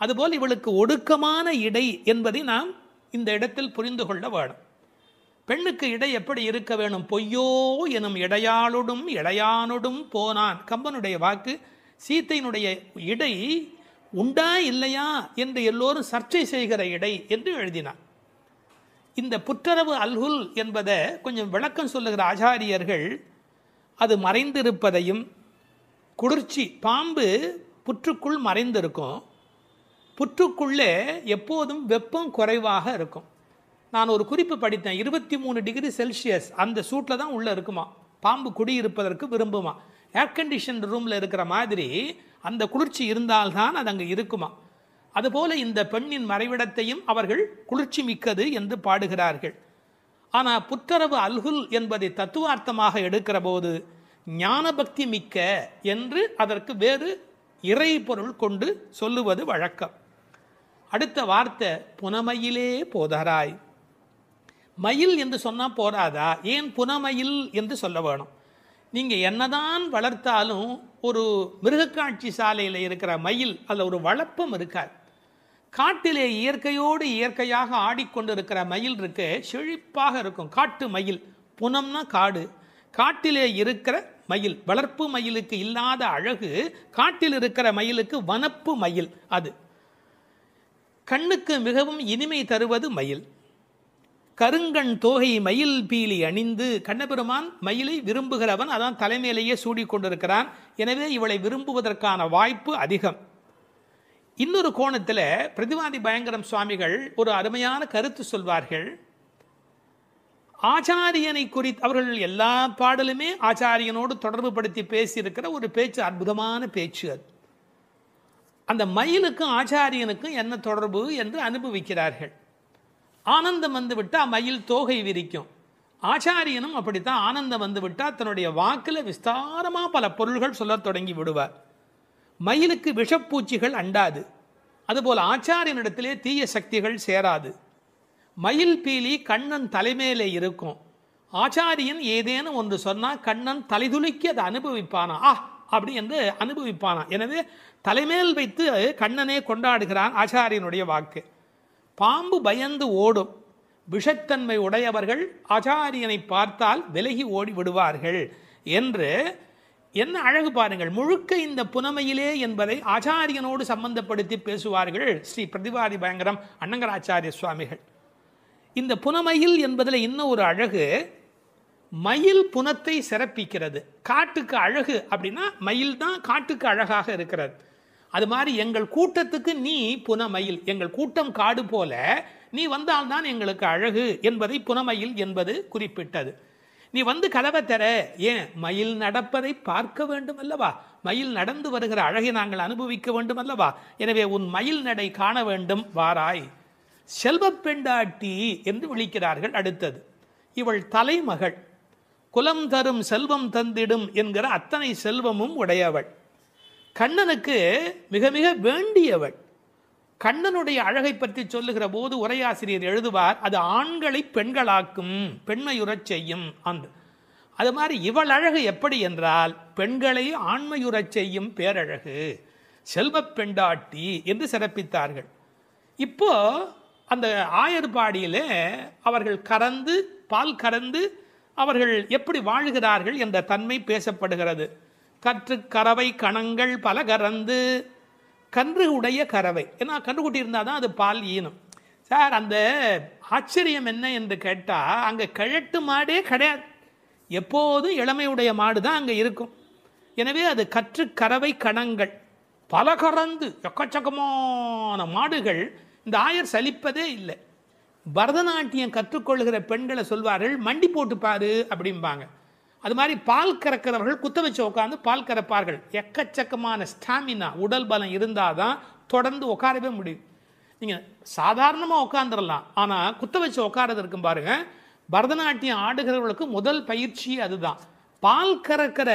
அதுபோல் இவளுக்கு ஒடுக்கமான இடை என்பதை நாம் இந்த இடத்தில் புரிந்து கொள்ள வேணும். பெண்ணுக்கு இடை எப்படி இருக்க வேணும்? பொய்யோ எனும் இடையாளொடும் இடையானொடும் போனான். கம்பனுடைய வாக்கு. சீத்தையினுடைய இடை உண்டா இல்லையா என்று எல்லோரும் சர்ச்சை செய்கிற இடை என்று எழுதினார். இந்த புற்றரவு அல்குல் என்பதை கொஞ்சம் விளக்கம் சொல்லுகிற ஆச்சாரியர்கள் அது மறைந்திருப்பதையும், குளிர்ச்சி, பாம்பு புற்றுக்குள் மறைந்திருக்கும், புற்றுக்குள்ளே எப்போதும் வெப்பம் குறைவாக இருக்கும். நான் ஒரு குறிப்பு படித்தேன், 23 டிகிரி செல்சியஸ் அந்த சூட்டில் தான் உள்ளே இருக்குமா பாம்பு குடியிருப்பதற்கு விரும்புமா. ஏர் கண்டிஷன் ரூமில் இருக்கிற மாதிரி அந்த குளிர்ச்சி இருந்தால்தான் அது அங்கே இருக்குமா. அதுபோல இந்த பெண்ணின் மறைவிடத்தையும் அவர்கள் குளிர்ச்சி மிக்கது என்று பாடுகிறார்கள். ஆனால் புற்றரவு அல்குல் என்பதை தத்துவார்த்தமாக எடுக்கிற போது ஞானபக்தி மிக்க என்று அதற்கு வேறு இறை பொருள் கொண்டு சொல்லுவது வழக்கம். அடுத்த வார்த்தை புனமயிலே போதராய். மயில் என்று சொன்னால் போராதா, ஏன் புனமயில் என்று சொல்ல வேணும்? நீங்கள் என்னதான் வளர்த்தாலும் ஒரு மிருகக்காட்சி சாலையில் இருக்கிற மயில் அதில் ஒரு வளப்பம் இருக்காது. காட்டிலே இயற்கையோடு இயற்கையாக ஆடிக்கொண்டிருக்கிற மயில் இருக்கு, செழிப்பாக இருக்கும். காட்டு மயில், புனம்னா காடு, காட்டிலே இருக்கிற மயில். வளர்ப்பு மயிலுக்கு இல்லாத அழகு காட்டில் இருக்கிற மயிலுக்கு வனப்பு மயில். அது கண்ணுக்கு மிகவும் இனிமை தருவது மயில். கருங்கண் தோகை மயில் பீலி அணிந்து, கண்ணபெருமான் மயிலை விரும்புகிறவன், அதான் தலைமையிலேயே சூடிக்கொண்டிருக்கிறான். எனவே இவளை விரும்புவதற்கான வாய்ப்பு அதிகம். இன்னொரு கோணத்தில் பிரதிவாதி பயங்கரம் சுவாமிகள் ஒரு அருமையான கருத்து சொல்வார்கள். ஆச்சாரியனை குறித்து அவர்கள் எல்லா பாடலுமே ஆச்சாரியனோடு தொடர்பு படுத்தி பேசியிருக்கிற ஒரு பேச்சு, அற்புதமான பேச்சு அது. அந்த மயிலுக்கும் ஆச்சாரியனுக்கும் என்ன தொடர்பு என்று அனுபவிக்கிறார்கள். ஆனந்தம் வந்து விட்டால் மயில் தோகை விரிக்கும். ஆச்சாரியனும் அப்படித்தான், ஆனந்தம் வந்து விட்டால் தன்னுடைய வாக்கில் விஸ்தாரமாக பல பொருள்கள் சொல்ல தொடங்கி விடுவார். மயிலுக்கு விஷப்பூச்சிகள் அண்டாது, அதுபோல் ஆச்சாரியனிடத்திலே தீய சக்திகள் சேராது. மயில் பீலி கண்ணன் தலைமையிலே இருக்கும். ஆச்சாரியன் ஏதேனும் ஒன்று சொன்னால் கண்ணன் தலைதுலுக்கி அதை அனுபவிப்பானா, அப்படி என்று அனுபவிப்பானா. எனவே தலைமேல் வைத்து கண்ணனே கொண்டாடுகிறான் ஆச்சாரியனுடைய வாக்கு. பாம்பு பயந்து ஓடும், விஷத்தன்மை உடையவர்கள் ஆச்சாரியனை பார்த்தால் விலகி ஓடி விடுவார்கள் என்று என்ன அழகு பாருங்கள். முழுக்க இந்த புனமையிலே என்பதை ஆச்சாரியனோடு சம்பந்தப்படுத்தி பேசுவார்கள் ஸ்ரீ பிரதிவாதி பயங்கரம் அண்ணங்கராச்சாரிய சுவாமிகள். இந்த புனமையில் என்பதில் இன்னும் ஒரு அழகு, மயில் புனத்தை சிறப்பிக்கிறது. காட்டுக்கு அழகு அப்படின்னா மயில் தான் காட்டுக்கு அழகாக இருக்கிறது. அது மாதிரி எங்கள் கூட்டத்துக்கு நீ புனமயில், எங்கள் கூட்டம் காடு போல நீ வந்தால்தான் எங்களுக்கு அழகு என்பதை புனமயில் என்பது குறிப்பிட்டது. நீ வந்து கதவை தர, ஏன் மயில் நடப்பதை பார்க்க வேண்டும் அல்லவா, மயில் நடந்து வருகிற அழகை நாங்கள் அனுபவிக்க வேண்டும் அல்லவா, எனவே உன் மயில் நடை காண வேண்டும், வாராய். செல்வ பெண்டாட்டி என்று விழிக்கிறார்கள். அடுத்தது, இவள் தலைமகள், குலம் தரும் செல்வம் தந்திடும் என்கிற அத்தனை செல்வமும் உடையவள், கண்ணனுக்கு மிக மிக வேண்டியவள். கண்ணனுடைய அழகை பற்றி சொல்லுகிற போது உரையாசிரியர் எழுதுவார், அது ஆண்களை பெண்களாக்கும், பெண்மையுறச் செய்யும். அது மாதிரி இவள் அழகு எப்படி என்றால் பெண்களை ஆண்மையுறச் செய்யும் பேரழகு, செல்வ பெண்டாட்டி என்று சிறப்பித்தார்கள். இப்போ அந்த ஆயர்பாடியிலே அவர்கள் கறந்து பால் கறந்து அவர்கள் எப்படி வாழ்கிறார்கள் என்ற தன்மை பேசப்படுகிறது. கற்று கறவை கணங்கள் பல கறந்து, கன்று உடைய கறவை, ஏன்னா கன்றுக்குட்டி இருந்தால் தான் அது பால் ஈனும். சார் அந்த ஆச்சரியம் என்ன என்று கேட்டால், அங்கே கிழட்டு மாடே கிடையாது, எப்போதும் இளமையுடைய மாடு தான் அங்கே இருக்கும். எனவே அது கற்று கறவை கணங்கள் பல கறந்து, எக்கச்சக்கமான மாடுகள். இந்த ஆயர் சலிப்பதே இல்லை. பரதநாட்டியம் கற்றுக்கொள்கிற பெண்களை சொல்வார்கள், மண்டி போட்டு பாரு அப்படிம்பாங்க. அது மாதிரி பால் கறக்கிறவர்கள் குத்த வச்சு உட்காந்து பால் கறப்பார்கள். எக்கச்சக்கமான ஸ்டாமினா, உடல் பலம் இருந்தால் தான் தொடர்ந்து உட்காரவே முடியும். நீங்கள் சாதாரணமாக உட்காந்துடலாம், ஆனால் குத்த வச்சு உட்காரது இருக்கும் பாருங்க. பரதநாட்டியம் ஆடுகிறவர்களுக்கு முதல் பயிற்சி அதுதான். பால் கறக்கிற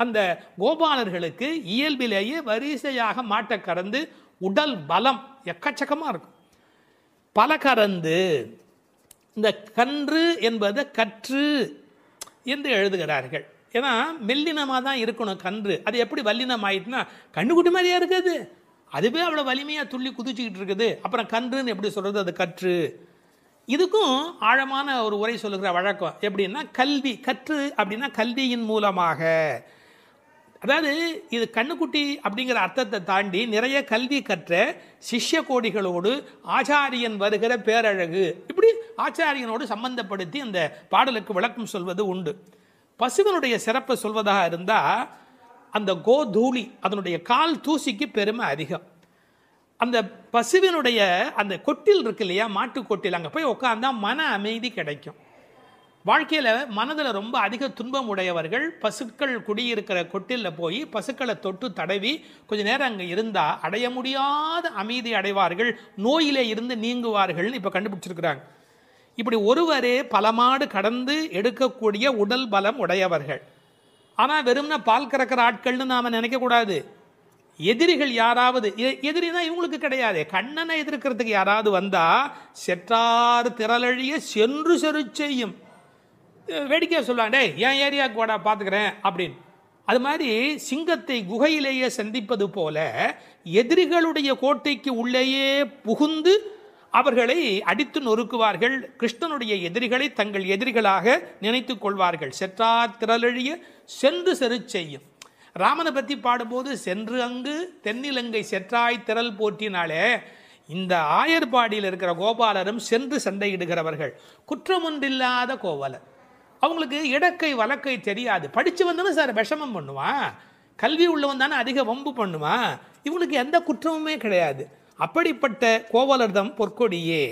அந்த கோபாலர்களுக்கு இயல்பிலேயே வரிசையாக மாட்டை கறந்து உடல் பலம் எக்கச்சக்கமாக இருக்கும். பல கறந்து, இந்த கன்று என்பது கற்று என்று எழுதுகிறார்கள். ஏன்னா மெல்லினமாக தான் இருக்கணும் கன்று. அது எப்படி வல்லினம் ஆயிட்டுனா, கண்ணுக்குட்டி மாதிரியா இருக்குது, அதுவே அவ்வளோ வலிமையாக துள்ளி குதிச்சுக்கிட்டு இருக்குது, அப்புறம் கன்றுன்னு எப்படி சொல்கிறது, அது கற்று. இதுக்கும் ஆழமான ஒரு உரை சொல்லுகிற வழக்கம் எப்படின்னா, கல்வி கற்று அப்படின்னா கல்வியின் மூலமாக, அதாவது இது கண்ணுக்குட்டி அப்படிங்கிற அர்த்தத்தை தாண்டி நிறைய கல்வி கற்ற சிஷ்ய கோடிகளோடு ஆச்சாரியன் வருகிற பேரழகு, இப்படி ஆச்சாரியனோடு சம்பந்தப்படுத்தி அந்த பாடலுக்கு விளக்கம் சொல்வது உண்டு. பசுவனுடைய சிறப்பை சொல்வதாக இருந்தால், அந்த கோதூளி, அதனுடைய கால் தூசிக்கு பெருமை அதிகம். அந்த பசுவினுடைய அந்த கொட்டில் இருக்கு இல்லையா, மாட்டு கொட்டில், அங்கே போய் உட்காந்தா மன அமைதி கிடைக்கும். வாழ்க்கையில் மனதில் ரொம்ப அதிக துன்பம் உடையவர்கள் பசுக்கள் குடியிருக்கிற கொட்டிலில் போய் பசுக்களை தொட்டு தடவி கொஞ்ச நேரம் அங்கே இருந்தால் அடைய முடியாத அமைதி அடைவார்கள், நோயிலே இருந்து நீங்குவார்கள் இப்போ கண்டுபிடிச்சிருக்கிறாங்க. இப்படி ஒருவரே பல மாடு கடந்து எடுக்கக்கூடிய உடல் பலம் உடையவர்கள். ஆனால் வெறும்னா பால் கறக்கிற ஆட்கள்னு நாம் நினைக்கக்கூடாது. எதிரிகள் யாராவது, எதிரினா இவங்களுக்கு கிடையாது, கண்ணனை எதிர்க்கிறதுக்கு யாராவது வந்தா செற்றார் திரளழிய சென்று செரு செய்யும். வேடிக்கையாக சொல்லுவாங்க, டே என் ஏரியாவுக்கு வாடா பார்த்துக்கிறேன் அப்படின்னு. அது மாதிரி சிங்கத்தை குகையிலேயே சந்திப்பது போல எதிரிகளுடைய கோட்டைக்கு உள்ளேயே புகுந்து அவர்களை அடித்து நொறுக்குவார்கள். கிருஷ்ணனுடைய எதிரிகளை தங்கள் எதிரிகளாக நினைத்துக் கொள்வார்கள். செற்றார் திரளழிய சென்று செரு செய்யும். ராமனை பற்றி பாடும்போது சென்று அங்கு தென்னிலங்கை செற்றாய் திரள் போற்றினாலே, இந்த ஆயர்பாடியில் இருக்கிற கோபாலரும் சென்று சண்டையிடுகிறவர்கள். குற்றம் ஒன்றில்லாத கோவலர். அவங்களுக்கு இடக்கை வழக்கை தெரியாது. படித்து வந்தானே சார் விஷமம் பண்ணுவான், கல்வி உள்ளவன் தானே அதிக வம்பு பண்ணுவான். இவங்களுக்கு எந்த குற்றமுமே கிடையாது. அப்படிப்பட்ட கோவலர்தம் பொற்கொடியே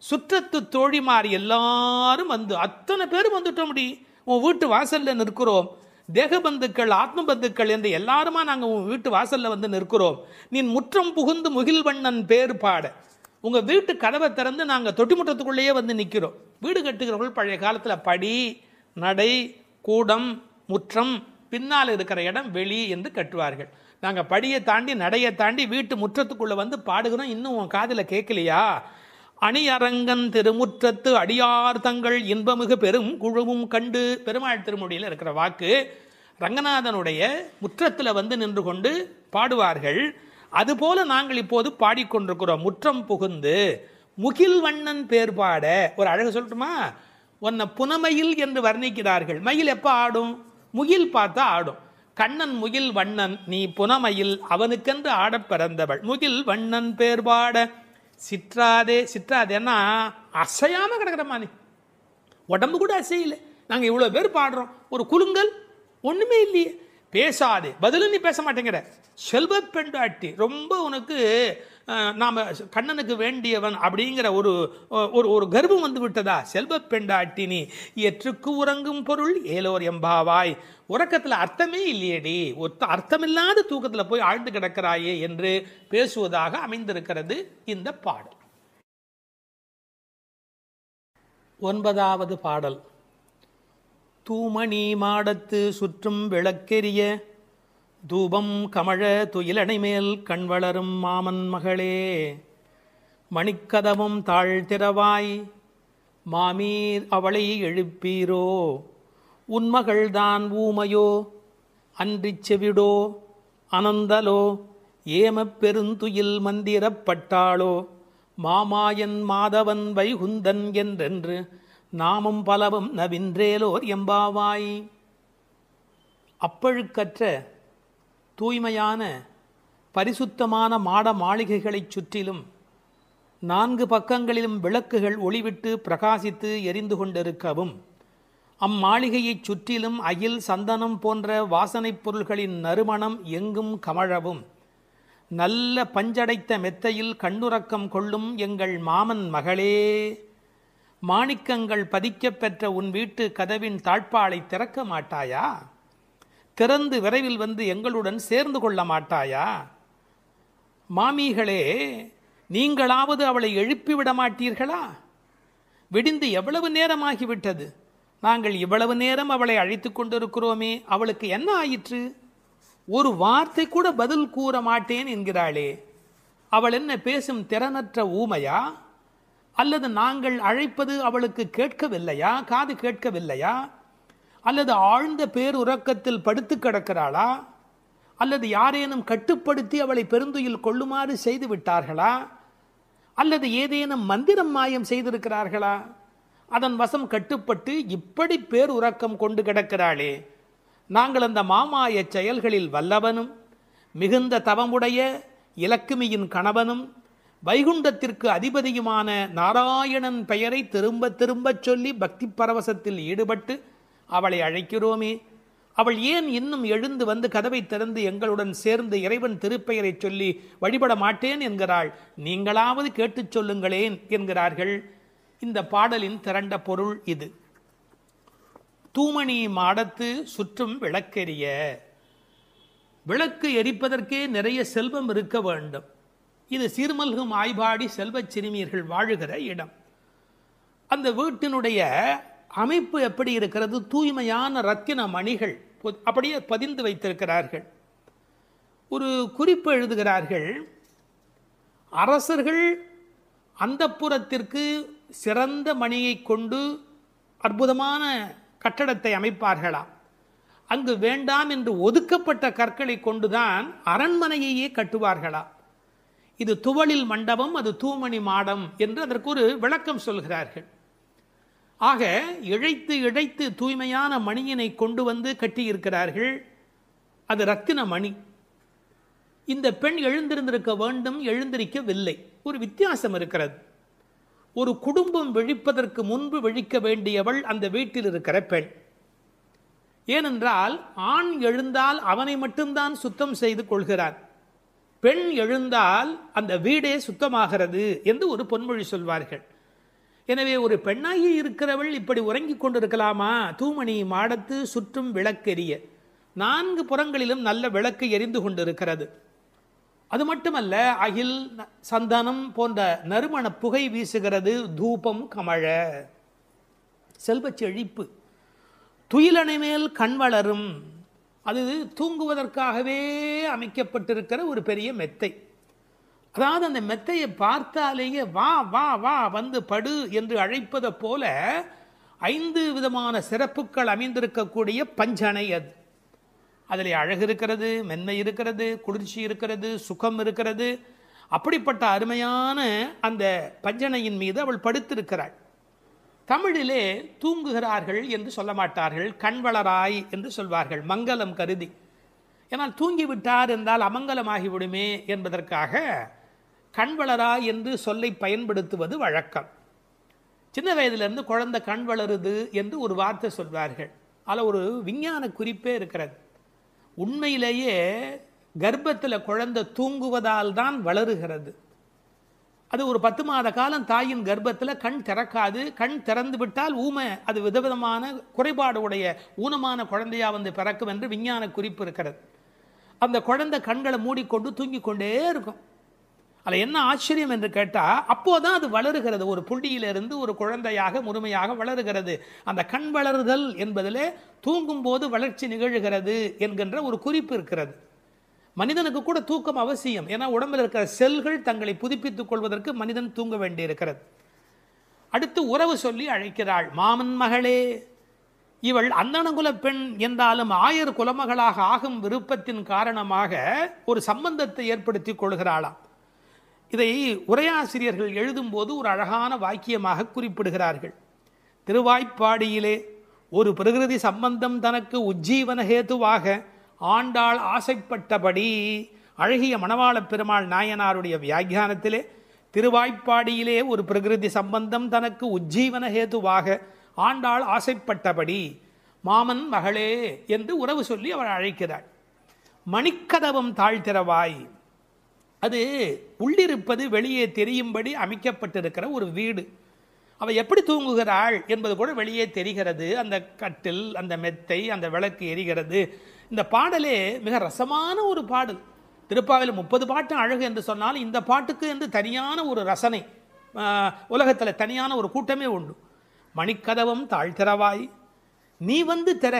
சுற்றத்து தோழிமார் எல்லாரும் வந்து அத்தனை பேரும் வந்துட்டோம். முடி உன் வீட்டு வாசல்ல நிற்கிறோம், தேகபந்துக்கள் ஆத்ம பந்துக்கள் என்று எல்லாருமா நாங்கள் உன் வீட்டு வாசல்ல வந்து நிற்கிறோம். நீ முற்றம் புகுந்து முகில்வண்ணன் பேர் பாட, உங்க வீட்டு கதவை திறந்து நாங்கள் தொட்டி முற்றத்துக்குள்ளேயே வந்து நிற்கிறோம். வீடு கட்டுகிறவர்கள் பழைய காலத்தில் படி, நடை, கூடம், முற்றம், பின்னால் இருக்கிற இடம் வெளி என்று கட்டுவார்கள். நாங்கள் படியை தாண்டி நடையை தாண்டி வீட்டு முற்றத்துக்குள்ளே வந்து பாடுகிறோம். இன்னும் உன் காதில் கேட்கலையா? அணியரங்கன் திருமுற்றத்து அடியார் தங்கள் இன்பமிகு பெரும் குழுவும் கண்டு. பெருமாள் திருமொழியில் இருக்கிற வாக்கு. ரங்கநாதனுடைய முற்றத்தில் வந்து நின்று கொண்டு பாடுவார்கள். அதுபோல நாங்கள் இப்போது பாடிக்கொண்டிருக்கிறோம். முற்றம் புகுந்து முகில் வண்ணன் பேர் பாட. ஒரு அழகு சொல்லட்டுமா? உன்னை புனமயில் என்று வர்ணிக்கிறார்கள். மயில் எப்போ ஆடும்? முகில் பார்த்தா ஆடும். கண்ணன் முகில் வண்ணன், நீ புனமயில், அவனுக்கென்று ஆடப் பிறந்தவள். முகில் வண்ணன் பேர் பாட சிற்றாதே. சிற்றாதேன்னா அசையாம கிடக்கிறமா, நீ உடம்பு கூட அசையில. நாங்கள் இவ்வளோ பேர் பாடுறோம், ஒரு குலுங்கல் ஒன்றுமே இல்லையே. பேசாதே, பதிலும் நீ பேச மாட்டேங்கிற. செல்வ பெண்டாட்டி, ரொம்ப உனக்கு நாம் கண்ணனுக்கு வேண்டியவன் அப்படிங்கிற ஒரு ஒரு கர்வம் வந்து விட்டதா? செல்வ பெண்டாட்டி நீ எற்றுக்கு உறங்கும் பொருள் ஏலோர் எம்பாவாய். உறக்கத்தில் அர்த்தமே இல்லையேடி, அர்த்தமில்லாத தூக்கத்தில் போய் ஆழ்ந்து கிடக்கிறாயே என்று பேசுவதாக அமைந்திருக்கிறது இந்த பாடல். 9வது பாடல். தூமணி மாடத்து சுற்றும் விளக்கெரிய தூபம் கமழ துயிலணை மேல் கண் வளரும் மாமன் மகளே, மணிக்கதவும் தாழ்த்திரவாய் மாமீர் அவளை எழுப்பீரோ, உன்மகள்தான் ஊமையோ அன்றிச் செவிடோ அனந்தலோ ஏமப் பெருந்துயில் மந்திரப்பட்டாளோ, மாமாயன் மாதவன் வைகுந்தன் என்றென்று நாமும் பலவும் நவின்றேலோர் எம்பாவாய். அப்பழுக்கற்ற தூய்மையான பரிசுத்தமான மாட மாளிகைகளைச் சுற்றிலும் 4 பக்கங்களிலும் விளக்குகள் ஒளிவிட்டு பிரகாசித்து எரிந்து கொண்டிருக்கவும், அம்மாளிகையைச் சுற்றிலும் அயில் சந்தனம் போன்ற வாசனைப் பொருள்களின் நறுமணம் எங்கும் கமழவும், நல்ல பஞ்சடைத்த மெத்தையில் கண்ணுறக்கம் கொள்ளும் எங்கள் மாமன் மகளே, மாணிக்கங்கள் பதிக்கப் பெற்ற உன் வீட்டு கதவின் தாழ்பாளை திறக்க மாட்டாயா? திறந்து விரைவில் வந்து எங்களுடன் சேர்ந்து கொள்ள மாட்டாயா? மாமிகளே, நீங்களாவது அவளை எழுப்பிவிட மாட்டீர்களா? விடிந்து எவ்வளவு நேரமாகிவிட்டது, நாங்கள் இவ்வளவு நேரம் அவளை அழைத்து கொண்டிருக்கிறோமே, அவளுக்கு என்ன ஆயிற்று? ஒரு வார்த்தை கூட பதில் கூற மாட்டேன் என்கிறாளே, அவள் என்ன பேசும் திறனற்ற ஊமையா? அல்லது நாங்கள் அழைப்பது அவளுக்கு கேட்கவில்லையா, காது கேட்கவில்லையா? அல்லது ஆழ்ந்த பேருறக்கத்தில் படுத்து கிடக்கிறாளா? அல்லது யாரேனும் கட்டுப்படுத்தி அவளை பெருந்துயில் கொள்ளுமாறு செய்து விட்டார்களா? அல்லது ஏதேனும் மந்திரம் மாயம் செய்திருக்கிறார்களா? அதன் வசம் கட்டுப்பட்டு இப்படி பேருறக்கம் கொண்டு கிடக்கிறாளே. நாங்கள் அந்த மாமாய செயல்களில் வல்லவனும் மிகுந்த தவமுடைய இலக்குமியின் கணவனும் வைகுண்டத்திற்கு அதிபதியுமான நாராயணன் பெயரை திரும்ப திரும்ப சொல்லி பக்தி பரவசத்தில் ஈடுபட்டு அவளை அழைக்கிறோமே, அவள் ஏன் இன்னும் எழுந்து வந்து கதவை திறந்து எங்களுடன் சேர்ந்து இறைவன் திருப்பெயரை சொல்லி வழிபட மாட்டேன் என்கிறாள்? நீங்களாவது கேட்டுச் சொல்லுங்களேன் என்கிறார்கள். இந்த பாடலின் திரண்ட பொருள் இது. தூமணி மாடத்து சுற்றும் விளக்கெரிய. விளக்கு எரிப்பதற்கே நிறைய செல்வம் இருக்க வேண்டும். இது சீர்மல்கும் ஆய்பாடி செல்வச் சிறுமியர்கள் வாழுகிற இடம். அந்த வீட்டினுடைய அமைப்பு எப்படி இருக்கிறது? தூய்மையான ரத்தின மணிகள் அப்படியே பதிந்து வைத்திருக்கிறார்கள். ஒரு குறிப்பு எழுதுகிறார்கள், அரசர்கள் அந்தப்புறத்திற்கு சிறந்த மணியை கொண்டு அற்புதமான கட்டடத்தை அமைப்பார்களாம். அங்கு வேண்டாம் என்று ஒதுக்கப்பட்ட கற்களை கொண்டுதான் அரண்மனையையே கட்டுவார்களாம். இது துவளில் மண்டபம், அது தூமணி மாடம் என்று அதற்கு ஒரு விளக்கம் சொல்கிறார்கள். ஆக இழைத்து இழைத்து தூய்மையான மணியினை கொண்டு வந்து கட்டியிருக்கிறார்கள். அது ரத்தின மணி. இந்த பெண் எழுந்திருந்திருக்க வேண்டும், எழுந்திருக்கவில்லை. ஒரு வித்தியாசம் இருக்கிறது. ஒரு குடும்பம் விழிப்பதற்கு முன்பு விழிக்க வேண்டியவள் அந்த வீட்டில் இருக்கிற பெண். ஏனென்றால் ஆண் எழுந்தால் அவனை மட்டும்தான் சுத்தம் செய்து கொள்கிறான். பெண் எழுந்தால் அந்த வீடே சுத்தமாகிறது என்று ஒரு பொன்மொழி சொல்வார்கள். எனவே ஒரு பெண்ணாகி இருக்கிறவள் இப்படி உறங்கிக் கொண்டிருக்கலாமா? தூமணி மாடத்து சுற்றும் விளக்கெரிய. 4 புறங்களிலும் நல்ல விளக்கு எரிந்து கொண்டிருக்கிறது. அது மட்டுமல்ல, அகில் சந்தனம் போன்ற நறுமண புகை வீசுகிறது. தூபம் கமழ. செல்வச் செழிப்பு. துயிலணை மேல் கண் வளரும். அது தூங்குவதற்காகவே அமைக்கப்பட்டிருக்கிற ஒரு பெரிய மெத்தை. அதாவது அந்த மெத்தையை பார்த்தாலேயே வா வா வா வந்து படு என்று அழைப்பதை போல 5 விதமான சிறப்புகள் அமைந்திருக்கக்கூடிய பஞ்சனை அது. அதில் அழகு இருக்கிறது, மென்மை இருக்கிறது, குளிர்ச்சி இருக்கிறது, சுகம் இருக்கிறது. அப்படிப்பட்ட அருமையான அந்த பஞ்சனையின் மீது அவள் படுத்திருக்கிறாள். தமிழிலே தூங்குகிறார்கள் என்று சொல்ல மாட்டார்கள், கண்வளராய் என்று சொல்வார்கள், மங்களம் கருதி. ஏன்னால் தூங்கிவிட்டார் என்றால் அமங்கலமாகிவிடுமே என்பதற்காக கண்வளராய் என்று சொல்லை பயன்படுத்துவது வழக்கம். சின்ன வயதிலிருந்து குழந்தை கண் வளருது என்று ஒரு வார்த்தை சொல்வார்கள். அதில் ஒரு விஞ்ஞான குறிப்பே இருக்கிறது. உண்மையிலேயே கர்ப்பத்தில் குழந்தை தூங்குவதால் தான் வளருகிறது. அது ஒரு 10 மாத காலம் தாயின் கர்ப்பத்தில் கண் திறக்காது. கண் திறந்து விட்டால் ஊமை, அது விதவிதமான குறைபாடு உடைய ஊனமான குழந்தையா வந்து பிறக்கும் என்று விஞ்ஞான குறிப்பு இருக்கிறது. அந்த குழந்தை கண்களை மூடிக்கொண்டு தூங்கிக் கொண்டே இருக்கும். அதில் என்ன ஆச்சரியம் என்று கேட்டால், அப்போதான் அது வளருகிறது. ஒரு புள்ளியிலிருந்து ஒரு குழந்தையாக முழுமையாக வளருகிறது. அந்த கண் வளருதல் என்பதிலே தூங்கும் போது வளர்ச்சி நிகழ்கிறது என்கின்ற ஒரு குறிப்பு இருக்கிறது. மனிதனுக்கு கூட தூக்கம் அவசியம். ஏன்னா உடம்பில் இருக்கிற செல்கள் தங்களை புதுப்பித்துக் கொள்வதற்கு மனிதன் தூங்க வேண்டி இருக்கிறது. அடுத்து உறவு சொல்லி அழைக்கிறாள். மாமன் மகளே. இவள் அந்தணகுல பெண் என்றாலும் ஆயர் குலமகளாக ஆகும் விருப்பத்தின் காரணமாக ஒரு சம்பந்தத்தை ஏற்படுத்தி கொள்கிறாளாம். இதை உரையாசிரியர்கள் எழுதும்போது ஒரு அழகான வாக்கியமாக குறிப்பிடுகிறார்கள். திருவாய்ப்பாடியிலே ஒரு பிரகிருதி சம்பந்தம் தனக்கு உஜ்ஜீவன ஹேதுவாக ஆண்டாள் ஆசைப்பட்டபடி. அழகிய மணவாள பெருமாள் நாயனாருடைய வியாக்கியானத்திலே திருவாய்ப்பாடியிலே ஒரு பிரகிருதி சம்பந்தம் தனக்கு உஜ்ஜீவன ஹேதுவாக ஆண்டாள் ஆசைப்பட்டபடி மாமன் மகளே என்று உறவு சொல்லி அவள் அழைக்கிறாள். மணிக்கதவம் தாழ்த்திரவாய். அது உள்ளிருப்பது வெளியே தெரியும்படி அமைக்கப்பட்டிருக்கிற ஒரு வீடு. அவள் எப்படி தூங்குகிறாள் என்பது கூட வெளியே தெரிகிறது. அந்த கட்டில், அந்த மெத்தை, அந்த விளக்கு எரிகிறது. இந்த பாடலே மிக ரசமான ஒரு பாடல். திருப்பாவையில் 30 பாட்டு அழகு என்று சொன்னால் இந்த பாட்டுக்கு என்று தனியான ஒரு ரசனை உலகத்தில் தனியான ஒரு கூட்டமே உண்டு. மணிக்கதவம் தாழ்த்திரவாய், நீ வந்து திற.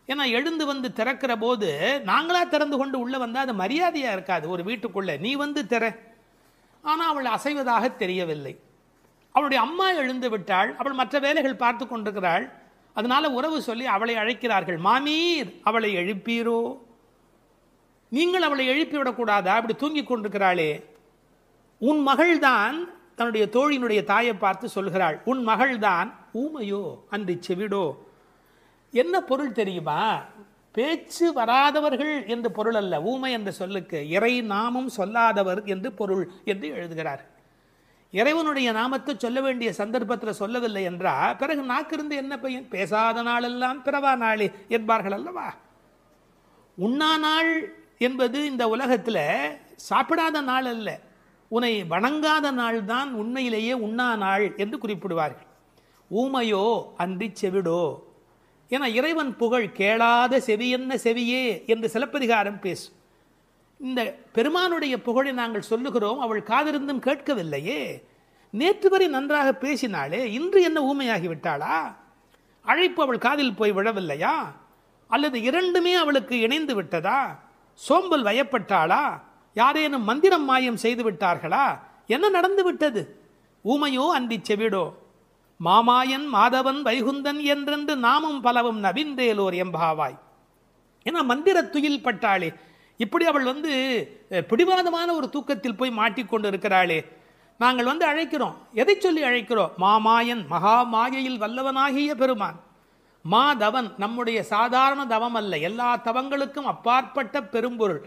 ஏன்னா எழுந்து வந்து திறக்கிற போது நாங்களா திறந்து கொண்டு உள்ள வந்தால் அது மரியாதையாக இருக்காது ஒரு வீட்டுக்குள்ளே. நீ வந்து திற. ஆனால் அவள் அசைவதாக தெரியவில்லை. அவளுடைய அம்மா எழுந்து விட்டாள். அவள் மற்ற வேலைகள் பார்த்து கொண்டிருக்கிறாள். அதனால உறவு சொல்லி அவளை அழைக்கிறார்கள். மாமீர், அவளை எழுப்பீரோ? நீங்கள் அவளை எழுப்பிவிடக்கூடாதா? அப்படி தூங்கி கொண்டிருக்கிறாளே. உன் மகள்தான் தன்னுடைய தோழியினுடைய தாயை பார்த்து சொல்கிறாள், உன் மகள்தான் ஊமையோ அன்றி செவிடோ. என்ன பொருள் தெரியுமா? பேச்சு வராதவர்கள் என்று பொருள் அல்ல. ஊமை என்ற சொல்லுக்கு இறை நாமம் சொல்லாதவர் என்று பொருள் என்று எழுதுகிறார். இறைவனுடைய நாமத்தை சொல்ல வேண்டிய சந்தர்ப்பத்தில் சொல்லவில்லை என்றால் பிறகு நாக்கிருந்து என்ன பையன்? பேசாத நாளெல்லாம் பிறவா நாளே என்பார்கள் அல்லவா? உண்ணா நாள் என்பது இந்த உலகத்தில் சாப்பிடாத நாள் அல்ல, உன்னை வணங்காத நாள் தான் உண்மையிலேயே உண்ணா நாள் என்று குறிப்பிடுவார்கள். ஊமையோ அன்றி செவிடோ ஏன்னா இறைவன் புகழ் கேளாத செவி என்ன செவியே என்று சிலப்பதிகாரம் பேசும். இந்த பெருமானுடைய புகழை நாங்கள் சொல்லுகிறோம், அவள் காதிருந்தும் கேட்கவில்லையே. நேற்று வரை நன்றாக பேசினாளே, இன்று என்ன ஊமையாகி விட்டாளா? அழைப்பு அவள் காதில் போய் விழவில்லையா? அல்லது இரண்டுமே அவளுக்கு இணைந்து விட்டதா? சோம்பல் வயப்பட்டாளா? யாரேனும் மந்திரம் மாயம் செய்து விட்டார்களா? என்ன நடந்து விட்டது? ஊமையோ அன்றி செவிடோ, மாமாயன் மாதவன் வைகுந்தன் என்றென்று நாமும் பலவும் நவின்றேலோர் எம்பாவாய். ஏன்னா மந்திர துயில் பட்டாளே, இப்படி அவள் பிடிவாதமான ஒரு தூக்கத்தில் போய் மாட்டிக்கொண்டு இருக்கிறாளே. நாங்கள் அழைக்கிறோம், எதை சொல்லி அழைக்கிறோம்? மாமாயன், மகா மாயையில் வல்லவனாகிய பெருமான். மாதவன், நம்முடைய சாதாரண தவம் அல்ல, எல்லா தவங்களுக்கும் அப்பாற்பட்ட பெரும்பொருள்.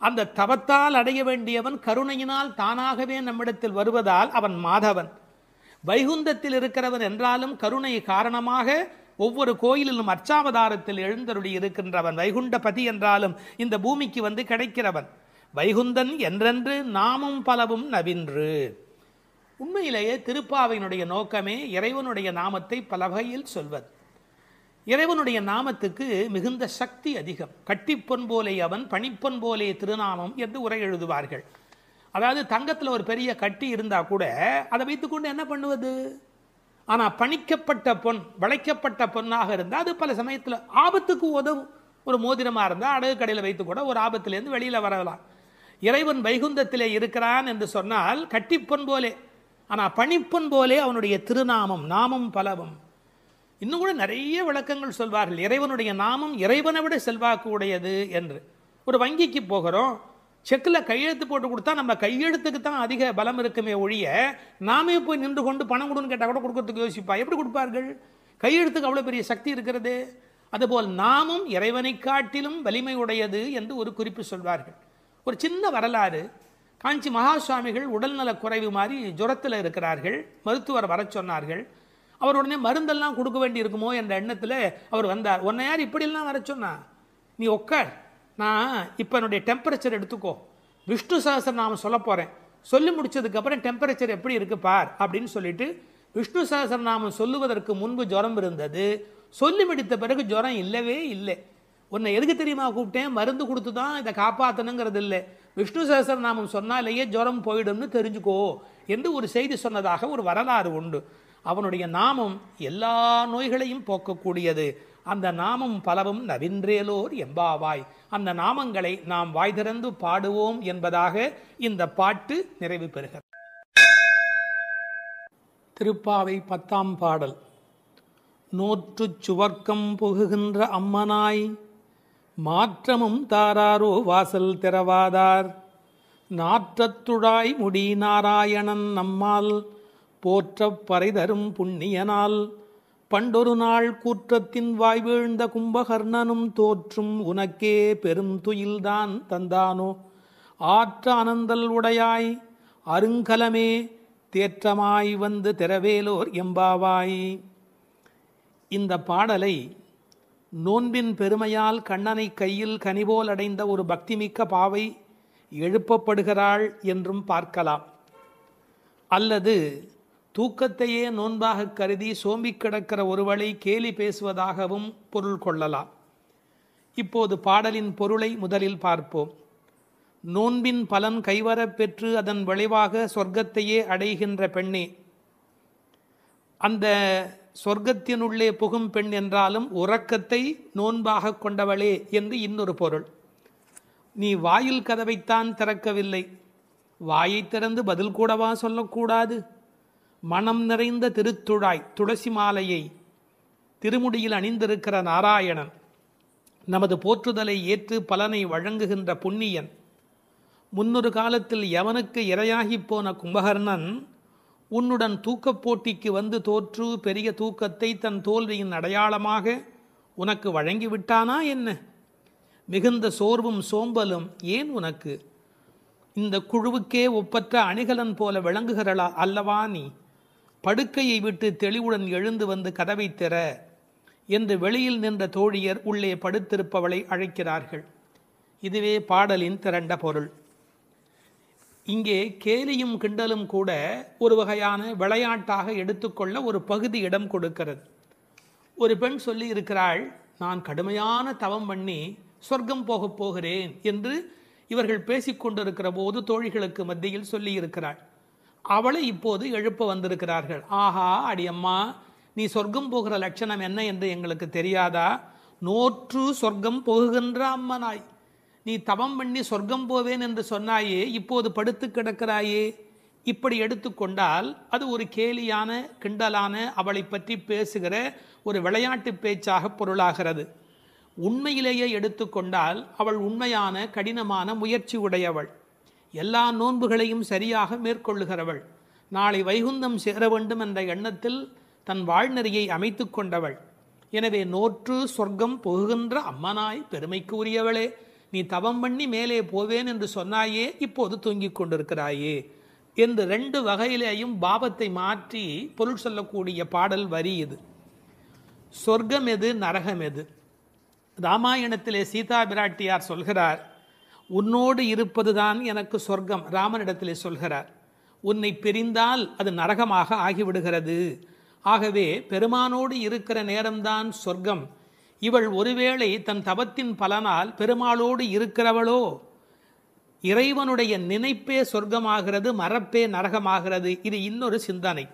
அந்த தவத்தால் அடைய வேண்டியவன் கருணையினால் தானாகவே நம்மிடத்தில் வருவதால் அவன் மாதவன். வைகுந்தத்தில் இருக்கிறவன் என்றாலும் கருணை காரணமாக ஒவ்வொரு கோயிலிலும் அர்ச்சாவதாரத்தில் எழுந்தருளி இருக்கின்றவன். வைகுண்டபதி என்றாலும் இந்த பூமிக்கு கிடைக்கிறவன். வைகுந்தன் என்றென்று நாமும் பலவும் நவின்று. உண்மையிலேயே திருப்பாவையினுடைய நோக்கமே இறைவனுடைய நாமத்தை பல வகையில் சொல்வது. இறைவனுடைய நாமத்துக்கு மிகுந்த சக்தி அதிகம். கட்டிப்பொன் போலே அவன், பணிப்பொன் போலே திருநாமம் என்று உரை எழுதுவார்கள். அதாவது தங்கத்தில் ஒரு பெரிய கட்டி இருந்தால் கூட அதை வைத்துக்கொண்டு என்ன பண்ணுவது? ஆனால் பணிக்கப்பட்ட பொன், வளைக்கப்பட்ட பொன்னாக இருந்தால் அது பல சமயத்தில் ஆபத்துக்கு உதவும். ஒரு மோதிரமாக இருந்தால் அடகு கடையில் வைத்து கூட ஒரு ஆபத்திலேருந்து வெளியில் வரலாம். இறைவன் வைகுந்தத்திலே இருக்கிறான் என்று சொன்னால் கட்டிப்பொன் போலே, ஆனால் பணிப்பொன் போலே அவனுடைய திருநாமம், நாமம் பலவும். இன்னும் கூட நிறைய விளக்கங்கள் சொல்வார்கள். இறைவனுடைய நாமம் இறைவனை விட செல்வாக்கு உடையது என்று. ஒரு வங்கிக்கு போகிறோம், செக்கில் கையெழுத்து போட்டு கொடுத்தா நம்ம கையெழுத்துக்கு தான் அதிக பலம் இருக்குமே ஒழிய, நாமே போய் நின்று கொண்டு பணம் கொடுன்னு கேட்டால் கூட கொடுக்கறதுக்கு யோசிப்பா. எப்படி கொடுப்பார்கள்? கையெழுத்துக்கு அவ்வளோ பெரிய சக்தி இருக்கிறது. அதுபோல் நாமும் இறைவனை காட்டிலும் வலிமை உடையது என்று ஒரு குறிப்பு சொல்வார்கள். ஒரு சின்ன வரலாறு. காஞ்சி மகா சுவாமிகள் உடல்நல குறைவு மாதிரி ஜுரத்தில் இருக்கிறார்கள். மருத்துவர் வர சொன்னார்கள். அவர் உடனே மருந்தெல்லாம் கொடுக்க வேண்டி இருக்குமோ என்ற எண்ணத்தில் அவர் வந்தார். உன்னை யார் இப்படிலாம் வர சொன்னா? நீ உட்கார், நான் இப்போ என்னுடைய டெம்பரேச்சர் எடுத்துக்கோ, விஷ்ணு சஹஸ்ரநாமம் சொல்ல போகிறேன், சொல்லி முடிச்சதுக்கப்புறம் டெம்பரேச்சர் எப்படி இருக்கு பார் அப்படின்னு சொல்லிட்டு விஷ்ணு சஹஸ்ரநாமம் சொல்லுவதற்கு முன்பு ஜுரம் இருந்தது. சொல்லி முடித்த பிறகு ஜுரம் இல்லவே இல்லை. உன்னை எதுக்கு தெரியுமா கூப்பிட்டேன்? மருந்து கொடுத்து தான் இதை காப்பாற்றணுங்கிறது இல்லை, விஷ்ணு சஹஸ்ரநாமம் சொன்னாலேயே ஜுரம் போயிடும்னு தெரிஞ்சுக்கோ என்று ஒரு செய்தி சொன்னதாக ஒரு வரலாறு உண்டு. அவனுடைய நாமம் எல்லா நோய்களையும் போக்கக்கூடியது. அந்த நாமம் பலவும் நவின்றேலோர் எம்பாவாய். அந்த நாமங்களை நாம் வாய் திறந்து பாடுவோம் என்பதாக இந்த பாட்டு நிறைவு பெறுகிறது. திருப்பாவை 10ஆம் பாடல். நோற்றுச் சுவர்க்கம் புகுகின்ற அம்மனாய், மாற்றமும் தாராரோ வாசல் திறவாதார், நாற்றத்துழாய் முடி நாராயணன் நம்மால், போற்றப் பறைதரும் புண்ணியனால், பண்டொரு நாள் கூற்றத்தின் வாய் வீழ்ந்த கும்பகர்ணனும் தோற்றும் உனக்கே பெரும் துயில்தான் தந்தானோ, ஆற்ற அனந்தல் உடையாய் அருங்கலமே தேற்றமாய் வந்து திறவேலோர் எம்பாவாய். இந்த பாடலை நோன்பின் பெருமையால் கண்ணனை கையில் கனிபோல் அடைந்த ஒரு பக்திமிக்க பாவை எழுப்பப்படுகிறாள் என்றும் பார்க்கலாம். அல்லது தூக்கத்தையே நோன்பாக கருதி சோம்பி கிடக்கிற ஒருவளை கேலி பேசுவதாகவும் பொருள் கொள்ளலாம். இப்போது பாடலின் பொருளை முதலில் பார்ப்போம். நோன்பின் பலன் கைவரப் பெற்று அதன் விளைவாக சொர்க்கத்தையே அடைகின்ற பெண்ணே, அந்த சொர்க்கத்தினுள்ளே புகும் பெண் என்றாலும் உறக்கத்தை நோன்பாக கொண்டவளே என்று இன்னொரு பொருள். நீ வாயில் கதவைத்தான் திறக்கவில்லை, வாயை திறந்து பதில் கூடவா சொல்லக்கூடாது? மனம் நிறைந்த திருத்துழாய் துளசி மாலையை திருமுடியில் அணிந்திருக்கிற நாராயணன், நமது போற்றுதலை ஏற்று பலனை வழங்குகின்ற புண்ணியன், முன்னொரு காலத்தில் எவனுக்கு இரையாகி போன கும்பகர்ணன் உன்னுடன் தூக்கப் போட்டிக்கு வந்து தோற்று பெரிய தூக்கத்தை தன் தோல்வியின் அடையாளமாக உனக்கு வழங்கிவிட்டானா என்ன? மிகுந்த சோர்வும் சோம்பலும் ஏன் உனக்கு? இந்த குழுவுக்கே ஒப்பற்ற அணிகலன் போல விளங்குகிறளா அல்லவா நீ? படுக்கையை விட்டு தெளிவுடன் எழுந்து வந்து கதவை திற என்று வெளியில் நின்ற தோழியர் உள்ளே படுத்திருப்பவளை அழைக்கிறார்கள். இதுவே பாடலின் திரண்ட பொருள். இங்கே கேலியும் கிண்டலும் கூட ஒரு வகையான விளையாட்டாக எடுத்துக்கொள்ள ஒரு பகுதி இடம் கொடுக்கிறது. ஒரு பெண் சொல்லி இருக்கிறாள், நான் கடுமையான தவம் பண்ணி சொர்க்கம் போகப் போகிறேன் என்று இவர்கள் பேசிக்கொண்டிருக்கிற போது தோழிகளுக்கு மத்தியில் சொல்லி இருக்கிறாள். அவளை இப்போது எழுப்ப வந்திருக்கிறார்கள். ஆஹா அடியம்மா, நீ சொர்க்கம் போகிற லட்சணம் என்ன என்று எங்களுக்கு தெரியாதா? நோற்று சொர்க்கம் போகுகின்ற அம்மனாய், நீ தவம் பண்ணி சொர்க்கம் போவேன் என்று சொன்னாயே, இப்போது படுத்து கிடக்கிறாயே. இப்படி எடுத்துக்கொண்டால் அது ஒரு கேலியான கிண்டலான அவளை பற்றி பேசுகிற ஒரு விளையாட்டு பேச்சாக பொருளாகிறது. உண்மையிலேயே எடுத்துக்கொண்டால் அவள் உண்மையான கடினமான முயற்சி உடையவள், எல்லா நோன்புகளையும் சரியாக மேற்கொள்ளுகிறவள், நாளை வைகுந்தம் சேர வேண்டும் என்ற எண்ணத்தில் தன் வாழ்நெறியை அமைத்து கொண்டவள். எனவே நோற்று சொர்க்கம் போகின்ற அம்மனாய் பெருமைக்கு உரியவளே, நீ தவம் பண்ணி மேலே போவேன் என்று சொன்னாயே, இப்போது தூங்கிக் கொண்டிருக்கிறாயே என்று 2 வகையிலேயும் பாவத்தை மாற்றி பொருள் சொல்லக்கூடிய பாடல் வரி இது. சொர்க்கம் எது, நரகம் எது? ராமாயணத்திலே சீதா பிராட்டியார் சொல்கிறார், உன்னோடு இருப்பதுதான் எனக்கு சொர்க்கம். ராமனிடத்திலே சொல்கிறார், உன்னை பிரிந்தால் அது நரகமாக ஆகிவிடுகிறது. ஆகவே பெருமானோடு இருக்கிற நேரம்தான் சொர்க்கம். இவள் ஒருவேளை தன் தவத்தின் பலனால் பெருமாளோடு இருக்கிறவளோ, இறைவனுடைய நினைப்பே சொர்க்கமாகிறது, மறப்பே நரகமாகிறது. இது இன்னொரு சிந்தனை.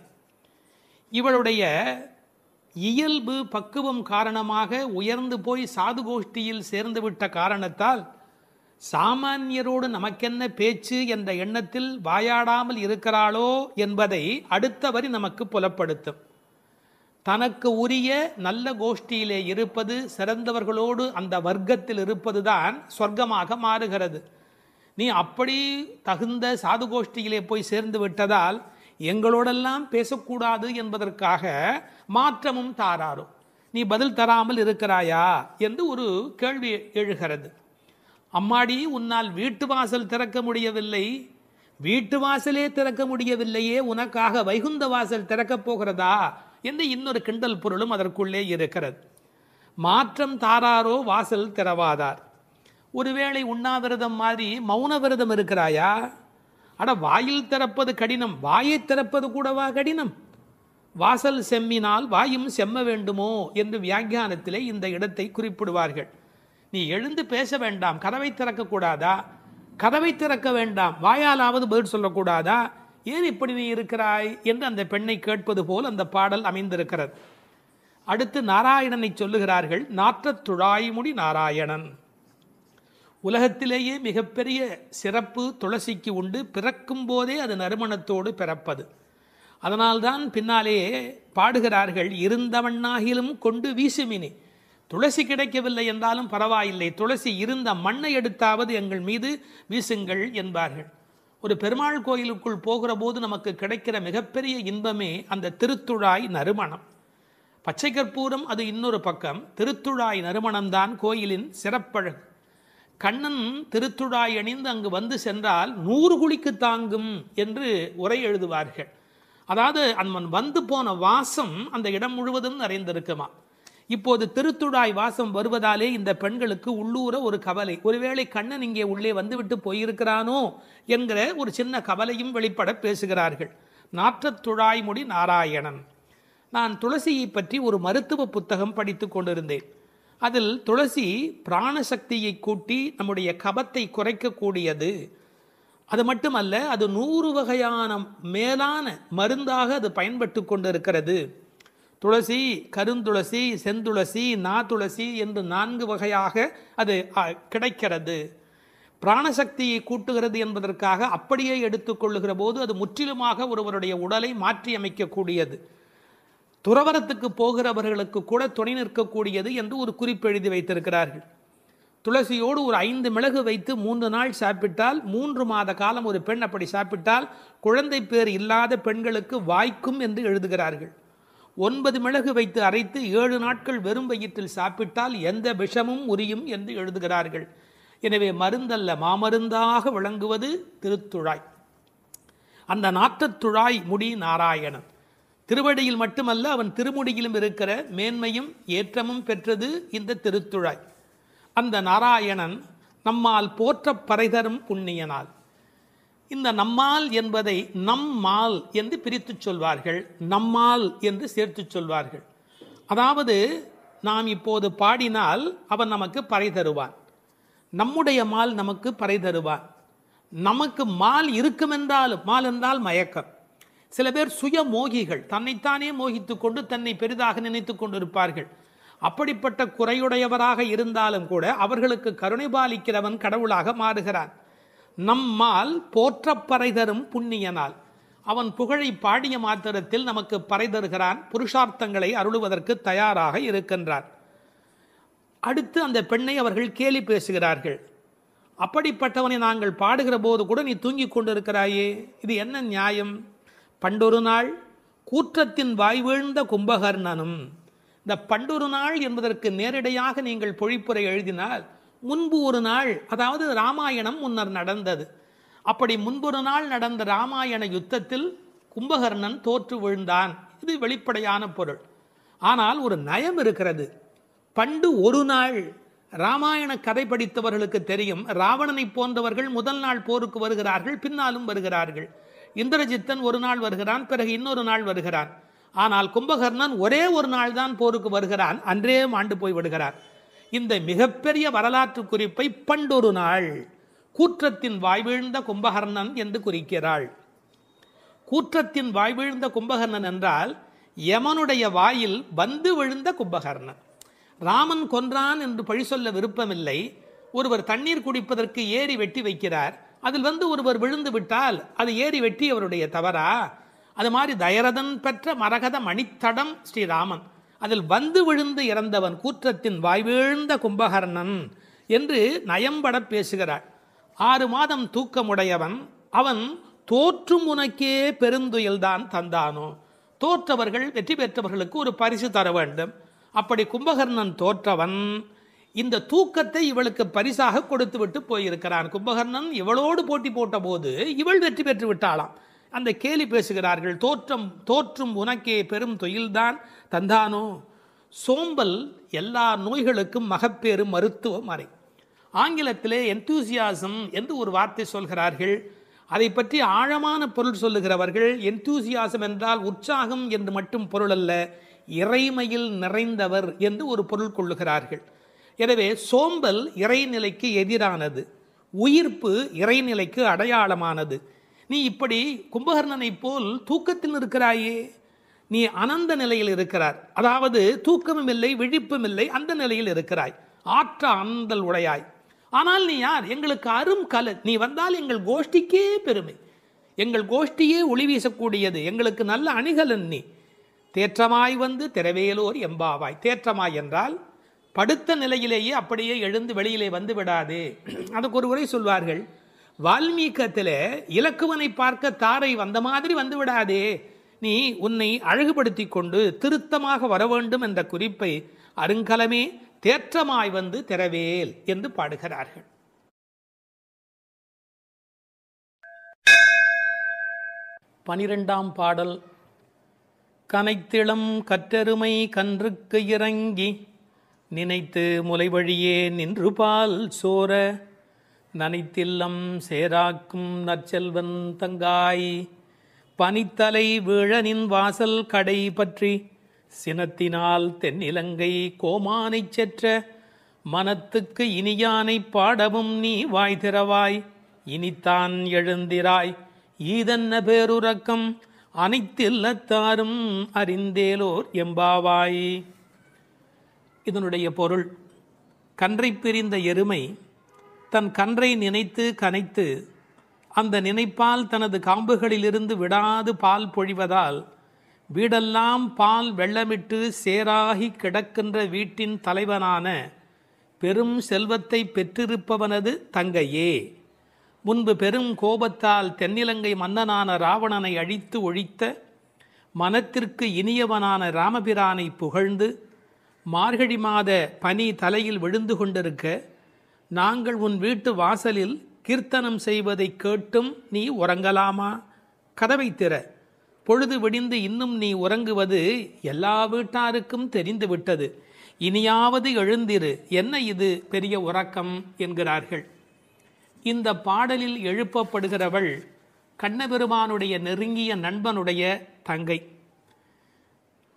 இவளுடைய இயல்பு பக்குவம் காரணமாக உயர்ந்து போய் சாது கோஷ்டியில் சேர்ந்துவிட்ட காரணத்தால் சாமானியரோடு நமக்கென்ன பேச்சு என்ற எண்ணத்தில் வாயாடாமல் இருக்கிறாளோ என்பதை அடுத்த வரி நமக்கு புலப்படுத்தும். தனக்கு உரிய நல்ல கோஷ்டியிலே இருப்பது, சிறந்தவர்களோடு அந்த வர்க்கத்தில் இருப்பதுதான் சொர்க்கமாக மாறுகிறது. நீ அப்படி தகுந்த சாது கோஷ்டியிலே போய் சேர்ந்து விட்டதால் எங்களோடெல்லாம் பேசக்கூடாது என்பதற்காக மாற்றமும் தாராரோ, நீ பதில் தராமல் இருக்கிறாயா என்று ஒரு கேள்வி எழுகிறது. அம்மாடி, உன்னால் வீட்டு வாசல் திறக்க முடியவில்லை, வீட்டு வாசலே திறக்க முடியவில்லையே, உனக்காக வைகுந்த வாசல் திறக்கப் போகிறதா என்று இன்னொரு கிண்டல் பொருளும் அதற்குள்ளே இருக்கிறது. மாற்றம் தாராரோ வாசல் திறவாதார். ஒருவேளை உண்ணாவிரதம் மாதிரி மௌன விரதம் இருக்கிறாயா? அட, வாயில் திறப்பது கடினம், வாயை திறப்பது கூடவா கடினம்? வாசல் செம்மினால் வாயும் செம்ம வேண்டுமோ என்று வியாக்கியானத்திலே இந்த இடத்தை குறிப்பிடுவார்கள். நீ எழுந்து பேச வேண்டாம், கதவை திறக்கக்கூடாதா? கதவை திறக்க வேண்டாம், வாயாலாவது பதில் சொல்லக்கூடாதா? ஏன் இப்படி நீ இருக்கிறாய் என்று அந்த பெண்ணை கேட்பது போல் அந்த பாடல் அமைந்திருக்கிறது. அடுத்து நாராயணனை சொல்லுகிறார்கள். நாற்றத் துழாய்முடி நாராயணன். உலகத்திலேயே மிகப்பெரிய சிறப்பு துளசிக்கு உண்டு. பிறக்கும் போதே அது நறுமணத்தோடு பிறப்பது. அதனால்தான் பின்னாலே பாடுகிறார்கள், இருந்தவண்ணாகிலும் கொண்டு வீசுமினி. துளசி கிடைக்கவில்லை என்றாலும் பரவாயில்லை, துளசி இருந்த மண்ணை எடுத்தாவது எங்கள் மீது வீசுங்கள் என்பார்கள். ஒரு பெருமாள் கோயிலுக்குள் போகிற போது நமக்கு கிடைக்கிற மிகப்பெரிய இன்பமே அந்த திருத்துழாய் நறுமணம். பச்சை கற்பூரம் அது இன்னொரு பக்கம், திருத்துழாய் நறுமணம்தான் கோயிலின் சிறப்பழகு. கண்ணன் திருத்துழாய் அணிந்து அங்கு வந்து சென்றால் 100 குழிக்கு தாங்கும் என்று உரை எழுதுவார்கள். அதாவது அவன் வந்து போன வாசம் அந்த இடம் முழுவதும் நிறைந்திருக்குமா. இப்போது திருத்துழாய் வாசம் வருவதாலே இந்த பெண்களுக்கு உள்ளூர ஒரு கவலை, ஒருவேளை கண்ணன் இங்கே உள்ளே வந்துவிட்டு போயிருக்கிறானோ என்கிற ஒரு சின்ன கவலையும் வெளிப்பட பேசுகிறார்கள். நாற்றத் துழாய்முடி நாராயணன். நான் துளசியை பற்றி ஒரு மருத்துவ புத்தகம் படித்து கொண்டிருந்தேன். அதில் துளசி பிராணசக்தியை கூட்டி நம்முடைய கபத்தை குறைக்கக்கூடியது. அது மட்டுமல்ல, அது 100 வகையான மேலான மருந்தாக அது பயன்பட்டு கொண்டிருக்கிறது. துளசி, கருந்துளசி, செந்துளசி, நாதுளசி என்று 4 வகையாக அது கிடைக்கிறது. பிராணசக்தியை கூட்டுகிறது என்பதற்காக அப்படியே எடுத்துக்கொள்ளுகிற போது அது முற்றிலுமாக ஒருவருடைய உடலை மாற்றி அமைக்கக்கூடியது. துறவரத்துக்கு போகிறவர்களுக்கு கூட துணை நிற்கக்கூடியது என்று ஒரு குறிப்பு எழுதி வைத்திருக்கிறார்கள். துளசியோடு ஒரு 5 மிளகு வைத்து 3 நாள் சாப்பிட்டால் 3 மாத காலம் ஒரு பெண் அப்படி சாப்பிட்டால் குழந்தை பேர் இல்லாத பெண்களுக்கு வாய்க்கும் என்று எழுதுகிறார்கள். 9 மிளகு வைத்து அரைத்து 7 நாட்கள் வெறும் வயிற்றில் சாப்பிட்டால் எந்த விஷமும் உரியும் என்று எழுதுகிறார்கள். எனவே மருந்தல்ல, மாமருந்தாக விளங்குவது திருத்துழாய். அந்த நாற்றத்துழாய் முடி நாராயணன். திருவடியில் மட்டுமல்ல, அவன் திருமுடியிலும் இருக்கிற மேன்மையும் ஏற்றமும் பெற்றது இந்த திருத்துழாய். அந்த நாராயணன் நம்மால் போற்ற பறைதரும் புண்ணியனால். இந்த நம்மால் என்பதை நம்மால் என்று பிரித்து சொல்வார்கள், நம்மால் என்று சேர்த்து சொல்வார்கள். அதாவது நாம் இப்போது பாடினால் அவன் நமக்கு பறை தருவான், நம்முடைய மால் நமக்கு பறை தருவான். நமக்கு மால் இருக்குமென்றாலும், மால் என்றால் மயக்கம். சில பேர் சுய மோகிகள், தன்னைத்தானே மோகித்துக் கொண்டு தன்னை பெரிதாக நினைத்துக் கொண்டிருப்பார்கள். அப்படிப்பட்ட குறையுடையவராக இருந்தாலும் கூட அவர்களுக்கு கருணை பாலிக்கிறவன் கடவுளாக மாறுகிறான். நம்மால் போற்றப் பறை தரும் புண்ணியனால், அவன் புகழை பாடிய மாத்திரத்தில் நமக்கு பறை தருகிறான், புருஷார்த்தங்களை அருளுவதற்கு தயாராக இருக்கின்றான். அடுத்து அந்த பெண்ணை அவர்கள் கேலி பேசுகிறார்கள். அப்படிப்பட்டவனை நாங்கள் பாடுகிற போது கூட நீ தூங்கிக் கொண்டிருக்கிறாயே, இது என்ன நியாயம்? பண்டொரு நாள் கூற்றத்தின் வாய் வீழ்ந்த கும்பகர்ணனும். இந்த பண்டொரு நாள் என்பதற்கு நேரடியாக நீங்கள் பொழிப்புரை எழுதினால், முன்பு ஒரு நாள், அதாவது ராமாயணம் முன்னர் நடந்தது. அப்படி முன்பொரு நாள் நடந்த ராமாயண யுத்தத்தில் கும்பகர்ணன் தோற்று விழுந்தான். இது வெளிப்படையான பொருள். ஆனால் ஒரு நயம் இருக்கிறது. பண்டு ஒரு நாள், ராமாயண கதை படித்தவர்களுக்கு தெரியும், ராவணனை போன்றவர்கள் முதல் நாள் போருக்கு வருகிறார்கள், பின்னாலும் வருகிறார்கள். இந்திரஜித்தன் ஒரு நாள் வருகிறான், பிறகு இன்னொரு நாள் வருகிறான். ஆனால் கும்பகர்ணன் ஒரே ஒரு நாள் தான் போருக்கு வருகிறான், அன்றே மாண்டு போய் விடுகிறான். இந்த மிகப்பெரிய வரலாற்று குறிப்பை பண்டொரு நாள் கூற்றத்தின் வாய்வீழ்ந்த கும்பகர்ணன் என்று குறிக்கிறாள். கூற்றத்தின் வாய்வீழ்ந்த கும்பகர்ணன் என்றால் யமனுடைய வாயில் வந்து விழுந்த கும்பகர்ணன். ராமன் கொன்றான் என்று பழி சொல்ல விருப்பமில்லை. ஒருவர் தண்ணீர் குடிப்பதற்கு ஏரி வெட்டி வைக்கிறார், அதில் வந்து ஒருவர் விழுந்து விட்டால் அது ஏரி வெட்டி அவருடைய தவறா? அது மாதிரி தயரதன் பெற்ற மரகத மணித்தடம் ஸ்ரீராமன், அதில் வந்து விழுந்து இறந்தவன் கூற்றத்தின் வாய்வீழ்ந்த கும்பகர்ணன் என்று நயம்பட பேசுகிறார். 6 மாதம் தூக்கமுடையவன் அவன், தோற்றும் உனக்கே பெருந்துயில்தான் தந்தானோ. தோற்றவர்கள், வெற்றி பெற்றவர்களுக்கு ஒரு பரிசு தர வேண்டும். அப்படி கும்பகர்ணன் தோற்றவன் இந்த தூக்கத்தை இவளுக்கு பரிசாக கொடுத்து விட்டு போயிருக்கிறான். கும்பகர்ணன் இவளோடு போட்டி போட்ட போது இவள் வெற்றி பெற்று விட்டாளாம். அந்த கேலி பேசுகிறார்கள், தோற்றும் உனக்கே பெரும் தொழில்தான் தந்தானோ. சோம்பல் எல்லா நோய்களுக்கும் மகப்பேறு மருத்துவ மறை. ஆங்கிலத்திலே என்தூசியாசம் என்று ஒரு வார்த்தை சொல்கிறார்கள். அதை பற்றி ஆழமான பொருள் சொல்லுகிறவர்கள், என்தூசியாசம் என்றால் உற்சாகம் என்று மட்டும் பொருள் அல்ல, இறைமையில் நிறைந்தவர் என்று ஒரு பொருள் கொள்ளுகிறார்கள். எனவே சோம்பல் இறைநிலைக்கு எதிரானது, உயிர்ப்பு இறைநிலைக்கு அடையாளமானது. நீ இப்படி கும்பகர்ணனை போல் தூக்கத்தில் இருக்கிறாயே, நீ அனந்த நிலையில் இருக்கிறார், அதாவது தூக்கமும் இல்லை விழிப்பும் இல்லை, அந்த நிலையில் இருக்கிறாய், ஆற்ற அனந்தல் உடையாய். ஆனால் நீ யார்? எங்களுக்கு அரும் கலை. நீ வந்தால் எங்கள் கோஷ்டிக்கே பெருமை, எங்கள் கோஷ்டியே ஒளி வீசக்கூடியது, எங்களுக்கு நல்ல அணிகலன் நீ. தேற்றமாய் வந்து திரவேலோர் எம்பாவாய். தேற்றமாய் என்றால் படுத்த நிலையிலேயே அப்படியே எழுந்து வெளியிலே வந்து விடாதே. அதுக்கு ஒரு உரை சொல்வார்கள், வால்மீகத்தில் இலக்குவனை பார்க்க தாரை வந்த மாதிரி வந்து விடாதே, நீ உன்னை அழகுபடுத்தி கொண்டு திருத்தமாக வர வேண்டும் என்ற குறிப்பை அருங்கலமே தேற்றமாய் வந்து திரவேல் என்று பாடுகிறார்கள். 12ஆம் பாடல். கனைத்திளம் கற்றெருமை கன்றுக்கு இறங்கி நினைத்து முலை வழியே நின்று பால் சோர நனைத்தில்லம் சேராக்கும் நற்செல்வன் தங்காய் பனித்தலை வீழனின் வாசல் கடை பற்றி சினத்தினால் தென்னிலங்கை கோமானை செற்ற மனத்துக்கு இனியானை பாடவும் நீ வாய் திறவாய் இனித்தான் எழுந்திராய் ஈதன்ன பேருறக்கம் அனைத்தில்லத்தாரும் அறிந்தேலோர் எம்பாவாய். இதனுடைய பொருள், கன்றை பிரிந்த எருமை தன் கன்றை நினைத்து கனைத்து அந்த நினைப்பால் தனது காம்புகளிலிருந்து விடாது பால் பொழிவதால் வீடெல்லாம் பால் வெள்ளமிட்டு சேராகி கிடக்கின்ற வீட்டின் தலைவனான பெரும் செல்வத்தை பெற்றிருப்பவனது தங்கையே. முன்பு பெரும் கோபத்தால் தென்னிலங்கை மன்னனான ராவணனை அழித்து ஒழித்த மனத்திற்கு இனியவனான ராமபிரானை புகழ்ந்து மார்கழி மாத பனி தலையில் விழுந்து கொண்டிருக்க நாங்கள் உன் வீட்டு வாசலில் கீர்த்தனம் செய்வதை கேட்டும் நீ உறங்கலாமா? கதவை திற, பொழுது விடிந்து இன்னும் நீ உறங்குவது எல்லா வீட்டாருக்கும் தெரிந்து விட்டது, இனியாவது எழுந்திரு, என்ன இது பெரிய உறக்கம் என்கிறார்கள். இந்த பாடலில் எழுப்பப்படுகிறவள் கண்ணபெருமானுடைய நெருங்கிய நண்பனுடைய தங்கை.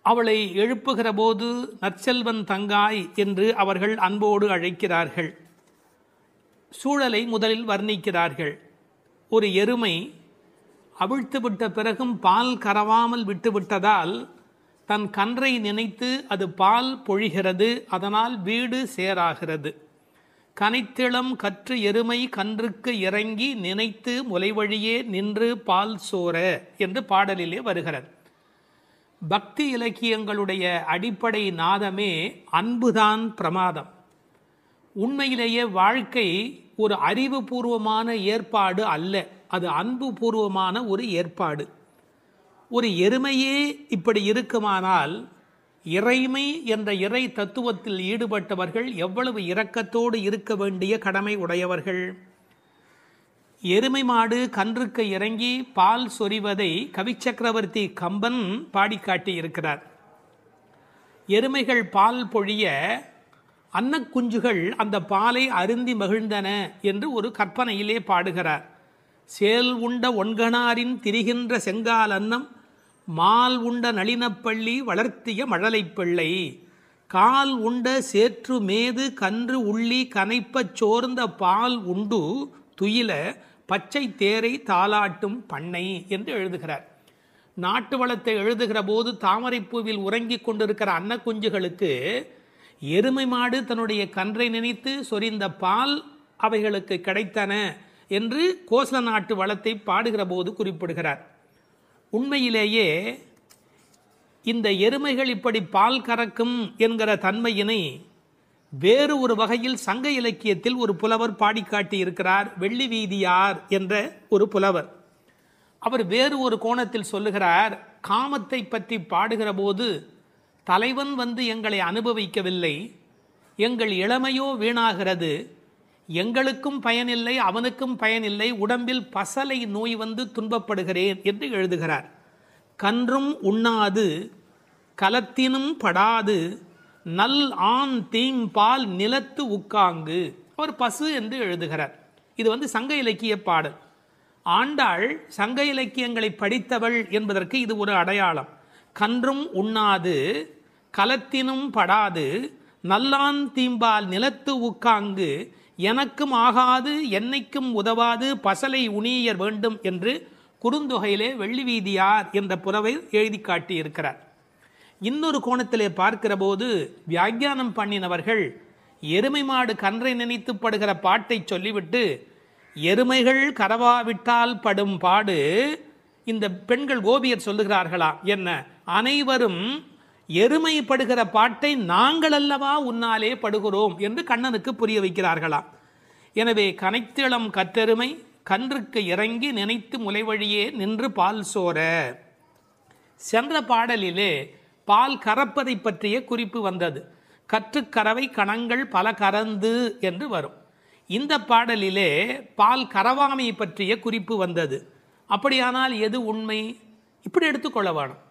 அவளை எழுப்புகிற போது நற்செல்வன் தங்காய் என்று அவர்கள் அன்போடு அழைக்கிறார்கள். சூழலை முதலில் வர்ணிக்கிறார்கள். ஒரு எருமை அவிழ்த்து விட்ட பிறகும் பால் கறவாமல் விட்டுவிட்டதால் தன் கன்றை நினைத்து அது பால் பொழிகிறது, அதனால் வீடு சேராகிறது. கனைத்திளம் கற்று எருமை கன்றுக்கு இறங்கி நினைத்து முலைவழியே நின்று பால் சோர என்று பாடலிலே வருகிறது. பக்தி இலக்கியங்களுடைய அடிப்படை நாதமே அன்புதான் பிரமாதம். உண்மையிலேயே வாழ்க்கை ஒரு அறிவுபூர்வமான ஏற்பாடு அல்ல, அது அன்பு பூர்வமான ஒரு ஏற்பாடு. ஒரு எருமையே இப்படி இருக்குமானால் இறைமை என்ற இறை தத்துவத்தில் ஈடுபட்டவர்கள் எவ்வளவு இரக்கத்தோடு இருக்க வேண்டிய கடமை உடையவர்கள். எருமை மாடு கன்றுக்கு இறங்கி பால் சொரிவதை கவிச்சக்கரவர்த்தி கம்பன் பாடிக்காட்டி இருக்கிறார். எருமைகள் பால் பொழிய அன்னக்குஞ்சுகள் அந்த பாலை அருந்தி மகிழ்ந்தன என்று ஒரு கற்பனையிலே பாடுகிறார். சேல் உண்ட ஒன்கணாரின் திரிகின்ற செங்கால் அன்னம் மால் உண்ட நளினப்பள்ளி வளர்த்திய மழலைப் பிள்ளை கால் உண்ட சேற்று மேது கன்று உள்ளி கனைப்பச் சோர்ந்த பால் உண்டு துயில பச்சை தேரை தாலாட்டும் பண்ணை என்று எழுதுகிறார். நாட்டு வளத்தை எழுதுகிற போது தாமரைப்பூவில் உறங்கிக் கொண்டிருக்கிற அன்னக்குஞ்சுகளுக்கு எருமை மாடு தன்னுடைய கன்றை நினைத்து சொரிந்த பால் அவைகளுக்கு கிடைத்தன என்று கோசல நாட்டு வளத்தை பாடுகிற போது குறிப்பிடுகிறார். உண்மையிலேயே இந்த எருமைகள் இப்படி பால் கறக்கும் என்கிற தன்மையினை வேறு ஒரு வகையில் சங்க இலக்கியத்தில் ஒரு புலவர் பாடிக்காட்டி இருக்கிறார். வெள்ளி வீதியார் என்ற ஒரு புலவர். அவர் வேறு ஒரு கோணத்தில் சொல்லுகிறார். காமத்தை பற்றி பாடுகிற போது தலைவன் வந்து எங்களை அனுபவிக்கவில்லை, எங்கள் இளமையோ வீணாகிறது, எங்களுக்கும் பயனில்லை அவனுக்கும் பயனில்லை, உடம்பில் பசலை நோய் வந்து துன்பப்படுகிறேன் என்று எழுதுகிறார். கன்றும் உண்ணாது கலத்தினும் படாது நல் ஆண் தீம்பால் நிலத்து உக்காங்கு, அவர் பசு என்று எழுதுகிறார். இது சங்க இலக்கிய பாடல். ஆண்டாள் சங்க இலக்கியங்களை படித்தவள் என்பதற்கு இது ஒரு அடையாளம். கன்றும் உண்ணாது கலத்தினும் படாது நல்லான் தீம்பால் நிலத்து உக்காங்கு எனக்கும் ஆகாது என்னைக்கும் உதவாது பசலை உணியர் வேண்டும் என்று குறுந்தொகையிலே வெள்ளி வீதியார் என்ற புலவை எழுதி காட்டியிருக்கிறார். இன்னொரு கோணத்திலே பார்க்கிற போது வியாக்கியானம் பண்ணினவர்கள் எருமை மாடு கன்றை நினைத்து படுகிற பாட்டை சொல்லிவிட்டு எருமைகள் கரவாவிட்டால் படும் பாடு இந்த பெண்கள் கோபியர் சொல்லுகிறார்களா என்ன, அனைவரும் எருமை படுகிற பாட்டை நாங்கள் அல்லவா உன்னாலே படுகிறோம் என்று கண்ணனுக்கு புரிய வைக்கிறார்களாம். எனவே கனைத்திளம் கற்றெருமை கன்றுக்கு இறங்கி நினைத்து முலைவழியே நின்று பால் சோர. சென்ற பாடலிலே பால் கறப்பதை பற்றிய குறிப்பு வந்தது. கற்றுக்கறவை கணங்கள் பல கறந்து என்று வரும். இந்த பாடலிலே பால் கறவாமை பற்றிய குறிப்பு வந்தது. அப்படியானால் எது உண்மை? இப்படி எடுத்துக்கொள்ள வேணும்.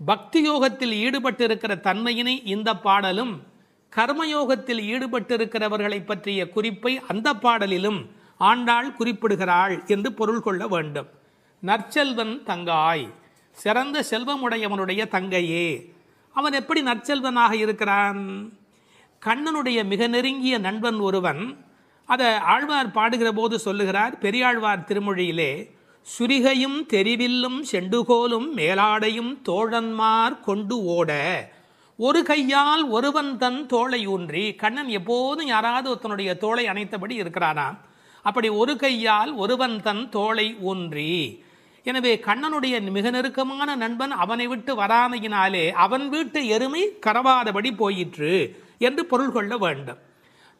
பக்தி யோகத்தில் ஈடுபட்டிருக்கிற தன்மையினை இந்த பாடலும், கர்மயோகத்தில் ஈடுபட்டிருக்கிறவர்களை பற்றிய குறிப்பை அந்த பாடலிலும் ஆண்டாள் குறிப்பிடுகிறாள் என்று பொருள் கொள்ள வேண்டும். நற்செல்வன் தங்காய், சிறந்த செல்வமுடையவனுடைய தங்கையே. அவன் எப்படி நற்செல்வனாக இருக்கிறான்? கண்ணனுடைய மிக நெருங்கிய நண்பன் ஒருவன். அதை ஆழ்வார் பாடுகிற போது சொல்லுகிறார். பெரியாழ்வார் திருமொழியிலே சுரிகையும் தெரிவில்லும் செண்டுகோலும் மேலாடையும் தோழன்மார் கொண்டு ஓட ஒரு கையால் ஒருவன் தன் தோளை ஊன்றி. கண்ணன் எப்போதும் யாராவது ஒருத்தனுடைய தோளை அணைத்தபடி இருக்கிறானாம். அப்படி ஒரு கையால் ஒருவன் தன் தோளை ஊன்றி. எனவே கண்ணனுடைய மிக நெருக்கமான நண்பன் அவனை விட்டு வராமையினாலே அவன் வீட்டு எருமை கறவாதபடி போயிற்று என்று பொருள் கொள்ள வேண்டும்.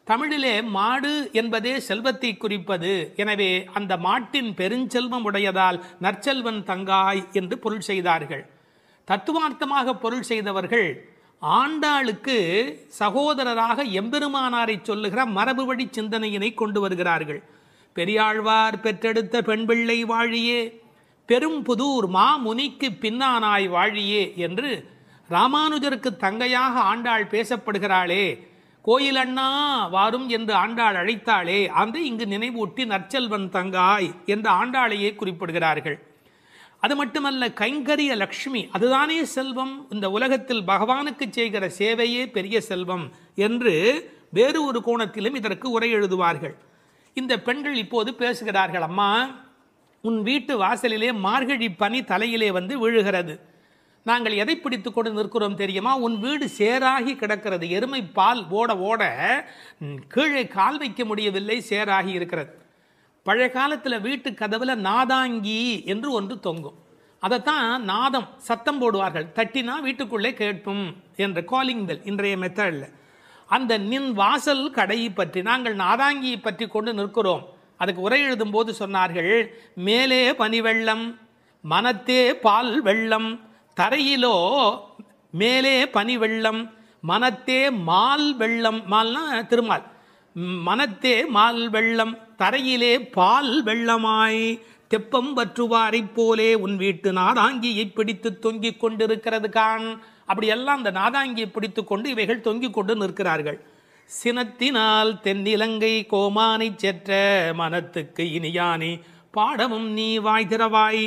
தமிழிலே மாடு என்பதே செல்வத்தை குறிப்பது. எனவே அந்த மாட்டின் பெருஞ்செல்வம் உடையதால் நற்செல்வன் தங்காய் என்று பொருள் செய்தார்கள். தத்துவார்த்தமாக பொருள் செய்தவர்கள் ஆண்டாளுக்கு சகோதரராக எம்பெருமானாரை சொல்லுகிற மரபு வழி சிந்தனையினை கொண்டு வருகிறார்கள். பெரியாழ்வார் பெற்றெடுத்த பெண் பிள்ளை வாழியே, பெரும் புதூர் மா முனிக்கு பின்னானாய் வாழியே என்று ராமானுஜருக்கு தங்கையாக ஆண்டாள் பேசப்படுகிறாளே. கோயில் அண்ணா வாரும் என்று ஆண்டாள் அழைத்தாளே, அந்த இங்கு நினைவூட்டி நற்செல்வன் தங்காய் என்று ஆண்டாளையே குறிப்பிடுகிறார்கள். அது மட்டுமல்ல, கைங்கரிய லக்ஷ்மி, அதுதானே செல்வம், இந்த உலகத்தில் பகவானுக்கு செய்கிற சேவையே பெரிய செல்வம் என்று வேறு ஒரு கோணத்திலும் இதற்கு உரை எழுதுவார்கள். இந்த பெண்கள் இப்போது பேசுகிறார்கள், அம்மா உன் வீட்டு வாசலிலே மார்கழி பனி தலையிலே வந்து விழுகிறது, நாங்கள் எதை பிடித்து கொண்டு நிற்கிறோம் தெரியுமா? உன் வீடு சேராகி கிடக்கிறது, எருமை பால் ஓட ஓட கீழே கால் வைக்க முடியவில்லை, சேராகி இருக்கிறது. பழைய காலத்தில் வீட்டு கதவுல நாதாங்கி என்று ஒன்று தொங்கும், அதைத்தான் நாதம் சத்தம் போடுவார்கள், தட்டினா வீட்டுக்குள்ளே கேட்பும் என்ற காலிங் பெல் இன்றைய மெத்தடில். அந்த நின் வாசல் கடையை பற்றி நாங்கள் நாதாங்கியை பற்றி கொண்டு நிற்கிறோம். அதுக்கு உரை எழுதும் போது சொன்னார்கள், மேலே பனி வெள்ளம் மனத்தே பால் வெள்ளம், தரையிலோ மேலே பனி வெள்ளம் மனத்தே மால் வெள்ளம், மால்னா திருமால், மனத்தே மால் வெள்ளம் தரையிலே பால் வெள்ளமாய் தெப்பம் வற்றுவாரை போலே உன் வீட்டு நாதாங்கியை பிடித்து தொங்கிக் கொண்டிருக்கிறது கான். அப்படியெல்லாம் அந்த நாதாங்கியை பிடித்து கொண்டு இவைகள் தொங்கிக் கொண்டு நிற்கிறார்கள். சினத்தினால் தென்னிலங்கை கோமானை செற்ற மனத்துக்கு இனியானே பாடமும் நீ வாய் திறவாய்.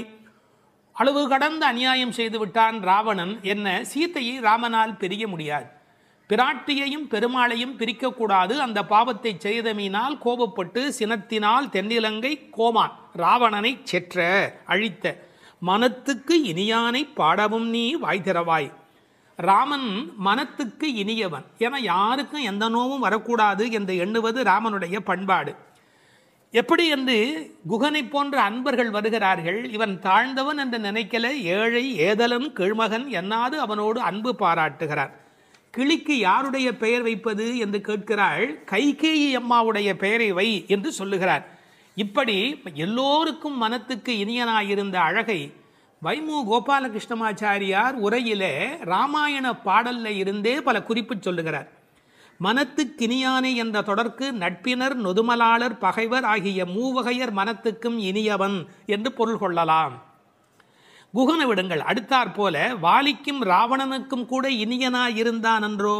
அளவு கடந்த அநியாயம் செய்து விட்டான் ராவணன். என்ன, சீத்தையை ராமனால் பிரிய முடியாது, பிராட்டியையும் பெருமாளையும் பிரிக்கக்கூடாது. அந்த பாவத்தை செய்தமையினால் கோபப்பட்டு சினத்தினால் தென்னிலங்கை கோமான் ராவணனை செற்ற அழித்த மனத்துக்கு இனியானை பாடவும் நீ வாய் திறவாய். ராமன் மனத்துக்கு இனியவன் என யாருக்கும் எந்த நோவும் வரக்கூடாது என்று எண்ணுவது ராமனுடைய பண்பாடு. எப்படி என்று குகனை போன்ற அன்பர்கள் வருகிறார்கள், இவன் தாழ்ந்தவன் என்று நினைக்கல, ஏழை ஏதலன் கீழ்மகன் என்னாது அவனோடு அன்பு பாராட்டுகிறார். கிளிக்கு யாருடைய பெயர் வைப்பது என்று கேட்கிறாள், கைகேயி அம்மாவுடைய பெயரை வை என்று சொல்லுகிறார். இப்படி எல்லோருக்கும் மனத்துக்கு இனியனாயிருந்த அழகை வைமு கோபாலகிருஷ்ணமாச்சாரியார் உரையிலே ராமாயண பாடல்ல இருந்தே பல குறிப்பு சொல்லுகிறார். மனத்துக்கினியானே என்ற தொடர்க்கு நட்பினர் நொதுமலாளர் பகைவர் ஆகிய மூவகையர் மனத்துக்கும் இனியவன் என்று பொருள் கொள்ளலாம். குகன விடுங்கள், அடுத்தாற் போல வாலிக்கும் ராவணனுக்கும் கூட இனியனாயிருந்தான் என்றோ,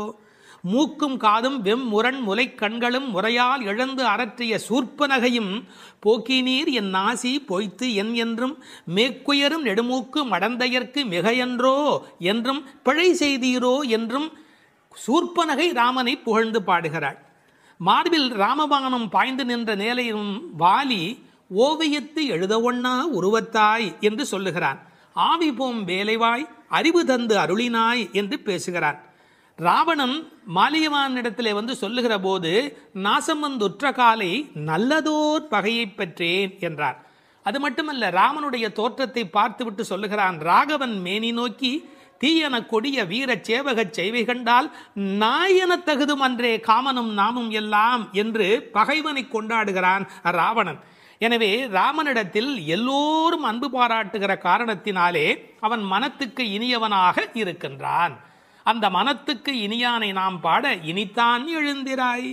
மூக்கும் காதும் வெம் முரண் முலை கண்களும் முறையால் இழந்து அரற்றிய சூர்ப்பனகையும் போக்கினீர் என் நாசி பொய்த்து என் என்றும் மேற்குயரும் நெடுமூக்கு மடந்தையர்க்கு மிகையன்றோ என்றும் பிழை செய்தீரோ என்றும் சூர்ப்பனகை ராமனை புகழ்ந்து பாடுகிறாள். மார்பில் ராமபானம் பாய்ந்து நின்ற நேலையும் வாலி ஓவியத்து எழுத ஒண்ணா உருவத்தாய் என்று சொல்லுகிறான். ஆவி போம் வேலைவாய் அறிவு தந்து அருளினாய் என்று பேசுகிறான். ராவணன் மாலியவானிடத்திலே வந்து சொல்லுகிற போது நாசம் வந்துற்ற காலை நல்லதோர் பகையை பெற்றேன் என்றார். அது மட்டுமல்ல, ராமனுடைய தோற்றத்தை பார்த்துவிட்டு சொல்லுகிறான், ராகவன் மேனி நோக்கி தீயன கொடிய வீர சேவகச் செய்வை கண்டால் நாயன தகுதும் அன்றே காமனும் நாமும் எல்லாம் என்று பகைவனை கொண்டாடுகிறான் ராவணன். எனவே ராமனிடத்தில் எல்லோரும் அன்பு பாராட்டுகிற காரணத்தினாலே அவன் மனத்துக்கு இனியவனாக இருக்கின்றான். அந்த மனத்துக்கு இனியானை நாம் பாட இனித்தான் எழுந்திராய்.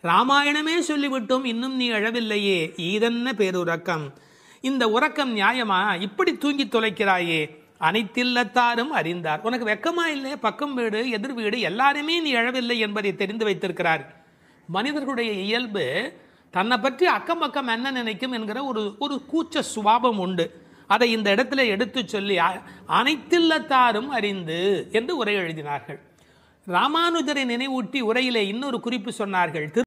ராமாயணமே சொல்லிவிட்டோம், இன்னும் நீ எழவில்லையே, ஈதென்ன பேருறக்கம், இந்த உறக்கம் நியாயமா, இப்படி தூங்கி தொலைக்கிறாயே, அனைத்தில்லத்தாரும் அறிந்தார். உனக்கு வெக்கமா இல்லை? பக்கம் வீடு எதிர் வீடு எல்லாருமே நீ எழவில்லை என்பதை தெரிந்து வைத்திருக்கிறார். மனிதர்களுடைய இயல்பு தன்னை பற்றி அக்கம் பக்கம் என்ன நினைக்கும் என்கிற ஒரு கூச்ச சுபாவம் உண்டு. அதை இந்த இடத்துல எடுத்து சொல்லி அனைத்தில்லத்தாரும் அறிந்து என்று உரை எழுதினார்கள். ராமானுஜரை நினைவூட்டி உரையிலே இன்னொரு குறிப்பு சொன்னார்கள்.